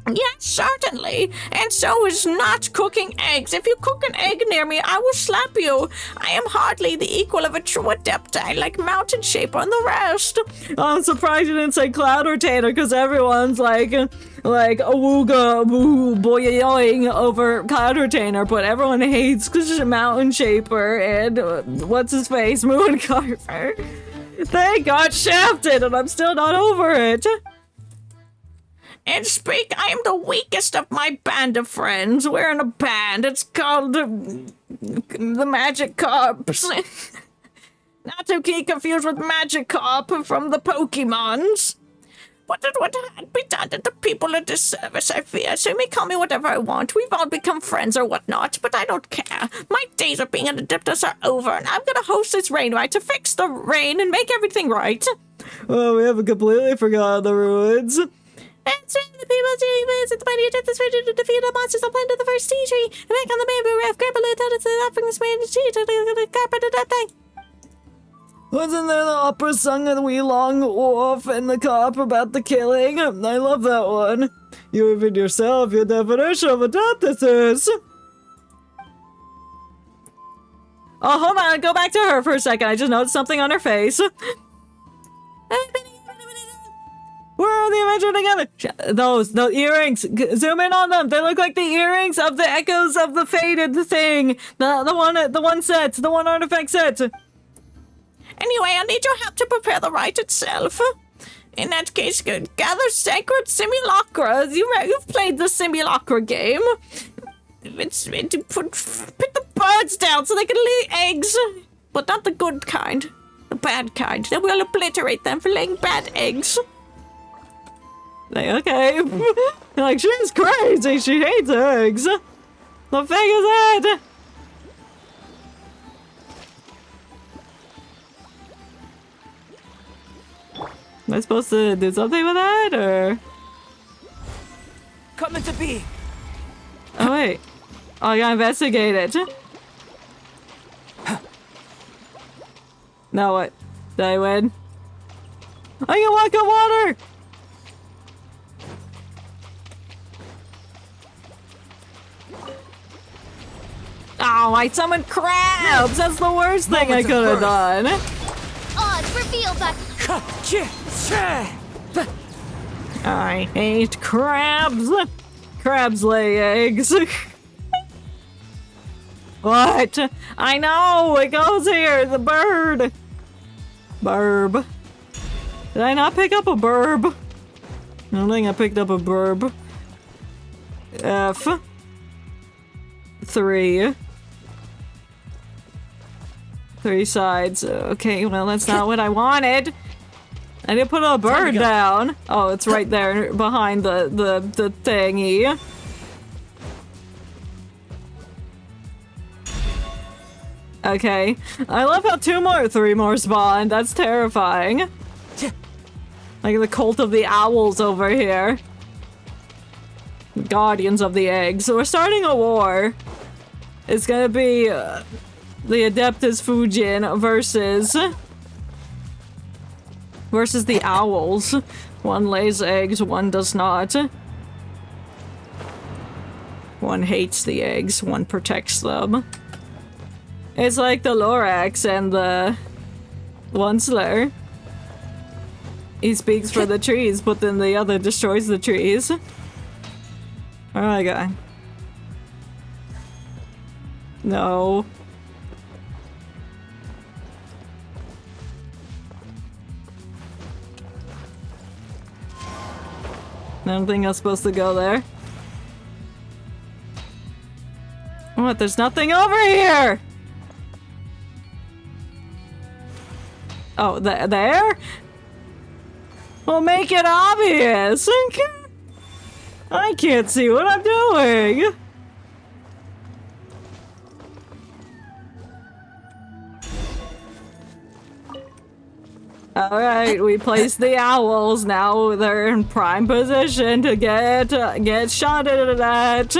Yes, certainly. And so is not cooking eggs. If you cook an egg near me, I will slap you. I am hardly the equal of a true adepti, like Mountain Shaper and the rest. I'm surprised you didn't say Cloud Retainer, because everyone's like awooga boo boyoing over Cloud Retainer, but everyone hates Mountain Shaper and what's his face, Moon Carver. They got shafted, and I'm still not over it. And speak, I am the weakest of my band of friends. We're in a band. It's called the Magic Corps. Not to be confused with Magikarp from the Pokemons. But it would be done to the people a disservice, I fear. So you may call me whatever I want. We've all become friends or whatnot, but I don't care. My days of being an adeptus are over, and I'm gonna host this rain rite to fix the rain and make everything right. Oh, we haven't completely forgotten the ruins. And soon the people doing this at the mighty adeptus ready to defeat the monsters on planet of the first tea tree. And back on the bamboo raft, grab a little out of the offering this man to tea to the carpet of that thing. Wasn't there the opera sung a wee long wolf in the cop about the killing? I love that one. You even yourself, your definition of adeptus is. Oh, hold on, go back to her for a second. I just noticed something on her face. We're on the adventure together. Those earrings. Zoom in on them. They look like the earrings of the echoes of the faded thing. The one set. The one artifact set. Anyway, I need your help to prepare the rite itself. In that case, gather sacred simulacra. You've played the simulacra game. It's to put the birds down so they can lay eggs. But not the good kind. The bad kind. Then we'll obliterate them for laying bad eggs. Like, okay. Like, she's crazy. She hates eggs. The thing is that. Am I supposed to do something with that, or? Come into being. Oh, wait. Oh, I gotta investigate it. Now what? Did I win? I can walk on water! Oh, I summoned crabs! That's the worst thing I could have done. Odds reveal that. I hate crabs. Crabs lay eggs. What? I know! It goes here! The bird! Burb. Did I not pick up a burb? I don't think I picked up a burb. F. 3. 3 sides. Okay, well, that's not what I wanted. I didn't put a bird down. Oh, it's right there behind the thingy. Okay. I love how 3 more spawned. That's terrifying. Like the cult of the owls over here. Guardians of the eggs. So we're starting a war. It's gonna be the Adeptus Fujin versus the owls. One lays eggs, one does not. One hates the eggs, one protects them. It's like the Lorax and the Onceler. He speaks for the trees, but then the other destroys the trees. Oh my god. No. I don't think I'm supposed to go there. What? There's nothing over here! Oh, there? Well, make it obvious! I can't see what I'm doing! Alright, we placed the owls. Now they're in prime position to get shot at.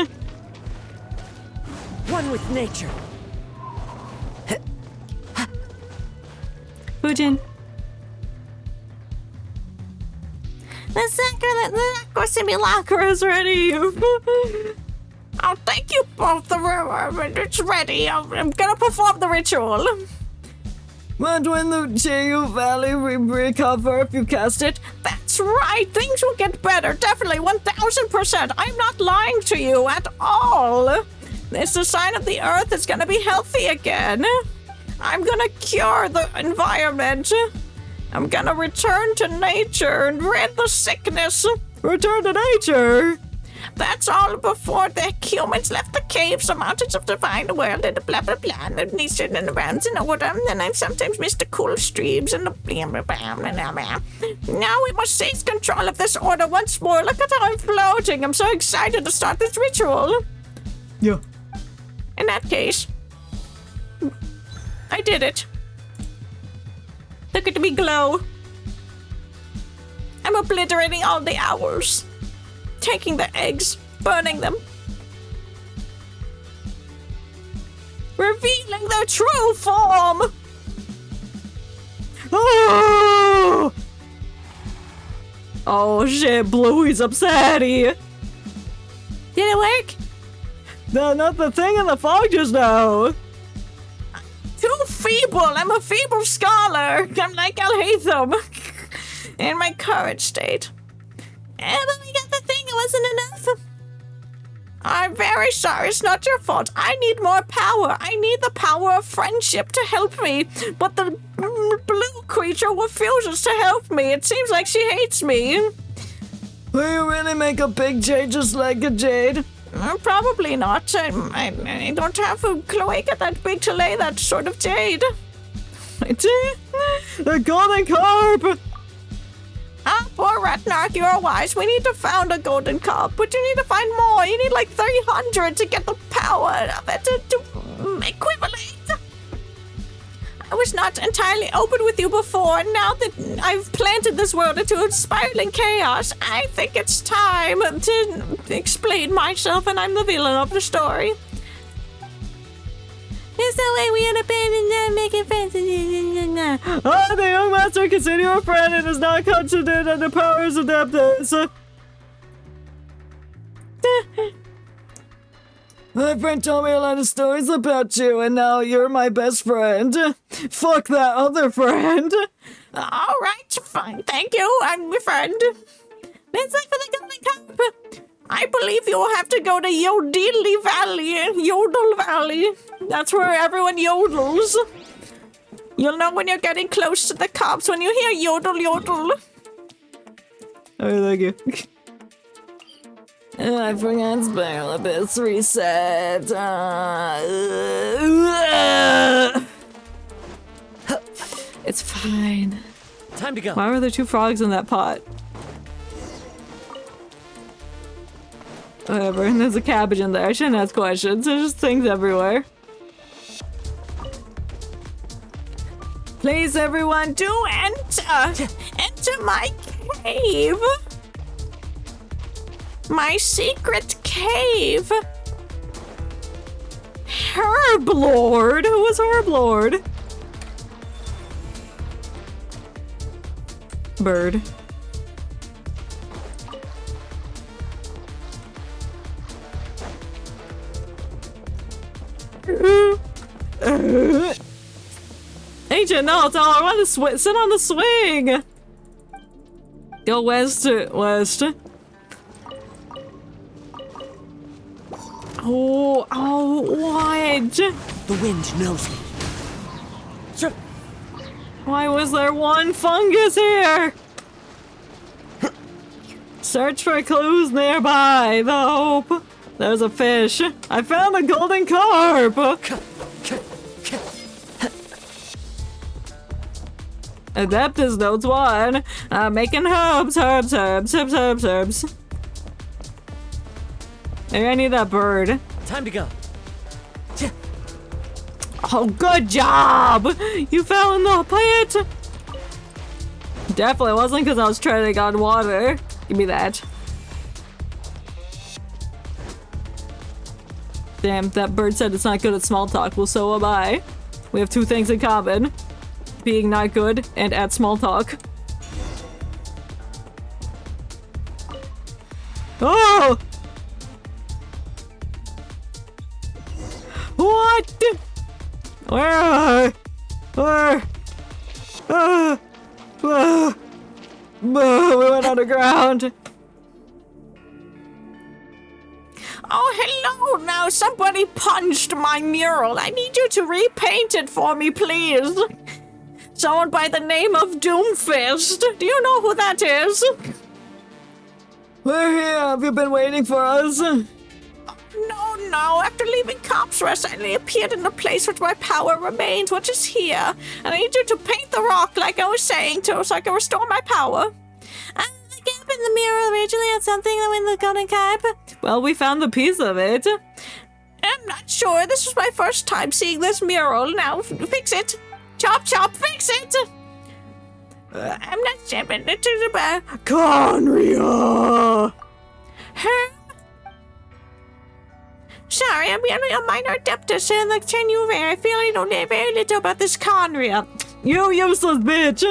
One with nature. Fujin. The simulacra is ready. Oh, thank you both. It's ready. I'm gonna perform the ritual. And when the Chenyu Vale recover if you cast it? That's right. Things will get better. Definitely 1000%. I'm not lying to you at all. It's a sign of the earth is gonna be healthy again. I'm gonna cure the environment. I'm gonna return to nature and rid the sickness. Return to nature? That's all before the humans left the caves, the mountains of the divine world, and the blah blah blah, and the nature and the rounds in order, and I sometimes miss the cool streams and the blah blah blah blah blah. Now we must seize control of this order once more. Look at how I'm floating. I'm so excited to start this ritual. Yeah. In that case, I did it. Look at me glow. I'm obliterating all the owls. Taking the eggs, burning them. Revealing their true form! Oh! Oh shit, Bluey's upsetty. Did it work? No, not the thing in the fog just now. Too feeble. I'm a feeble scholar. I'm like Al-Haytham. In my current state. But we got the thing. It wasn't enough. I'm very sorry. It's not your fault. I need more power. I need the power of friendship to help me. But the blue creature refuses to help me. It seems like she hates me. Will you really make a big jade just like a jade? Probably not. I don't have a cloaca that big to lay that sort of jade. The golden carp! Ah, poor Ratnark, you're wise. We need to find a golden carp, but you need to find more. You need like 300 to get the power of it to equivalent. I was not entirely open with you before, and now that I've planted this world into spiraling chaos, I think it's time to explain myself, and I'm the villain of the story. There's no way we end up making friends. The young master consider you a friend and is not confident in the powers of Adeptus. My friend told me a lot of stories about you, and now you're my best friend. Fuck that other friend. All right, fine. Thank you. I'm your friend. Let's look for the Golden Cup. I believe you'll have to go to Yodel Valley. That's where everyone yodels. You'll know when you're getting close to the cops when you hear yodel yodel. Oh, thank you. I forgot Spiral Abyss reset. It's fine. Time to go. Why were there 2 frogs in that pot? Whatever, and there's a cabbage in there. I shouldn't ask questions. There's just things everywhere. Please, everyone, do enter! Enter my cave! My secret cave! Herb Lord? Who was Herb Lord? Bird. Agent, no, tell her I want to sit on the swing. Go west. Oh, what? The wind knows me. Why was there one fungus here? Search for clues nearby, the hope. There's a fish. I found a golden carp. Adeptus notes 1. Making herbs. Maybe I need that bird. Time to go. Oh, good job! You fell in the pit! Definitely wasn't because I was treading on water. Give me that. Damn, that bird said it's not good at small talk. Well, so am I. We have 2 things in common. Being not good and at small talk. Oh! What? Where? We went underground. Oh, hello! Now somebody punched my mural. I need you to repaint it for me, please. Someone by the name of Doomfist. Do you know who that is? We're here. Have you been waiting for us? No. After leaving Cop's Rest, I appeared in the place which my power remains, which is here. And I need you to paint the rock like I was saying to, so I can restore my power. The gap in the mirror originally had something in the golden carp. Well, we found the piece of it. I'm not sure. This was my first time seeing this mural. Now, fix it. Chop, fix it! I'm not shipping it to the back. Conria! Huh? Sorry, I'm merely a minor adeptus in the Chenyu Vale. I feel I don't know very little about this Conria. You useless bitch!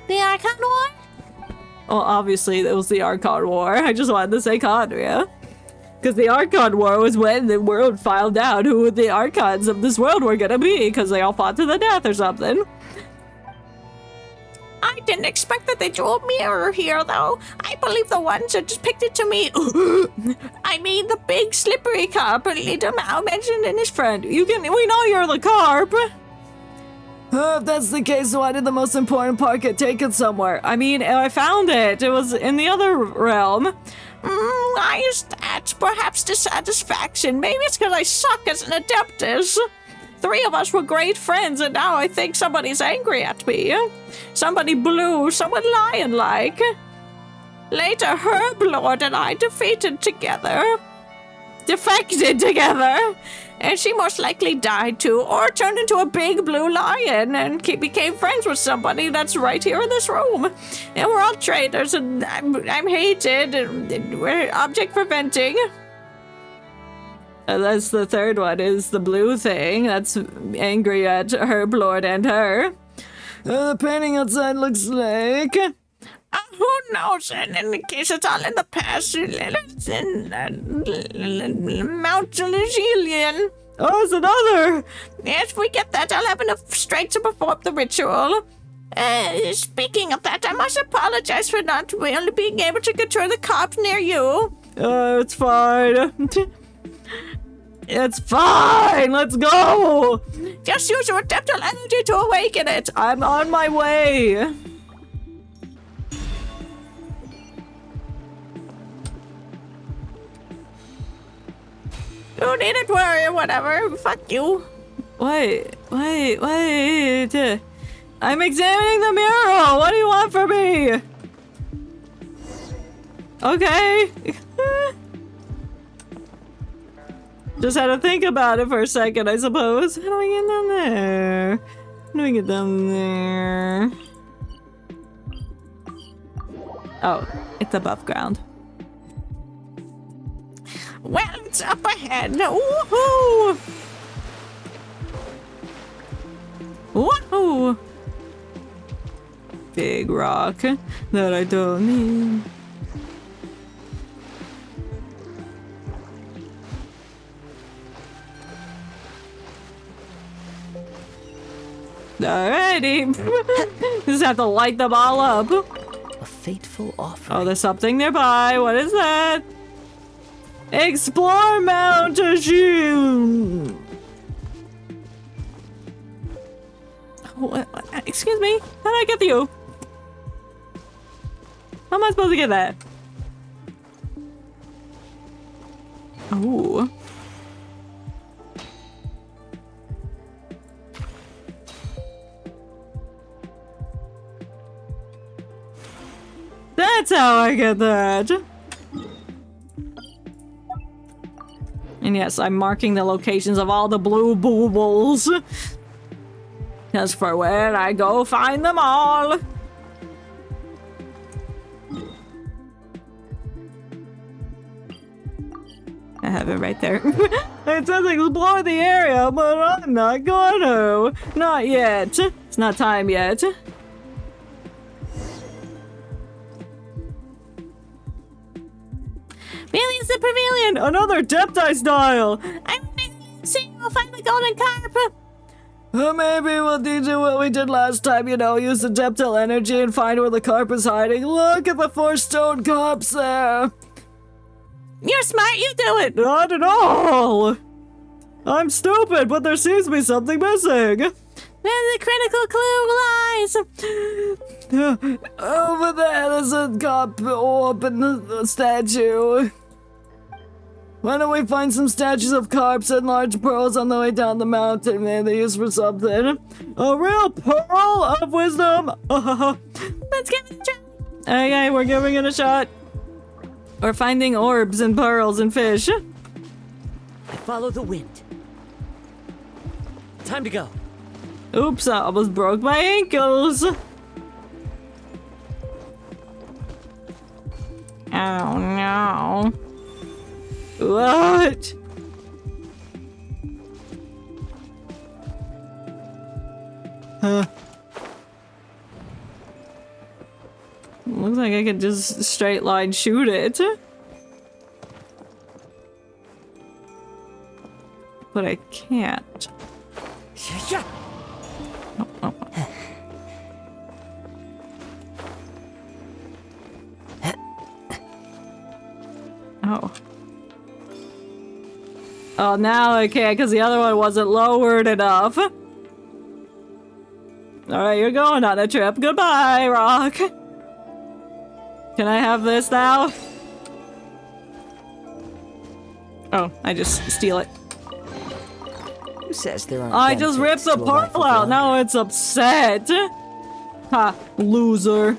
The Archon War? Well, obviously, it was the Archon War. I just wanted to say Conria. Because the Archon War was when the world found out who the Archons of this world were gonna be, because they all fought to the death or something. I didn't expect that they drew a mirror here, though. I believe the ones who just picked it to me. I mean, the big slippery carp Little Mao mentioned in his friend. We know you're the carp. If that's the case, why did the most important part get taken somewhere? I mean, I found it. It was in the other realm. I used that. Perhaps dissatisfaction. Maybe it's because I suck as an adeptus. 3 of us were great friends, and now I think somebody's angry at me. Somebody blue, someone lion-like. Later, Herb Lord and I defected together. and she most likely died too, or turned into a big blue lion and became friends with somebody that's right here in this room. And we're all traitors, and I'm hated, and we're object for venting. That's the third one, is the blue thing that's angry at Herb Lord and her. The painting outside looks like... who knows? And in case it's all in the past, it's in Mount Legilian. Oh, it's another! Yes, if we get that, I'll have enough strength to perform the ritual. Speaking of that, I must apologize for not only being able to control the cops near you. It's fine. It's fine! Let's go! Just use your adaptable energy to awaken it! I'm on my way! You needn't worry, whatever. Fuck you. Wait. I'm examining the mural! What do you want from me? Okay. Just had to think about it for a second, I suppose. How do I get down there? How do I get down there? Oh, it's above ground. Well, it's up ahead. Woohoo! Woohoo! Big rock that I don't need. Alrighty. Just have to light them all up. A fateful offering. Oh, there's something nearby. What is that? Explore Mount June. Excuse me? How did I get to you? How am I supposed to get that? Ooh. That's how I get that. And yes, I'm marking the locations of all the blue boobles. Just for when I go find them all. I have it right there. It says explore the area, but I'm not going to. Not yet. It's not time yet. It's the pavilion! Another Deptai style! I'm see you'll find the golden carp! Maybe we'll teach you what we did last time, you know, use the Deptil energy and find where the carp is hiding. Look at the 4 stone carps there! You're smart, you do it! Not at all! I'm stupid, but there seems to be something missing! Where the critical clue lies! Over there, there's a carp orb in the statue. Why don't we find some statues of carps and large pearls on the way down the mountain? Maybe they're used for something. A real pearl of wisdom! Let's give it a try! Okay, we're giving it a shot. We're finding orbs and pearls and fish. I follow the wind. Time to go. Oops, I almost broke my ankles. Oh no. What? Looks like I could just straight line shoot it. But I can't. Oh. Oh. Oh, now I can't because the other one wasn't lowered enough. Alright, you're going on a trip. Goodbye, Rock. Can I have this now? Oh, I just steal it. Who says there aren't I just ripped the pearl out. Now it's upset. Ha, loser.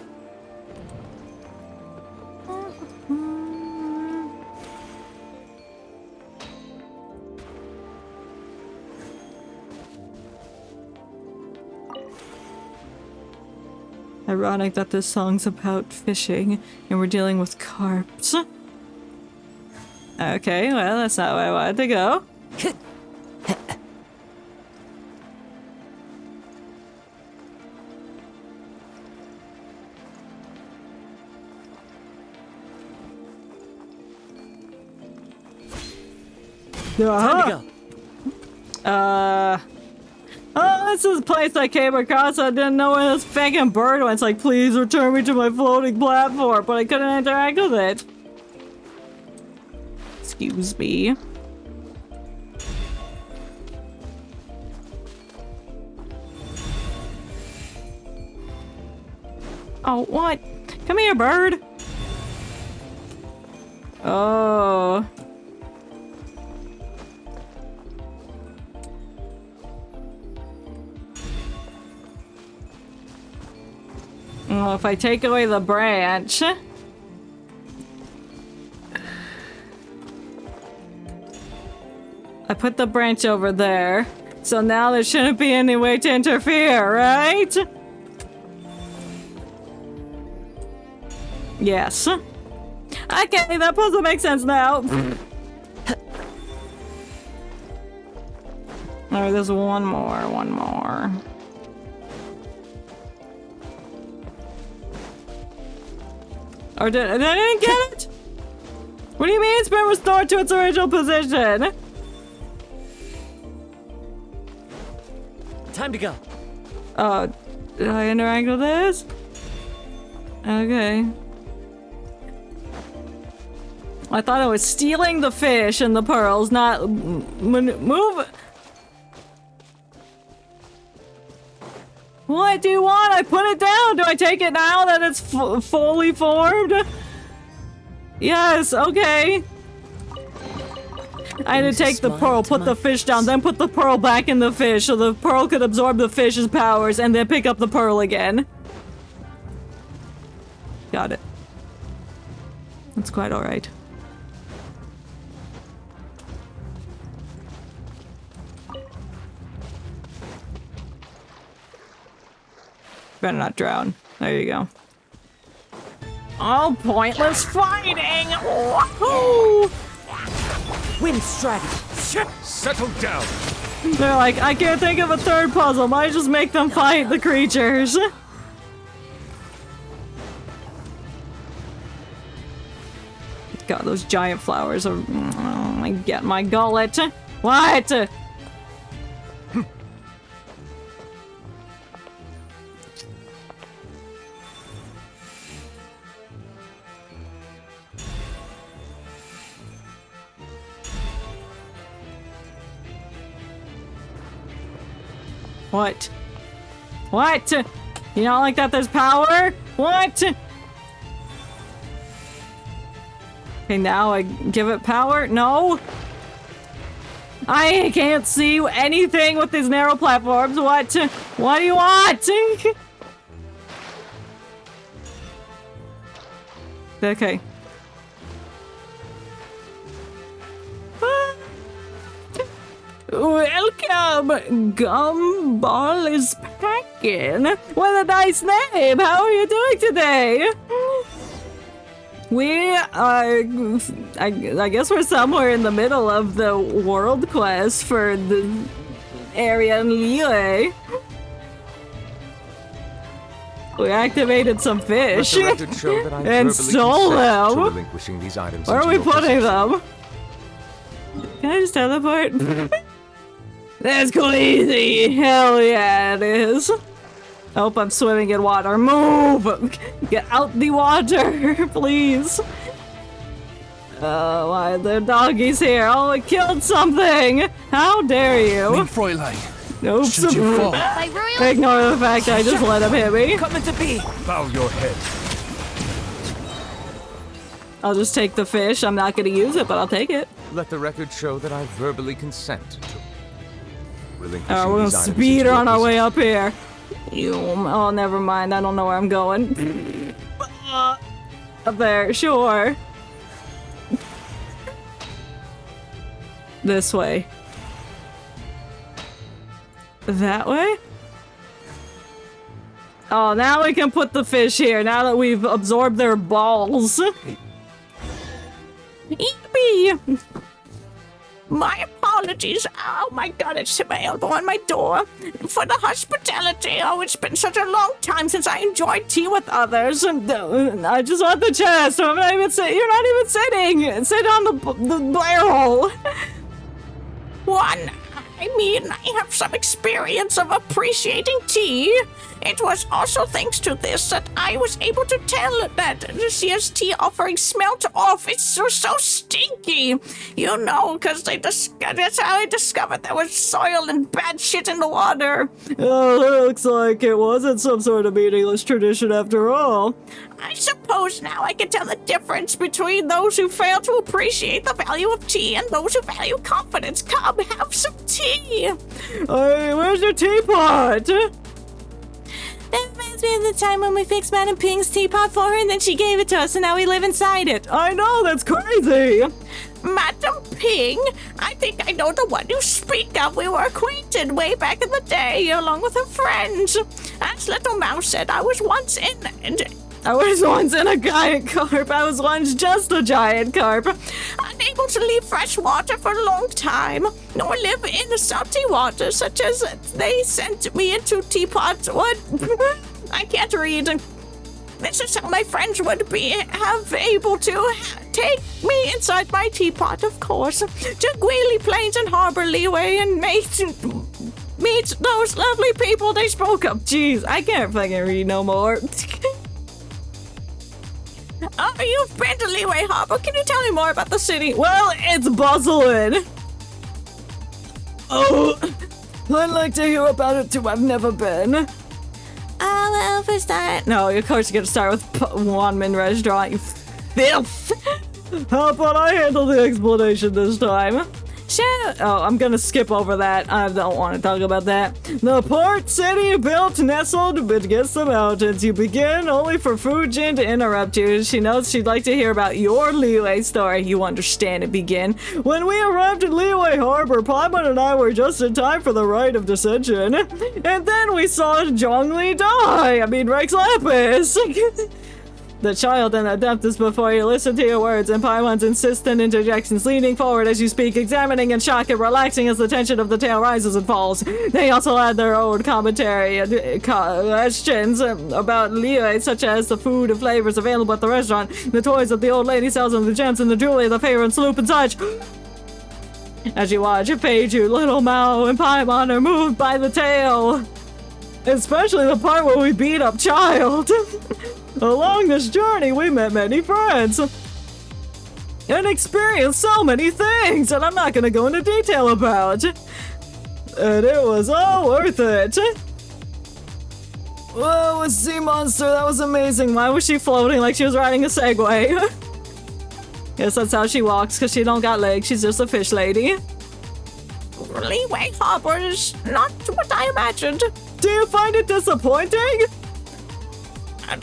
Ironic that this song's about fishing and we're dealing with carps. Okay, well, that's not where I wanted to go. Time to go. Oh, this is a place I came across. I didn't know where this fucking bird went. It's like, please return me to my floating platform, but I couldn't interact with it. Excuse me. Oh, what? Come here, bird. Oh. Well, if I take away the branch... I put the branch over there, so now there shouldn't be any way to interfere, right? Yes. Okay, that puzzle makes sense now. Oh, there's one more. Or did I didn't get it? What do you mean it's been restored to its original position? Time to go. Oh, did I interact with this? Okay. I thought I was stealing the fish and the pearls, not move. What do you want? I put it down. Do I take it now that it's fully formed? Yes, okay. I had to take the pearl, put the fish down, then put the pearl back in the fish so the pearl could absorb the fish's powers and then pick up the pearl again. Got it. That's quite alright. Better not drown. There you go. All pointless fighting! Woohoo! Wind strategy. Settle down. They're like, I can't think of a third puzzle. Might just make them fight the creatures. God, those giant flowers are... Oh, I get my gullet. What? What? What? You don't like that there's power? What? Okay, now I give it power? No? I can't see anything with these narrow platforms. What? What do you want? Okay. Welcome! Gumball is packing. What a nice name! How are you doing today? We are... I guess we're somewhere in the middle of the world quest for the area in Liyue. We activated some fish and stole them. Where are we putting them? Can I just teleport? That's cool, easy. Hell yeah, it is. I hope I'm swimming in water. Move! Get out the water, please. Why are there doggies here? Oh, I killed something! How dare you? Fräulein. Oops. Should you fall? Ignore the fact that I just let him hit me. Coming to be. Bow your head. I'll just take the fish. I'm not gonna use it, but I'll take it. Let the record show that I verbally consent to relinquishing We're gonna these items speed into on your our way up here. Oh, never mind. I don't know where I'm going. Up there, sure. This way. That way? Oh, now we can put the fish here, now that we've absorbed their balls. Yippee! My apologies. Oh my god, it's my elbow on my door. For the hospitality. Oh, it's been such a long time since I enjoyed tea with others. I just want the chest. I'm not even sitting. You're not even sitting. Sit on the barrel. I have some experience of appreciating tea. It was also thanks to this that I was able to tell that this year's tea offering smelt off. It's so stinky. You know, because that's how I discovered there was soil and bad shit in the water. Oh, looks like it wasn't some sort of meaningless tradition after all. I suppose now I can tell the difference between those who fail to appreciate the value of tea and those who value confidence. Come, have some tea. Where's your teapot? That reminds me of the time when we fixed Madam Ping's teapot for her and then she gave it to us and now we live inside it. I know, that's crazy! Madam Ping? I think I know the one you speak of. We were acquainted way back in the day along with her friends. As Little Mouse said, I was once in a giant carp. I was once just a giant carp. Unable to leave fresh water for a long time, nor live in the salty water, such as they sent me into teapots. What? I can't read. This is how my friends would have able to take me inside my teapot, of course, to Gwilly Plains and Harbor Leeway and meet those lovely people they spoke of. Jeez, I can't fucking read no more. Oh, you've been to Leeway Harbor. Can you tell me more about the city? Well, it's bustling. Oh, I'd like to hear about it too. I've never been. Well, for start. No, of course you're gonna start with Wanmin restaurant, you filth. How about I handle the explanation this time? Sure. Oh, I'm gonna skip over that. I don't want to talk about that. The port city built nestled against the mountains. You begin only for Fujin to interrupt you. She knows she'd like to hear about your Leeway story. You understand it. Begin. When we arrived in Leeway Harbor, Paimon and I were just in time for the rite of dissension. And then we saw Zhongli die. Rex Lapis. The child and Adeptus before you listen to your words and Paimon's insistent interjections, leaning forward as you speak, examining in shock and relaxing as the tension of the tale rises and falls. They also add their own commentary and questions about Leeway, such as the food and flavors available at the restaurant, the toys that the old lady sells, and the gems and the jewelry, the favorite sloop and such. As you watch, Peiju, Little Mao, and Paimon are moved by the tale. Especially the part where we beat up Child. Along this journey, we met many friends and experienced so many things that I'm not going to go into detail about. And it was all worth it. Whoa, a sea monster, that was amazing. Why was she floating like she was riding a Segway? Guess that's how she walks, because she don't got legs. She's just a fish lady. Leeway Harbor is not what I imagined. Do you find it disappointing?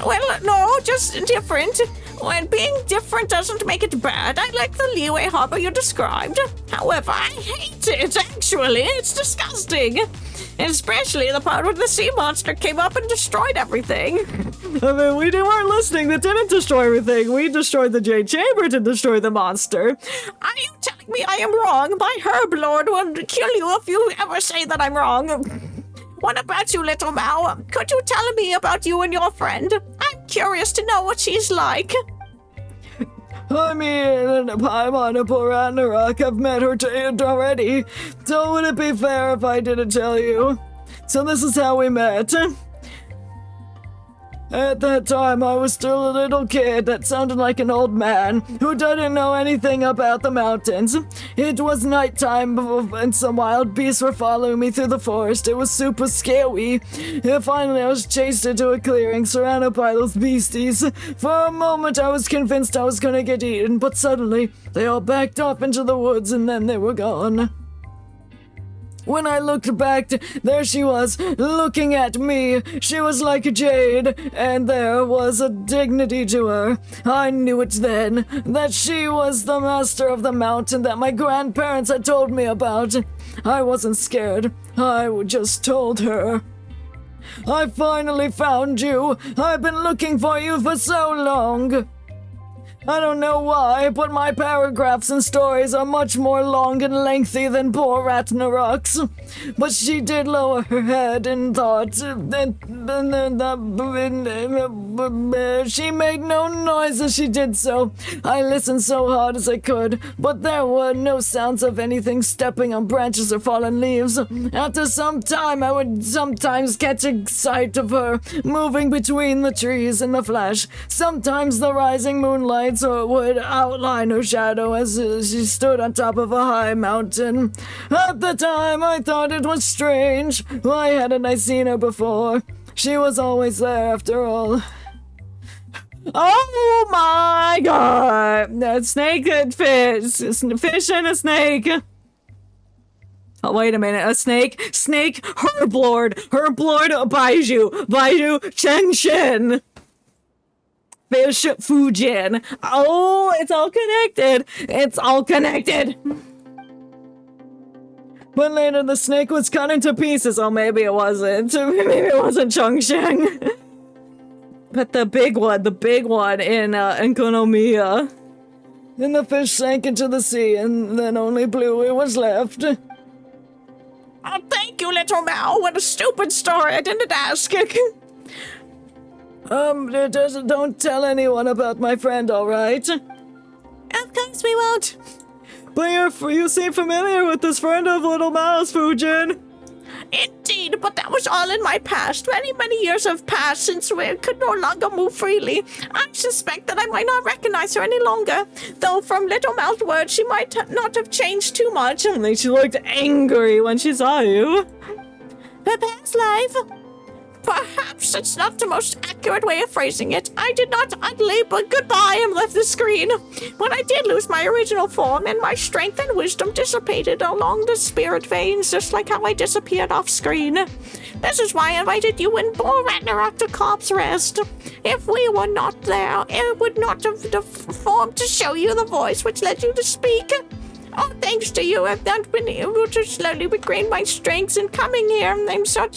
Well, no, just different. When being different doesn't make it bad. I like the Leeway Harbor you described. However, I hate it, actually. It's disgusting. Especially the part where the sea monster came up and destroyed everything. We weren't listening. That didn't destroy everything. We destroyed the Jade Chamber to destroy the monster. Are you telling me I am wrong? My Herb Lord will kill you if you ever say that I'm wrong. What about you, Little Mao? Could you tell me about you and your friend? I'm curious to know what she's like. Paimon and Ragnarok, I've met her already. So would it be fair if I didn't tell you? So this is how we met. At that time, I was still a little kid that sounded like an old man who didn't know anything about the mountains. It was nighttime and some wild beasts were following me through the forest. It was super scary. And finally, I was chased into a clearing surrounded by those beasties. For a moment, I was convinced I was gonna get eaten, but suddenly, they all backed off into the woods and then they were gone. When I looked back, there she was, looking at me. She was like jade, and there was a dignity to her. I knew it then, that she was the master of the mountain that my grandparents had told me about. I wasn't scared. I just told her. I finally found you. I've been looking for you for so long. I don't know why, but my paragraphs and stories are much more long and lengthy than poor Ragnarok's. But she did lower her head in thought. She made no noise as she did so. I listened so hard as I could, but there were no sounds of anything stepping on branches or fallen leaves. After some time, I would sometimes catch a sight of her moving between the trees in the flash. Sometimes the rising moonlight would outline her shadow as she stood on top of a high mountain. At the time, I thought it was strange. Why hadn't I seen her before? She was always there after all. Oh my god! A snake and fish. Fish and a snake. Oh, wait a minute. A snake? Snake, Herblord. Herblord, Baiju. Baiju, Chenshin. Fish, Fujin. Oh, it's all connected. It's all connected. But later the snake was cut into pieces. Oh, maybe it wasn't. Maybe it wasn't Chongsheng. But the big one in Konomiya. Then the fish sank into the sea, and then only Bluey was left. Oh, thank you, little Mao. What a stupid story. I didn't ask. Don't tell anyone about my friend, all right? Of course we won't. But you seem familiar with this friend of Little Mouse, Fujin. Indeed, but that was all in my past. Many, many years have passed since we could no longer move freely. I suspect that I might not recognize her any longer. Though from Little Mouth's words, she might not have changed too much. Only she looked angry when she saw you. Her past life? Perhaps it's not the most accurate way of phrasing it. I did not unleap a goodbye and left the screen. When I did lose my original form, and my strength and wisdom dissipated along the spirit veins, just like how I disappeared off screen. This is why I invited you and Bull Ragnarok to Corpse Rest. If we were not there, it would not have the form to show you the voice which led you to speak. Oh, thanks to you, I've not been able to slowly regain my strengths and coming here. I'm so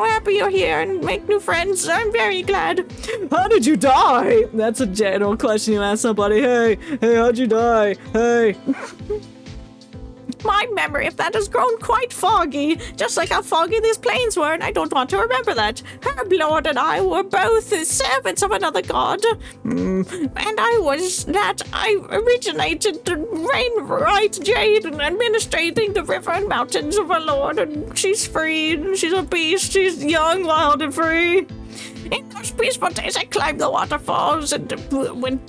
happy you're here and make new friends. I'm very glad. How did you die? That's a general question you ask somebody. Hey, how'd you die? Hey. My memory of that has grown quite foggy, just like how foggy these plains were, and I don't want to remember that. Herblord and I were both servants of another god, and I originated the Lantern Rite Jade and administrating the river and mountains of our lord, and she's free, and she's a beast, she's young, wild, and free. In those peaceful days, I climbed the waterfalls and went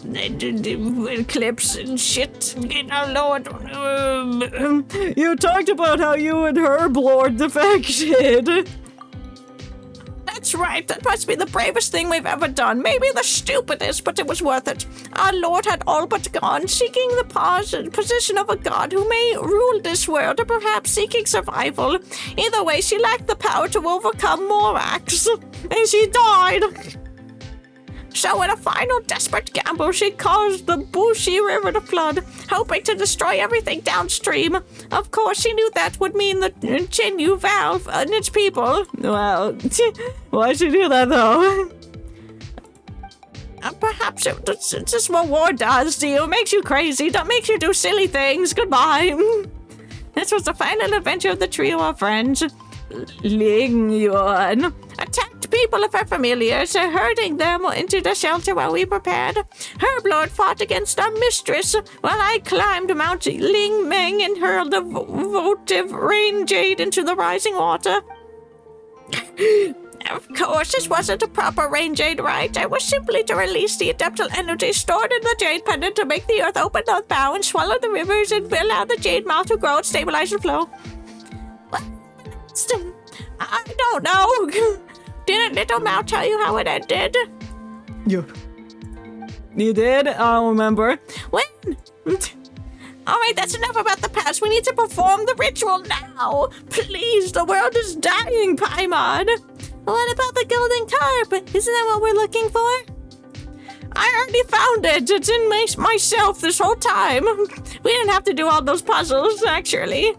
cliffs and shit. Lord. You talked about how you and Herblord defected. That's right. That must be the bravest thing we've ever done. Maybe the stupidest, but it was worth it. Our lord had all but gone, seeking the position of a god who may rule this world, or perhaps seeking survival. Either way, she lacked the power to overcome Morax, and she died. So in a final desperate gamble, she caused the Bushi River to flood, hoping to destroy everything downstream. Of course, she knew that would mean the Chenyu Vale and its people. Well, why'd she do that, though? Perhaps it's just what war does to you. It makes you crazy. That makes you do silly things. Goodbye. This was the final adventure of the trio of friends. Ling Yuan attacked people of her familiars, herding them into the shelter while we prepared. Herblord fought against our mistress, while I climbed Mount Ling Meng and hurled the votive rain jade into the rising water. Of course, this wasn't a proper rain jade rite. I was simply to release the adeptal energy stored in the jade pendant to make the earth open the bow and swallow the rivers and allow the jade mouth to grow and stabilize and flow. I don't know. Didn't Little Mao tell you how it ended? You did? I don't remember. When? Alright, that's enough about the past. We need to perform the ritual now. Please, the world is dying, Paimon. What about the golden carp? Isn't that what we're looking for? I already found it. It's in myself this whole time. We didn't have to do all those puzzles, actually.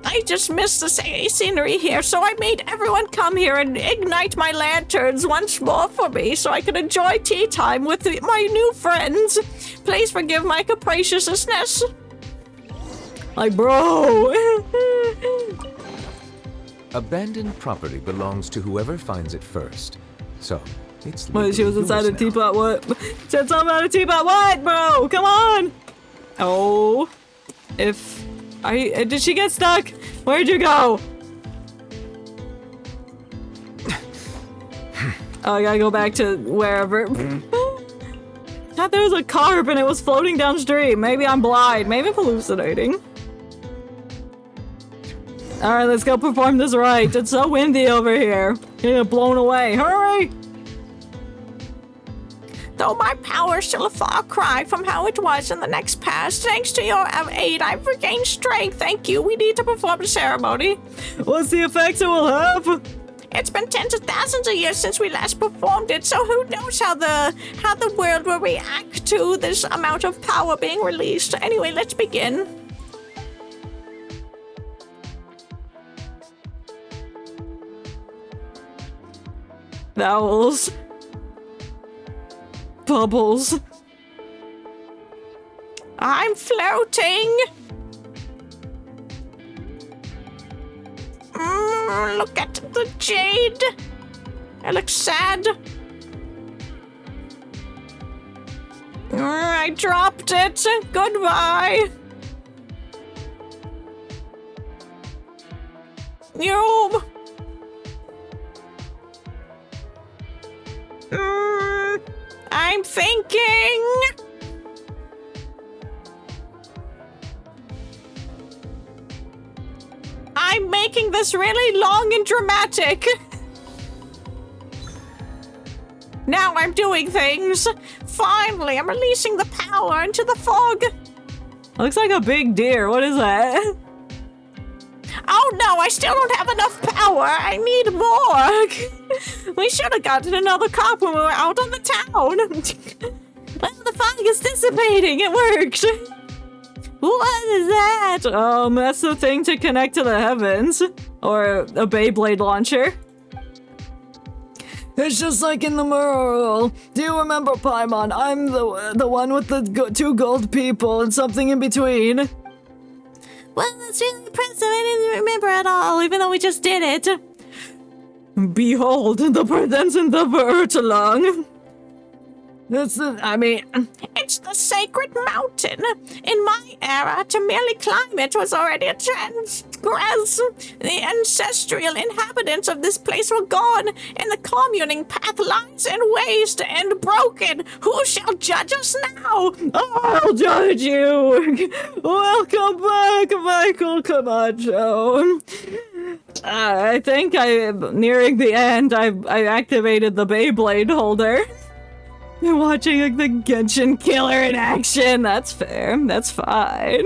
I just miss the scenery here, so I made everyone come here and ignite my lanterns once more for me so I could enjoy tea time with my new friends. Please forgive my capriciousness. Like, bro. Abandoned property belongs to whoever finds it first. So, it's Wait, she was legally inside a yours now. teapot, what? Said something about a teapot, what, bro? Come on! Oh. Did she get stuck? Where'd you go? Oh, I gotta go back to wherever. Thought there was a carp and it was floating downstream. Maybe I'm blind. Maybe I'm hallucinating. Alright, let's go perform this rite. It's so windy over here. Getting blown away. Hurry! Though my power is still a far cry from how it was in the next past, thanks to your aid, I've regained strength. Thank you. We need to perform the ceremony. What's the effects it will have? It's been tens of thousands of years since we last performed it, so who knows how the world will react to this amount of power being released. Anyway, let's begin. Vowels. Bubbles. I'm floating. Look at the jade. It looks sad. I dropped it. Goodbye. You. I'm thinking. I'm making this really long and dramatic. Now I'm doing things. Finally, I'm releasing the power into the fog. Looks like a big deer. What is that? Oh no, I still don't have enough power. I need more. We should have gotten another cop when we were out on the town. Well, the fog is dissipating. It worked. What is that? That's the thing to connect to the heavens. Or a Beyblade launcher. It's just like in the mural. Do you remember, Paimon? I'm the one with the two gold people and something in between. Well, that's really impressive. I didn't remember at all, even though we just did it. Behold, the presence in the Epilogue. It's the sacred mountain. In my era, to merely climb it was already a transgress. The ancestral inhabitants of this place were gone, and the communing path lies in waste and broken. Who shall judge us now? I'll judge you. Welcome back, Michael Camacho. I think I'm nearing the end. I activated the Beyblade holder. You're watching like the Genshin killer in action. That's fair. That's fine.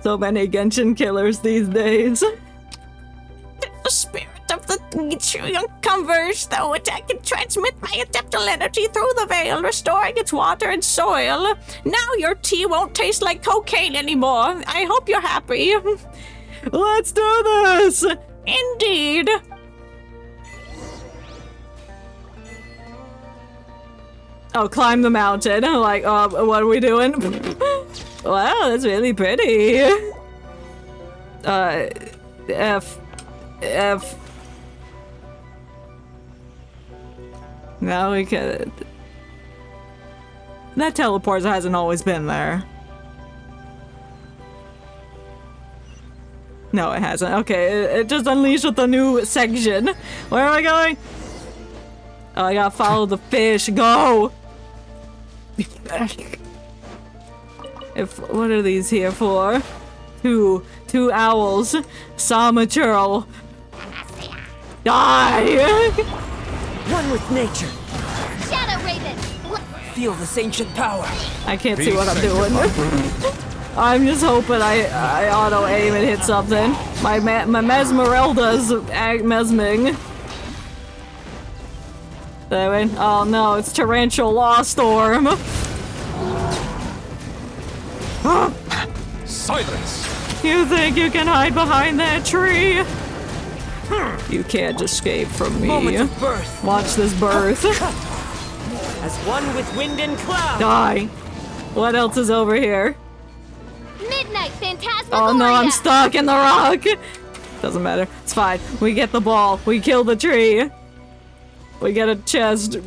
So many Genshin killers these days. The spirit of the true converse, though, it can transmit my adeptal energy through the veil, restoring its water and soil. Now your tea won't taste like cocaine anymore. I hope you're happy. Let's do this! Indeed. Oh, climb the mountain. Like, what are we doing? Wow, that's really pretty. F. Now we can... That teleporter hasn't always been there. No, it hasn't. Okay, it just unleashed with a new section. Where am I going? Oh, I gotta follow the fish. Go! What are these here for? Two owls. Sama churl. Die! One with nature. Shadow Raven! Feel this ancient power. I can't see what I'm doing. I'm just hoping I auto-aim and hit something. My Mesmerelda's mesming. There we go. Oh no, it's Tarantula Law Storm. Silence! You think you can hide behind that tree? You can't escape from me. Moment of birth. Watch this birth. As one with wind and cloud. Die. What else is over here? Midnight Phantasmagoria! Oh no, I'm stuck in the rock. Doesn't matter. It's fine. We get the ball. We kill the tree. We get a chest.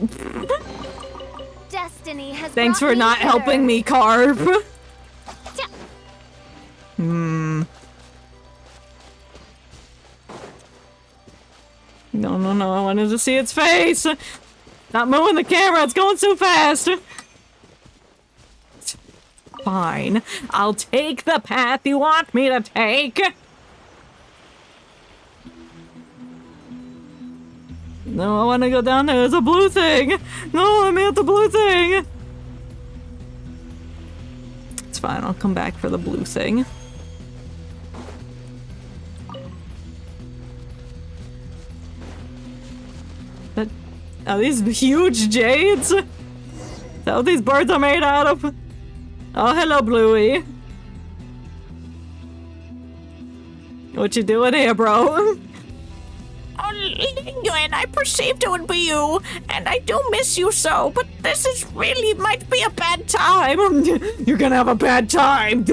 Destiny has Thanks brought for not hither. helping me carve. No, I wanted to see its face. Not moving the camera, it's going so fast. Fine, I'll take the path you want me to take. No, I want to go down there. There's a blue thing. No, I'm at the blue thing. It's fine, I'll come back for the blue thing. But are these huge jades? Is that what these birds are made out of? Oh, hello, Bluey. What you doing here, bro? Oh, Linguin, I perceived it would be you, and I do miss you so, but this is really might be a bad time. You're gonna have a bad time.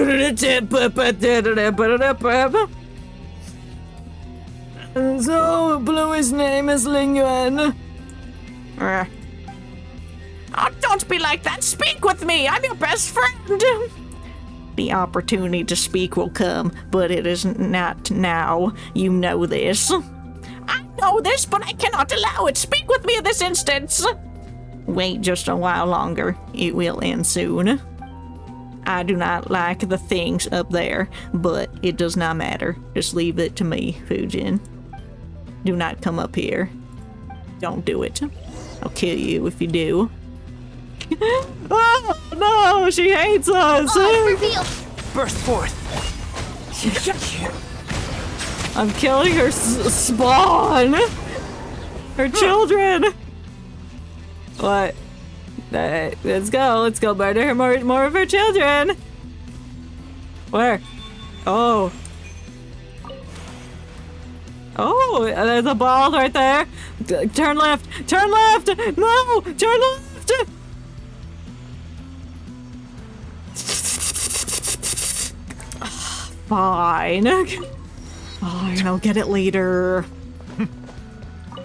So, Bluey's name is Linguin. Oh, don't be like that. Speak with me. I'm your best friend. The opportunity to speak will come, but it is not now. You know this. I know this, but I cannot allow it. Speak with me in this instance. Wait just a while longer. It will end soon. I do not like the things up there, but it does not matter. Just leave it to me, Fujin. Do not come up here. Don't do it. I'll kill you if you do. Oh no, she hates us! Burst forth! I'm killing her spawn! Her children! What? Let's go murder her more of her children! Where? Oh. Oh, there's a ball right there! Turn left! Turn left! No! Turn left! Fine. Fine, I'll get it later.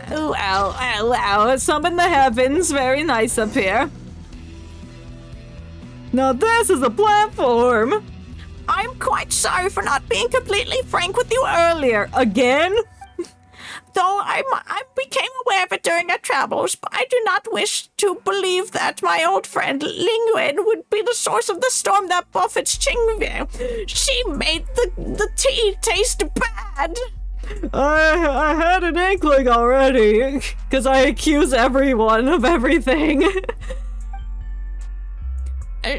Oh, ow, ow, ow. Summon the heavens. Very nice up here. Now this is a platform. I'm quite sorry for not being completely frank with you Earlier. Again? Though I became aware of it during our travels, but I do not wish to believe that my old friend Linguin would be the source of the storm that buffets Chenyu Vale. She made the tea taste bad. I had an inkling already, because I accuse everyone of everything.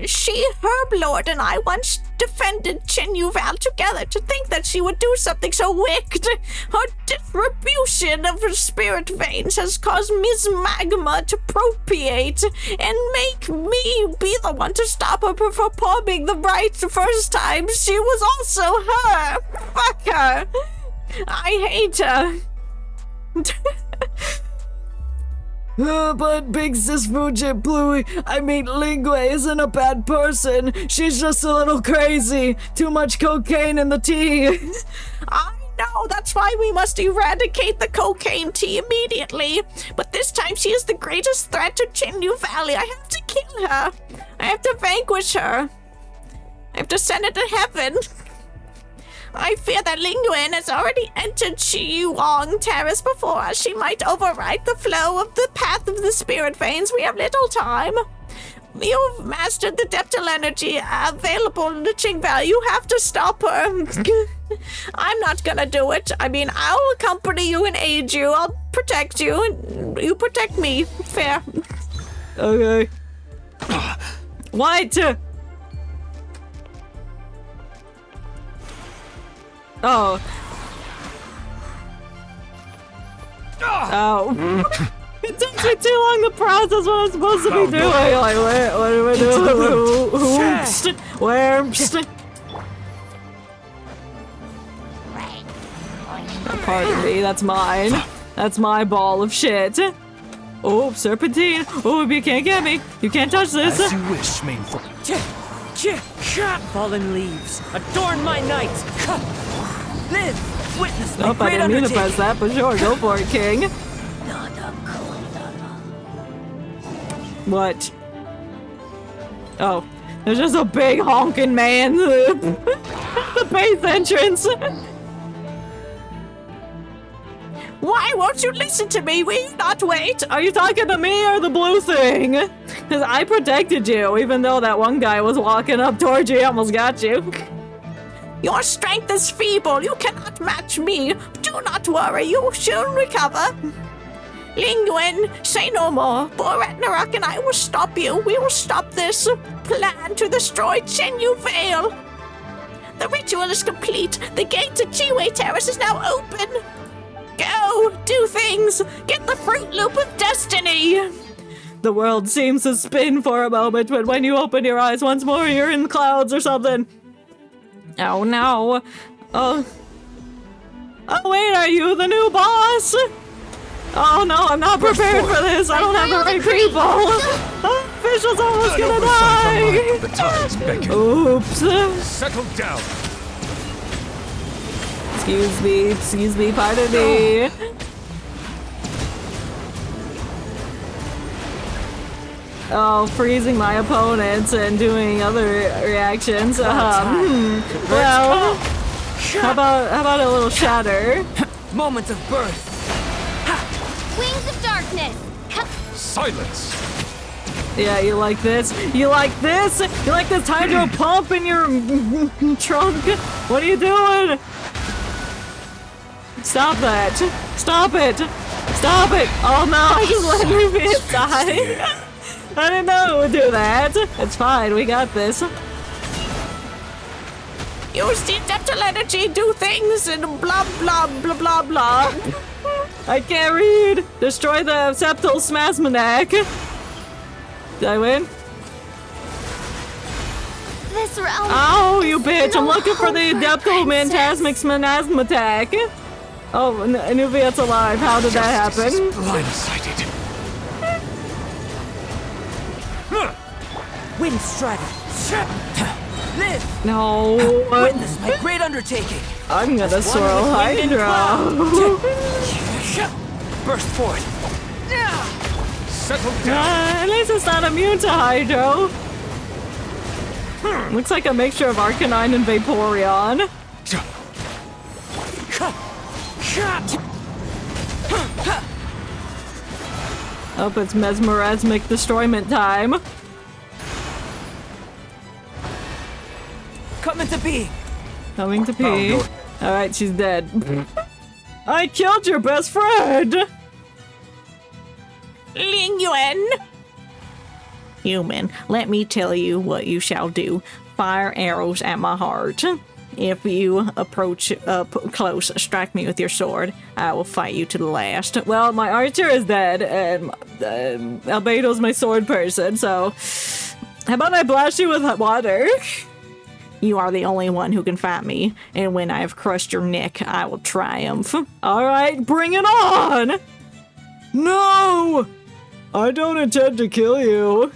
She, Herb Lord, and I once defended Chenyu Vale together. To think that she would do something so wicked. Her distribution of her spirit veins has caused Ms. Magma to propagate and make me be the one to stop her from performing the rite the first time. She was also her. Fuck her. I hate her. But Big Sis Fuji Bluey, I mean Lingui isn't a bad person. She's just a little crazy. Too much cocaine in the tea. I know, that's why we must eradicate the cocaine tea immediately. But this time she is the greatest threat to Chenyu Valley. I have to kill her. I have to vanquish her. I have to send her to heaven. I fear that Linguin has already entered Chiyuong Terrace before us. She might override the flow of the path of the spirit veins. We have little time. You've mastered the depthal energy available in the Qing Valley. You have to stop her. I'm not gonna do it. I mean, I'll accompany you and aid you. I'll protect you, and you protect me. Fair. Okay. What? Oh. Oh. It takes me too long to process what I'm supposed to be doing. Like, what do I do? Oops. Where? Pardon me, that's mine. That's my ball of shit. Oh, serpentine. Oh, you can't get me. You can't touch this. As you wish, main form. Fallen leaves, adorn my night. Live, witness my Nope, I great didn't mean to undertaking. press that, but sure, go for it, King. What? Oh, there's just a big honking man. The base entrance. Why won't you listen to me? Will you not wait? Are you talking to me or the blue thing? Because I protected you, even though that one guy was walking up towards you. He almost got you. Your strength is feeble. You cannot match me. Do not worry. You will soon recover. Ling Yuan, say no more. Borat Narak and I will stop you. We will stop this plan to destroy Chenyu Vale. The ritual is complete. The gate to Chiwei Terrace is now open. Go, do things. Get the Fruit Loop of Destiny. The world seems to spin for a moment, but when you open your eyes once more, you're in clouds or something. Oh no. Oh wait, are you the new boss? Oh no, I'm not prepared for this. I don't have the right people. Official's almost gonna die. The tides beckon. Oops. Settle down. Excuse me, pardon me. Oh, freezing my opponents and doing other reactions. Well, how about a little shatter? Moment of birth. Wings of darkness. Silence. Yeah, you like this? You like this? You like this hydro pump in your trunk? What are you doing? Stop that. Stop it. Stop it. Oh no, I just let me die. I didn't know it would do that. It's fine, we got this. Use the dental energy, do things, and blah blah blah blah blah. I can't read. Destroy the septal smasmanac. Did I win? This realm. Oh, you bitch! I'm looking for the Adeptal Mantasmic Smanasmatak. Oh, Nuvia's alive. How did that happen? Blindsided. Wind Strider. Live. No. Witness my great undertaking. I'm gonna swirl Hydra. Burst forth. Settle down. At least it's not immune to Hydro. Looks like a mixture of Arcanine and Vaporeon. Oh, it's mesmerismic destroyment time. Coming to be. Coming to pee. Alright, she's dead. I killed your best friend! Ling Yuan! Human, let me tell you what you shall do. Fire arrows at my heart. If you approach up close, strike me with your sword. I will fight you to the last. Well, my archer is dead, and Albedo's my sword person, so... How about I blast you with water? You are the only one who can fight me, and when I have crushed your neck, I will triumph. Alright, bring it on! No! I don't intend to kill you.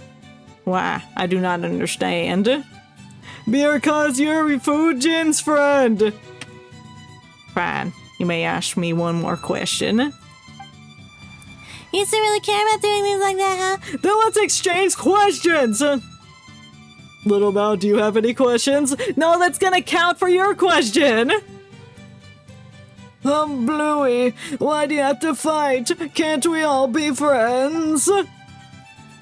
Why? I do not understand. Because you're Refugion's friend. Fine. You may ask me one more question. You still really care about doing things like that, huh? Then let's exchange questions! Little Mao, do you have any questions? No, that's gonna count for your question! Bluey, why do you have to fight? Can't we all be friends?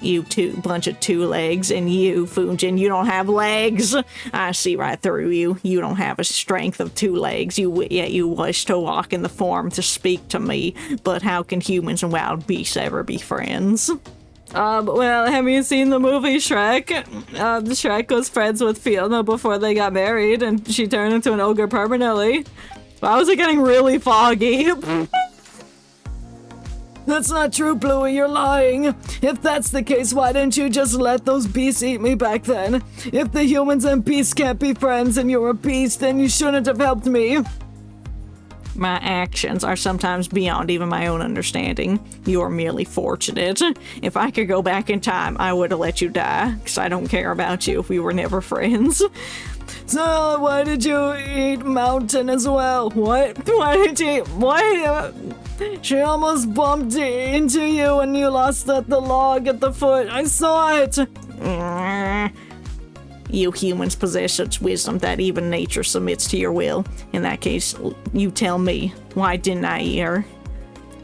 You bunch of two legs, and you, Fujin, you don't have legs. I see right through you. You don't have a strength of two legs. You wish to walk in the form to speak to me, but how can humans and wild beasts ever be friends? Well, have you seen the movie Shrek? Shrek was friends with Fiona before they got married, and she turned into an ogre permanently. Why was it getting really foggy? That's not true, Bluey, you're lying. If that's the case, why didn't you just let those beasts eat me back then? If the humans and beasts can't be friends and you're a beast, then you shouldn't have helped me. My actions are sometimes beyond even my own understanding. You are merely fortunate. If I could go back in time, I would have let you die, because I don't care about you if we were never friends. So, why did you eat Mountain as well? What? Why did you eat... What? She almost bumped into you when you lost at the log at the foot. I saw it! You humans possess such wisdom that even nature submits to your will. In that case, you tell me, why didn't I eat her?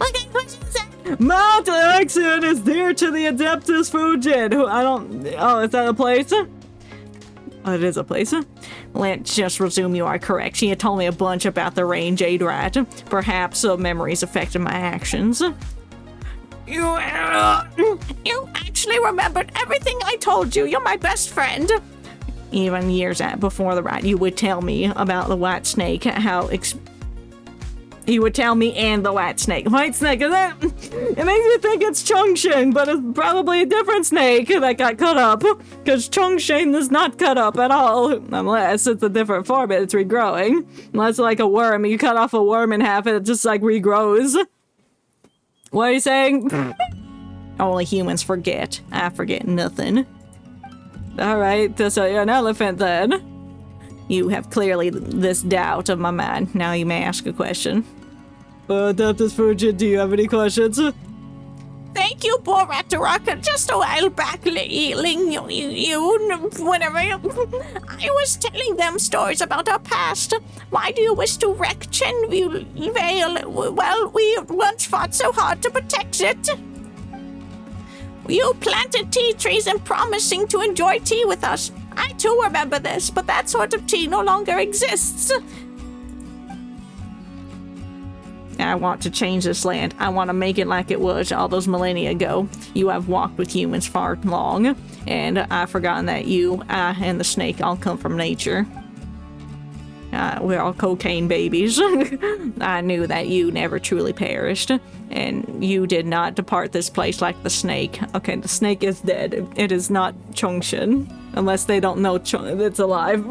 Okay, questions. Mount Axion is dear to the Adeptus Fujin, who I don't... Oh, is that a place? Oh, it is a place. Let's just resume you are correct. She had told me a bunch about the rain jade rat. Perhaps memories affected my actions. You actually remembered everything I told you. You're my best friend. Even years before the rat, you would tell me about the white snake, you would tell me and the white snake. White snake, is that? It makes me think it's Chongsheng, but it's probably a different snake that got cut up. Because Chongsheng is not cut up at all. Unless it's a different form and it's regrowing. Unless like a worm, you cut off a worm in half and it just like regrows. What are you saying? Only humans forget. I forget nothing. Alright, so you're an elephant then. You have clearly this doubt of my mind. Now you may ask a question. Adeptus Fujin, do you have any questions? Thank you, Borataraka. Just a while back, whenever I was telling them stories about our past. Why do you wish to wreck Chenyu Vale? Well, we once fought so hard to protect it. You planted tea trees and promising to enjoy tea with us. I too remember this, but that sort of tea no longer exists. I want to change this land. I want to make it like it was all those millennia ago. You have walked with humans far long, and I've forgotten that I, and the snake all come from nature. We're all cocaine babies. I knew that you never truly perished, and you did not depart this place like the snake. Okay, the snake is dead. It is not Chongsheng, unless they don't know it's alive.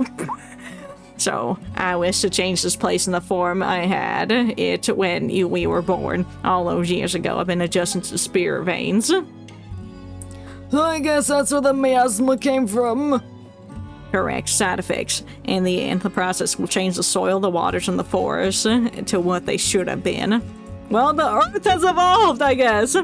So, I wish to change this place in the form I had it when we were born, all those years ago. I've been adjusting to the spirit veins. So I guess that's where the miasma came from. Correct. Side effects. In the end, the process will change the soil, the waters, and the forests to what they should have been. Well, the earth has evolved, I guess.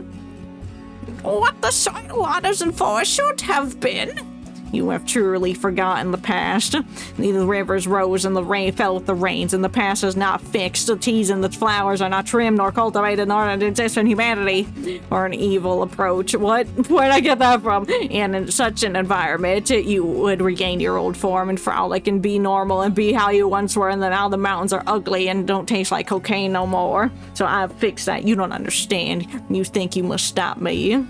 What the soil, waters, and forests should have been? You have truly forgotten the past. The rivers rose and the rain fell with the rains, and the past is not fixed. The teas and the flowers are not trimmed nor cultivated nor exist in humanity, or an evil approach. What? Where'd I get that from? And in such an environment, you would regain your old form and frolic and be normal and be how you once were, and then now the mountains are ugly and don't taste like cocaine no more. So I've fixed that. You don't understand. You think you must stop me.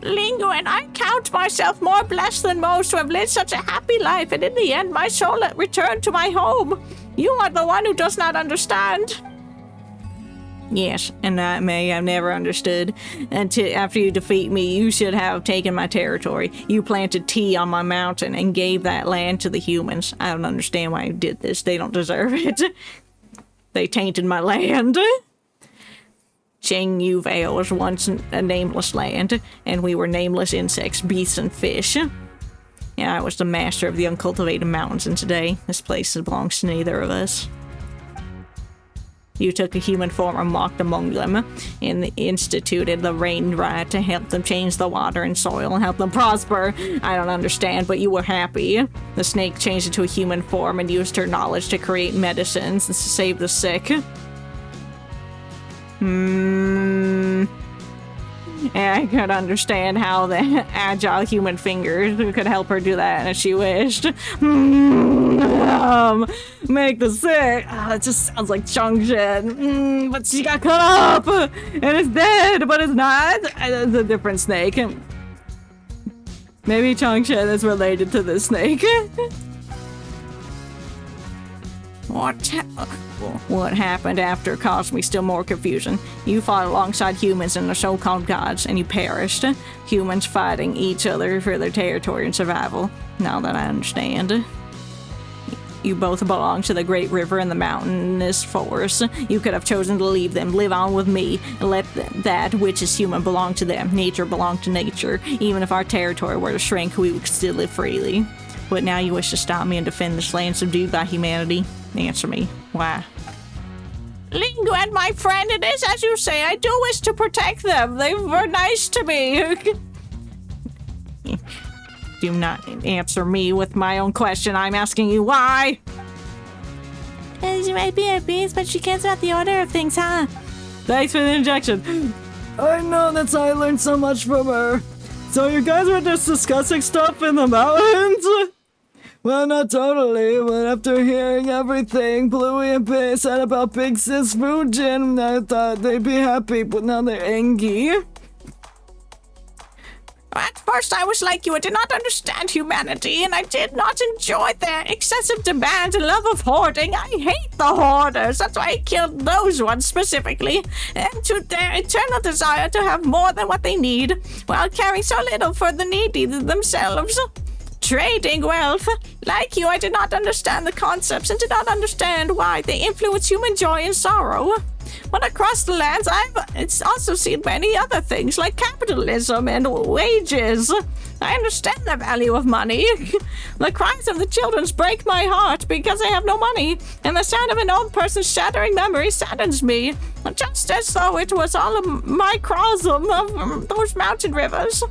Lingo, and I count myself more blessed than most to have lived such a happy life, and in the end my soul returned to my home. You are the one who does not understand. Yes, and I may have never understood. Until after you defeat me, you should have taken my territory. You planted tea on my mountain and gave that land to the humans. I don't understand why you did this. They don't deserve it. They tainted my land. Chenyu Vale was once a nameless land, and we were nameless insects, beasts, and fish. Yeah, I was the master of the uncultivated mountains, and today, this place belongs to neither of us. You took a human form and walked among them, and instituted the Lantern Rite to help them change the water and soil and help them prosper. I don't understand, but you were happy. The snake changed into a human form and used her knowledge to create medicines and to save the sick. I could understand how the agile human fingers could help her do that if she wished. Make the sick. It just sounds like Chongsheng. But she got cut up and it's dead, but it's not. It's a different snake. Maybe Chongsheng is related to this snake. What happened after caused me still more confusion. You fought alongside humans and the so-called gods, and you perished. Humans fighting each other for their territory and survival. Now that I understand. You both belong to the great river and the mountainous forest. You could have chosen to leave them, live on with me, and let that which is human belong to them. Nature belong to nature. Even if our territory were to shrink, we would still live freely. But now you wish to stop me and defend this land subdued by humanity? Answer me. Why? Linguan, my friend, it is as you say. I do wish to protect them. They were nice to me. Do not answer me with my own question. I'm asking you why. She might be at peace, but she cares about the order of things, huh? Thanks for the injection. I know that's how I learned so much from her. So you guys were just discussing stuff in the mountains? Well, not totally, but after hearing everything Bluey and Pei said about Big Sis Fujin, I thought they'd be happy, but now they're angry. At first I was like you, I did not understand humanity, and I did not enjoy their excessive demand and love of hoarding. I hate the hoarders, that's why I killed those ones specifically, and to their eternal desire to have more than what they need, while caring so little for the needy themselves. Trading wealth. Like you, I did not understand the concepts and did not understand why they influence human joy and sorrow. But across the lands, I've also seen many other things like capitalism and wages. I understand the value of money. The cries of the children break my heart because I have no money, and the sound of an old person's shattering memory saddens me, just as though it was all a microcosm of those mountain rivers.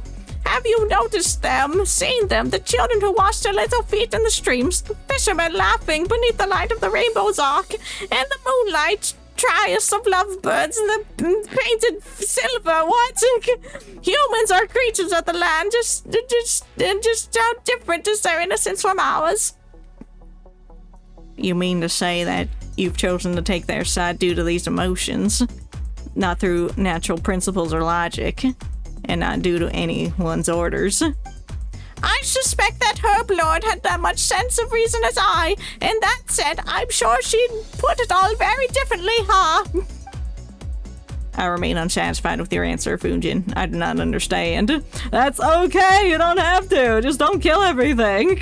Have you noticed them, seen them, the children who wash their little feet in the streams, the fishermen laughing beneath the light of the rainbow's arc, and the moonlight trias of lovebirds and the painted silver? What? Humans are creatures of the land, just how different is their innocence from ours? You mean to say that you've chosen to take their side due to these emotions, not through natural principles or logic, and not due to anyone's orders? I suspect that Herb Lord had that much sense of reason as I, and that said, I'm sure she'd put it all very differently, huh? I remain unsatisfied with your answer, Fujin. I do not understand. That's okay, you don't have to. Just don't kill everything.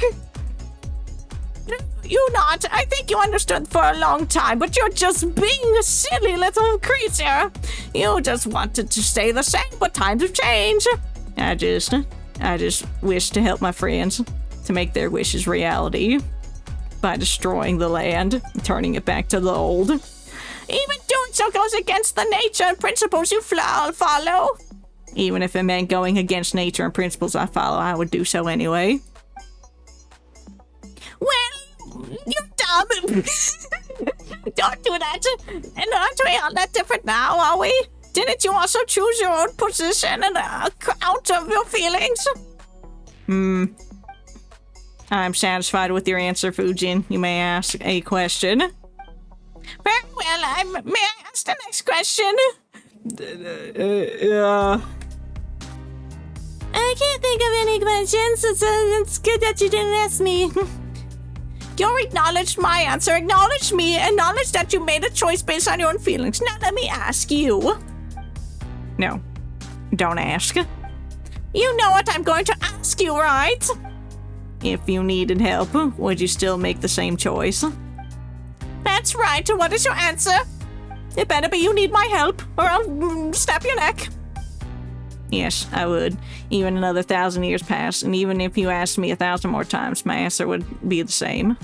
You not. I think you understood for a long time, but you're just being a silly little creature. You just wanted to stay the same, but times have changed. I just wish to help my friends to make their wishes reality by destroying the land and turning it back to the old. Even doing so goes against the nature and principles you follow. Even if it meant going against nature and principles I follow, I would do so anyway. Well, you're dumb. Don't do that. And aren't we all that different now, are we? Didn't you also choose your own position and account of your feelings? I'm satisfied with your answer, Fujin. You may ask a question. Very well, may I ask the next question? Yeah. I can't think of any questions. It's good that you didn't ask me. You acknowledged my answer, acknowledged me, acknowledged that you made a choice based on your own feelings. Now let me ask you. No, don't ask. You know what I'm going to ask you, right? If you needed help, would you still make the same choice? That's right. What is your answer? It better be you need my help, or I'll snap your neck. Yes, I would. Even another 1,000 years pass, and even if you asked me 1,000 more times, my answer would be the same.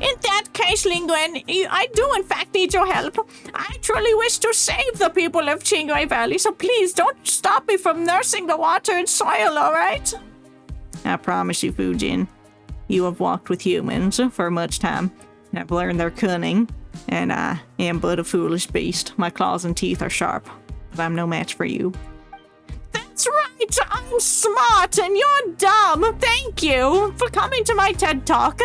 In that case, Linguan, I do in fact need your help. I truly wish to save the people of Chenyu Vale, so please don't stop me from nursing the water and soil, alright? I promise you, Fujin, you have walked with humans for much time, and I've learned their cunning, and I am but a foolish beast. My claws and teeth are sharp, but I'm no match for you. That's right! I'm smart and you're dumb! Thank you for coming to my TED Talk.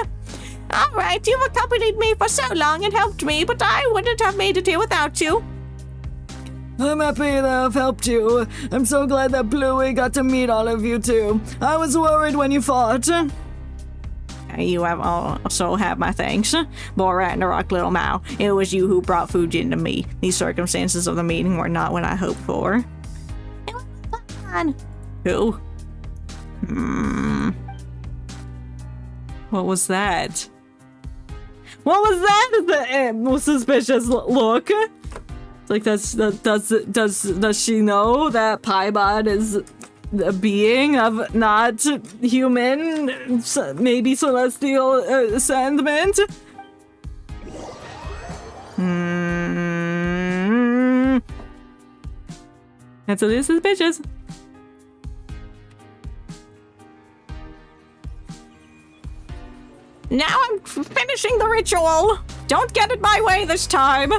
Alright, you've accompanied me for so long and helped me, but I wouldn't have made it here without you. I'm happy that I've helped you. I'm so glad that Bluey got to meet all of you too. I was worried when you fought. You have also have my thanks. Boy Ragnarok, little Mao. It was you who brought Fujin to me. These circumstances of the meeting were not what I hoped for. It was fun. Who? What was that? What was that? Suspicious look. Like, does she know that Paimon is a being of not human, maybe celestial sentiment? That's a little suspicious. Now I'm finishing the ritual. Don't get in my way this time.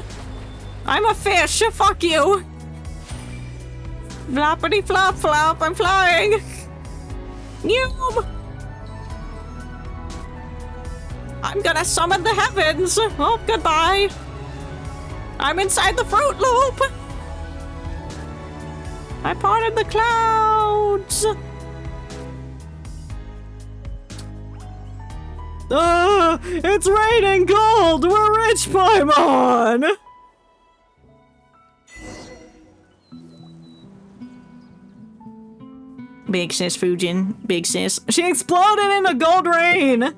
I'm a fish. Fuck you. Floppity flop flop. I'm flying. Noob. I'm gonna summon the heavens. Oh, goodbye. I'm inside the Fruit Loop. I parted the clouds. It's raining gold! We're rich, Paimon! Big sis, Fujin. Big sis. She exploded in a gold rain!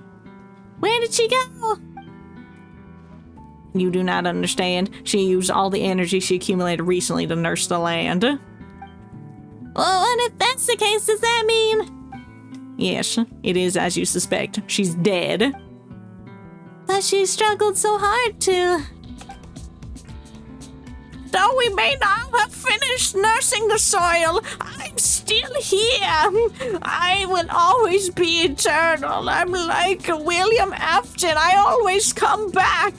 Where did she go? You do not understand. She used all the energy she accumulated recently to nurse the land. Well, and if that's the case, does that mean? Yes, it is as you suspect. She's dead. But she struggled so hard to... Though we may now have finished nursing the soil, I'm still here. I will always be eternal. I'm like William Afton. I always come back.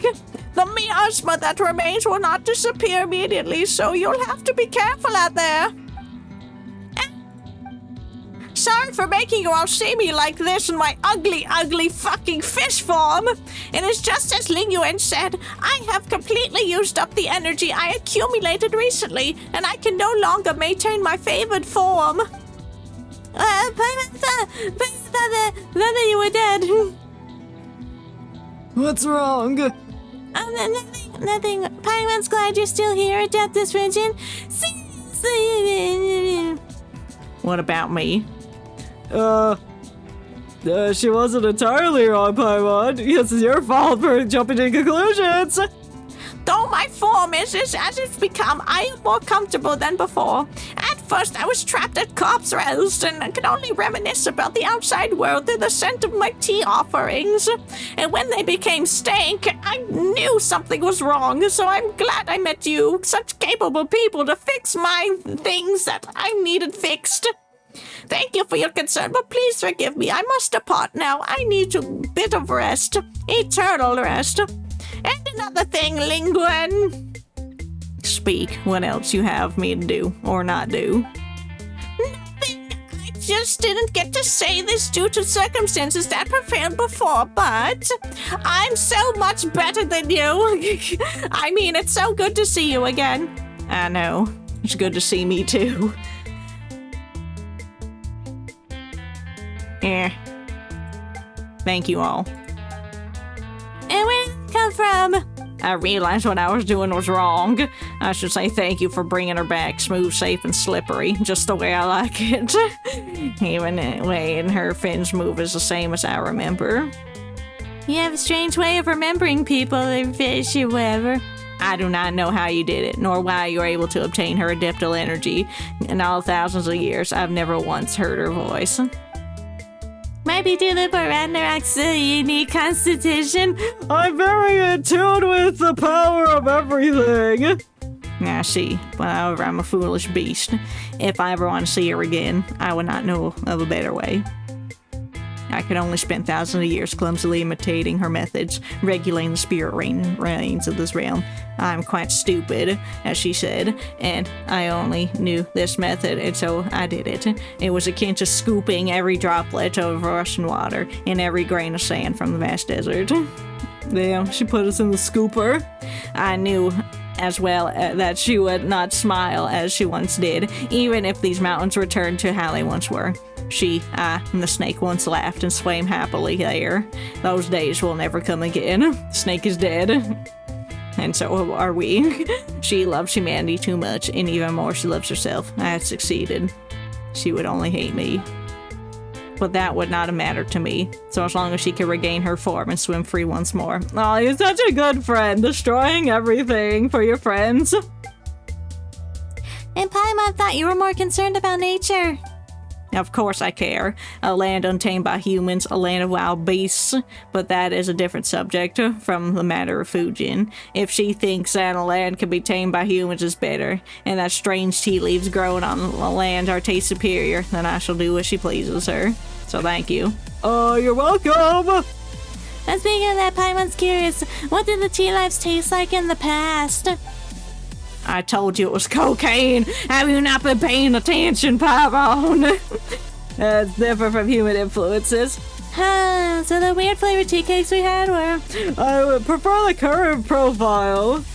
The miasma that remains will not disappear immediately, so you'll have to be careful out there. Sorry for making you all see me like this in my ugly, ugly fucking fish form. It is just as Ling Yuan said, I have completely used up the energy I accumulated recently, and I can no longer maintain my favored form. Thought that you were dead. What's wrong? Nothing. Paimon's glad you're still here. Adeptus Regin. What about me? She wasn't entirely wrong, Paimon. Yes, it's your fault for jumping to conclusions. Though my form is as it's become, I am more comfortable than before. At first, I was trapped at corpse rest and I could only reminisce about the outside world through the scent of my tea offerings. And when they became stank, I knew something was wrong, so I'm glad I met you, such capable people, to fix my things that I needed fixed. Thank you for your concern, but please forgive me. I must depart now. I need a bit of rest. Eternal rest. And another thing, Lingwen. Speak. What else you have me to do or not do? Nothing. I just didn't get to say this due to circumstances that prevailed before, but I'm so much better than you. I mean, it's so good to see you again. I know. It's good to see me too. Yeah. Thank you all. And where did it come from? I realized what I was doing was wrong. I should say thank you for bringing her back smooth, safe, and slippery, just the way I like it. Even the way in her fins move is the same as I remember. You have a strange way of remembering people, or fish, or whatever. I do not know how you did it, nor why you were able to obtain her adeptal energy. In all thousands of years, I've never once heard her voice. Maybe due to Barandarak's unique constitution. I'm very in tune with the power of everything. I see, but however, I'm a foolish beast. If I ever want to see her again, I would not know of a better way. I could only spend thousands of years clumsily imitating her methods, regulating the spirit reigns of this realm. I'm quite stupid, as she said, and I only knew this method, and so I did it. It was akin to scooping every droplet of rushing water and every grain of sand from the vast desert. Damn, she put us in the scooper. I knew as well that she would not smile as she once did, even if these mountains returned to how they once were. She, I, and the snake once laughed and swam happily there. Those days will never come again. The snake is dead. And so are we. She loves humanity too much, and even more she loves herself. I had succeeded. She would only hate me. but that would not have mattered to me. So as long as she can regain her form and swim free once more. Oh, you're such a good friend, destroying everything for your friends. And Paimon thought you were more concerned about nature. Of course I care. A land untamed by humans, a land of wild beasts, but that is a different subject from the matter of Fujin. If she thinks that a land can be tamed by humans is better, and that strange tea leaves growing on a land are taste superior, then I shall do as she pleases her. So thank you. Oh, you're welcome! And speaking of that, Paimon's curious, what did the tea leaves taste like in the past? I told you it was cocaine! Have you not been paying attention, Paimon? It's different from human influences. Huh, so the weird flavored tea cakes we had were... I would prefer the curved profile.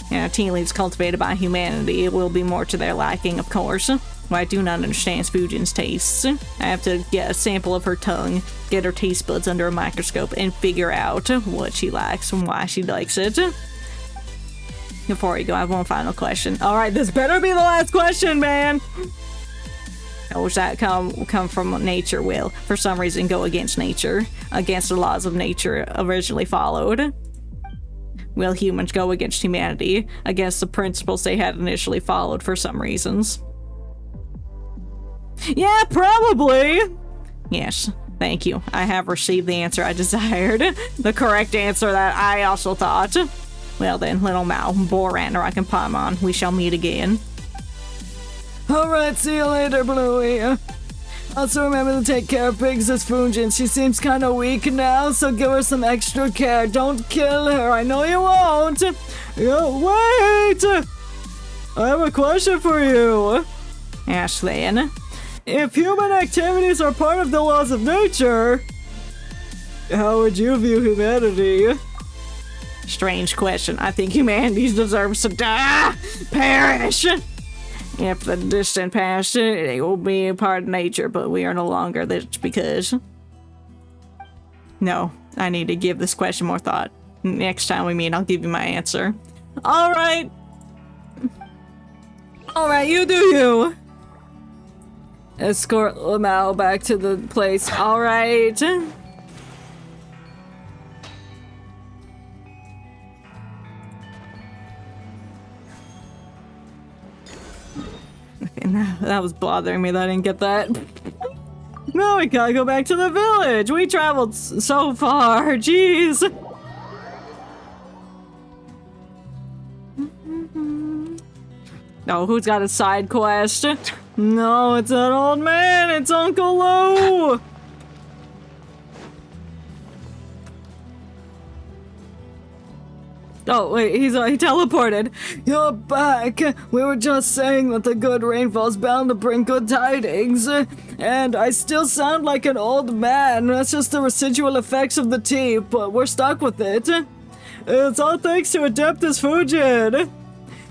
Yeah, tea leaves cultivated by humanity will be more to their liking, of course. What I do not understand is Fujin's tastes. I have to get a sample of her tongue, get her taste buds under a microscope, and figure out what she likes and why she likes it. Before we go, I have one final question. Alright, this better be the last question, man! Or does that come from nature will, for some reason, go against nature, against the laws of nature originally followed? Will humans go against humanity, against the principles they had initially followed for some reasons? Yeah, probably! Yes, thank you. I have received the answer I desired. The correct answer that I also thought. Well then, little Mao, Boran, and Paimon, we shall meet again. Alright, see you later, Bluey. Also remember to take care of Princess Fujin. She seems kinda weak now, so give her some extra care. Don't kill her, I know you won't! Wait! I have a question for you. Ask then. If human activities are part of the laws of nature, how would you view humanity? Strange question. I think humanity deserves to die! Perish! If the distant past, it will be a part of nature, but we are no longer. That's because... No, I need to give this question more thought. Next time we meet, I'll give you my answer. Alright! Alright, you do you! Escort Lamau back to the place. Alright. That was bothering me that I didn't get that. No, we gotta go back to the village. We traveled so far. Jeez. Oh, who's got a side quest? No, it's an old man. It's Uncle Lou. Oh, wait, he teleported. You're back. We were just saying that the good rainfall's bound to bring good tidings. And I still sound like an old man. That's just the residual effects of the tea, but we're stuck with it. It's all thanks to Adeptus Fujin.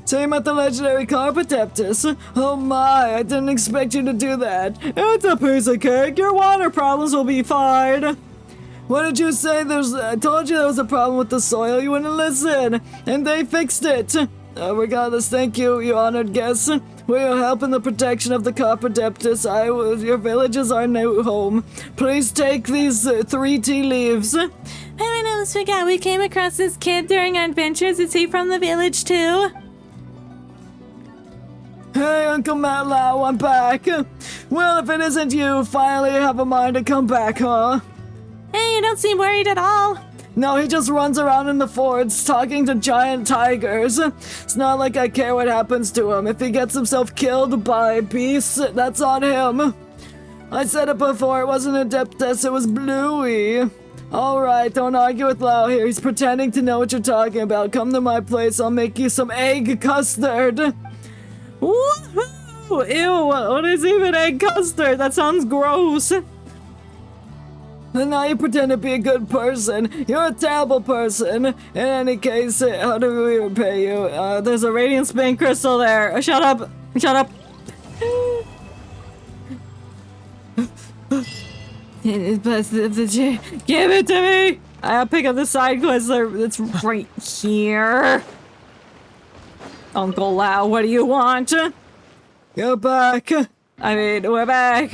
Same at the legendary Carpeteptus. Oh my, I didn't expect you to do that. It's a piece of cake. Your water problems will be fine. What did you say? I told you there was a problem with the soil. You wouldn't listen. And they fixed it. Regardless, thank you, you honored guests. For your help in the protection of the Carpeteptus. Your village is our new home. Please take these 3 tea leaves. I almost forgot we came across this kid during our adventures. Is he from the village too? Hey, Uncle Matt Lau, I'm back. Well, if it isn't you, finally you have a mind to come back, huh? Hey, you don't seem worried at all. No, he just runs around in the forest talking to giant tigers. It's not like I care what happens to him. If he gets himself killed by beasts, that's on him. I said it before, it wasn't Adeptus, it was Bluey. Alright, don't argue with Lau here. He's pretending to know what you're talking about. Come to my place, I'll make you some egg custard. Woohoo! Ew, what is even egg custard? That sounds gross. And now you pretend to be a good person. You're a terrible person. In any case, how do we repay you? There's a radiant spin crystal there. Shut up. Shut up. Give it to me. I'll pick up the side quest. It's right here. Uncle Lau, what do you want? You're back. I mean, we're back.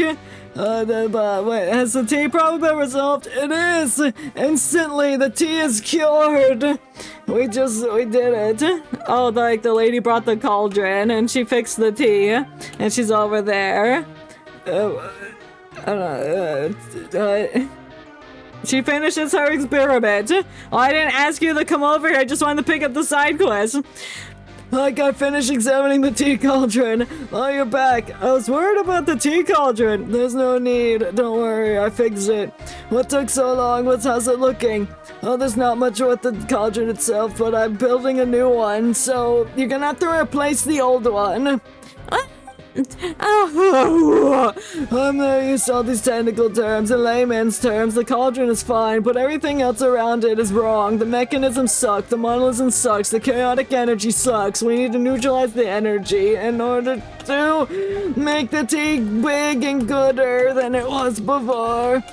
Wait, has the tea problem been resolved? It is! Instantly, the tea is cured! We did it. Oh, like, the lady brought the cauldron, and she fixed the tea, and she's over there. She finishes her experiment. Oh, I didn't ask you to come over here, I just wanted to pick up the side quest. Like, I finished examining the tea cauldron. Oh, you're back. I was worried about the tea cauldron. There's no need. Don't worry, I fixed it. What took so long? How's it looking? Oh, there's not much with the cauldron itself, but I'm building a new one, so you're gonna have to replace the old one. I'm not used to all these technical terms. In layman's terms, the cauldron is fine, but everything else around it is wrong. The mechanism sucks, the monolithism sucks, the chaotic energy sucks. We need to neutralize the energy in order to make the tea big and gooder than it was before.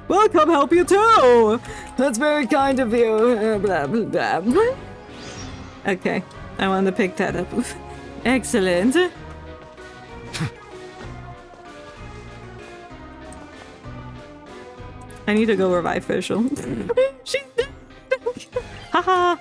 Well, come help you too! That's very kind of you. Blah, blah, blah. Okay, I wanted to pick that up. Excellent. I need to go revive Fischl. She's dead! Haha!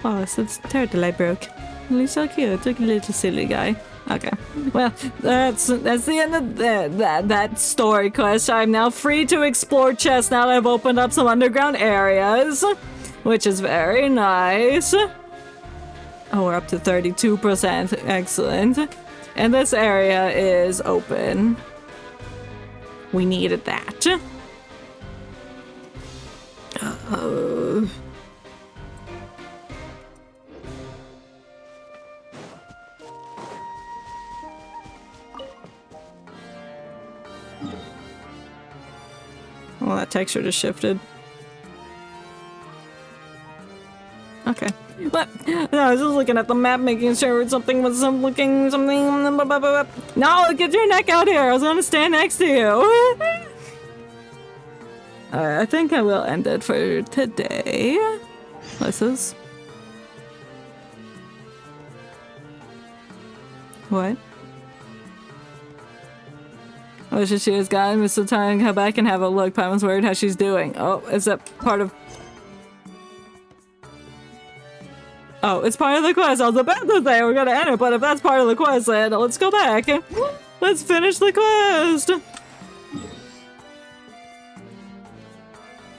Oh, so it's turtle I broke. He's so cute, like a little silly guy. Okay, well, that's the end of that story quest. I'm now free to explore chests now that I've opened up some underground areas, which is very nice. Oh, we're up to 32%. Excellent. And this area is open. We needed that. Well, that texture just shifted. Okay. But no, I was just looking at the map, making sure something was something. No, get your neck out here. I was gonna stand next to you. Alright, I think I will end it for today. This is. What? Oh, she has gotten Miss Time to come back and have a look. Paimon's worried how she's doing. Oh, is that part of... Oh, it's part of the quest. I was about to say we're gonna end it, but if that's part of the quest, then let's go back. Let's finish the quest.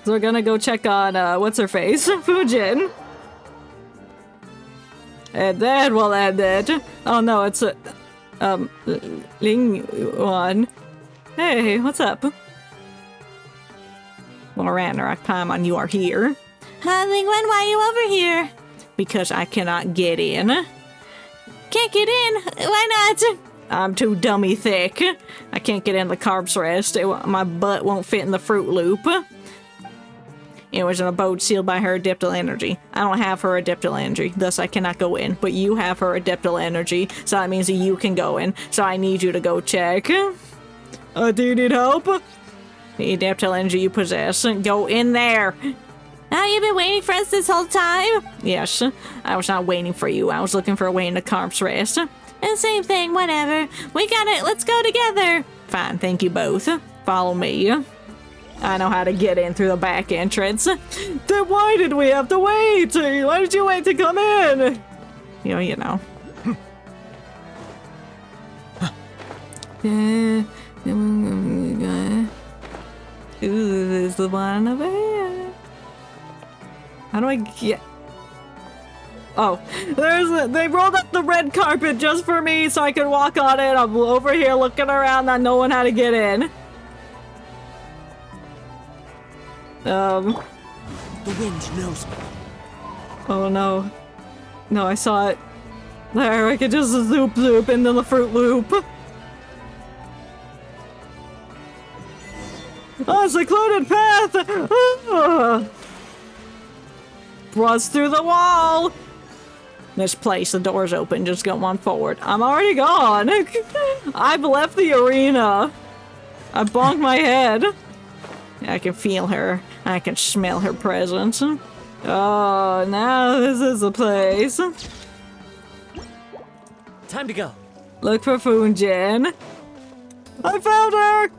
So we're gonna go check on, what's her face? Fujin. And then we'll end it. Oh no, it's a... Ling Yuan. Hey, what's up? Well, Ragnarok Paimon, you are here. Ling Yuan, why are you over here? Because I cannot get in. Can't get in? Why not? I'm too dummy thick. I can't get in the Carbs Rest. My butt won't fit in the Fruit Loop. It was an abode sealed by her adeptal energy. I don't have her adeptal energy, thus I cannot go in. But you have her adeptal energy, so that means that you can go in. So I need you to go check. Do you need help? The adeptal energy you possess. Go in there. Oh, you've been waiting for us this whole time? Yes, I was not waiting for you. I was looking for a way into Carbs Rest. And same thing, whatever. We got it. Let's go together. Fine, thank you both. Follow me. I know how to get in through the back entrance. Then why did we have to wait? Why did you wait to come in? You know. Ooh, there's the one over here. How do I get... Oh, they rolled up the red carpet just for me so I could walk on it. I'm over here looking around, not knowing how to get in. The wind knows me. Oh no. No, I saw it. There, I could just zoop into the Fruit Loop. Oh, secluded path! Bust through the wall! This place, the door's open, just go on forward. I'm already gone! I've left the arena. I bonked my head. I can feel her. I can smell her presence. Oh, now this is the place. Time to go. Look for Funjin. I found her!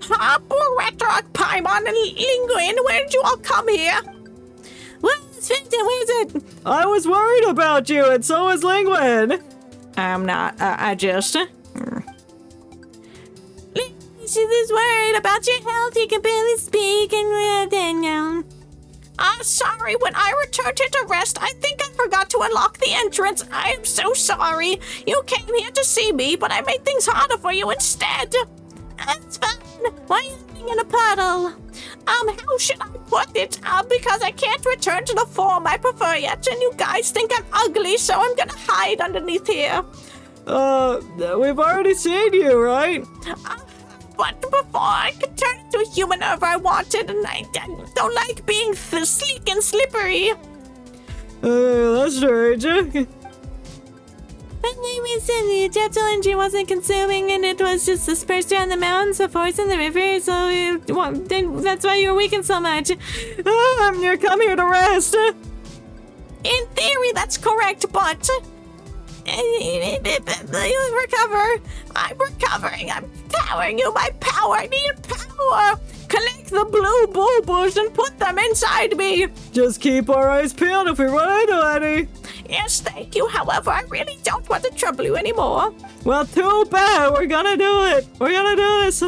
Retrock, Paimon, and Linguin, where did you all come here? Where's it? I was worried about you, and so was Linguin. I'm not. I just. She is worried about your health. He can barely speak and now. I'm sorry. When I returned here to rest, I think I forgot to unlock the entrance. I am so sorry. You came here to see me, but I made things harder for you instead. That's fine. Why are you living in a puddle? How should I put it? Because I can't return to the form I prefer yet, and you guys think I'm ugly, so I'm gonna hide underneath here. We've already seen you, right? But before I could turn into a human whenever I wanted, and I don't like being sleek and slippery. That's strange. My name is Cindy. Gentle energy wasn't consuming, and it was just dispersed around the mountains, the forest, and the river, so that's why you're weakened so much. You come here to rest. In theory, that's correct, but... you recover. I'm recovering. I'm powering you. My power. I need power. Collect the blue bulbos and put them inside me. Just keep our eyes peeled if we run into any. Yes, thank you. However, I really don't want to trouble you anymore. Well, too bad. We're gonna do it. We're gonna do this.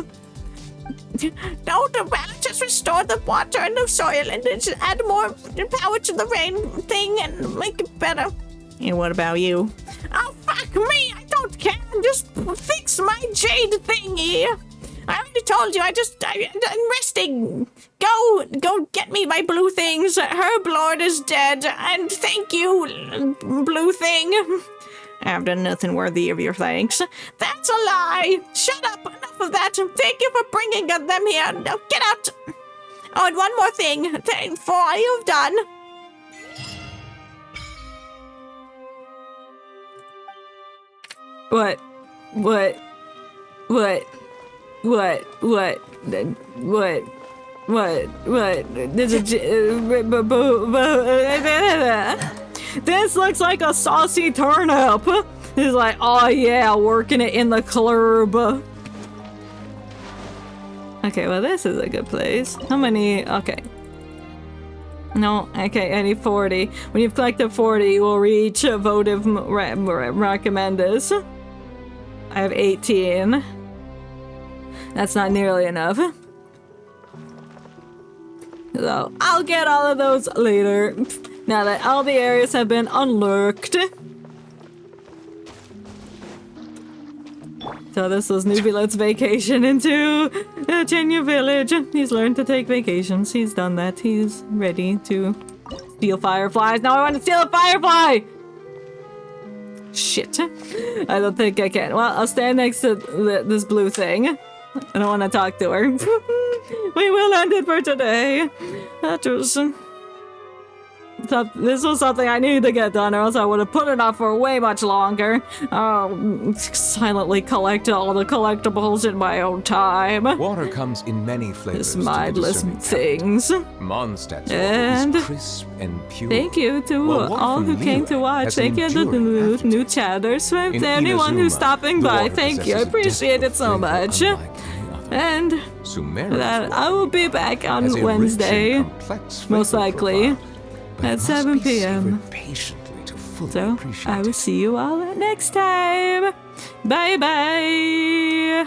No, the Vale just restore the water and the soil and then just add more power to the rain thing and make it better. And what about you? Oh, fuck me! I don't care! Just fix my jade thingy! I already told you, I'm resting! Go get me my blue things! Herblord is dead, and thank you, blue thing! I've done nothing worthy of your thanks. That's a lie! Shut up! Enough of that! Thank you for bringing them here! Now get out! Oh, and one more thing, for all you've done. What? This looks like a saucy turnip. He's like, oh yeah, working it in the club. Okay, well this is a good place. How many? Okay. No, okay, I need 40. When you've collected 40, you will reach votive recommendus. I have 18. That's not nearly enough. So, I'll get all of those later. Now that all the areas have been unlocked. So this was Neuvillette's vacation into Chenyu Village. He's learned to take vacations. He's done that. He's ready to steal fireflies. Now I want to steal a firefly! Shit. I don't think I can. Well, I'll stand next to this blue thing. I don't want to talk to her. We will end it for today. That was... This was something I needed to get done, or else I would have put it off for way much longer. Silently collect all the collectibles in my own time. Water comes in many flavors. This mindless things. Mondstadt's and water is crisp and pure. Thank you to all who came to watch. Thank you to the new chatters. To anyone who's stopping by. Thank you. I appreciate it so much. And that I will be back on Wednesday, most likely. At 7 p.m. So, I will see you all next time. Bye-bye.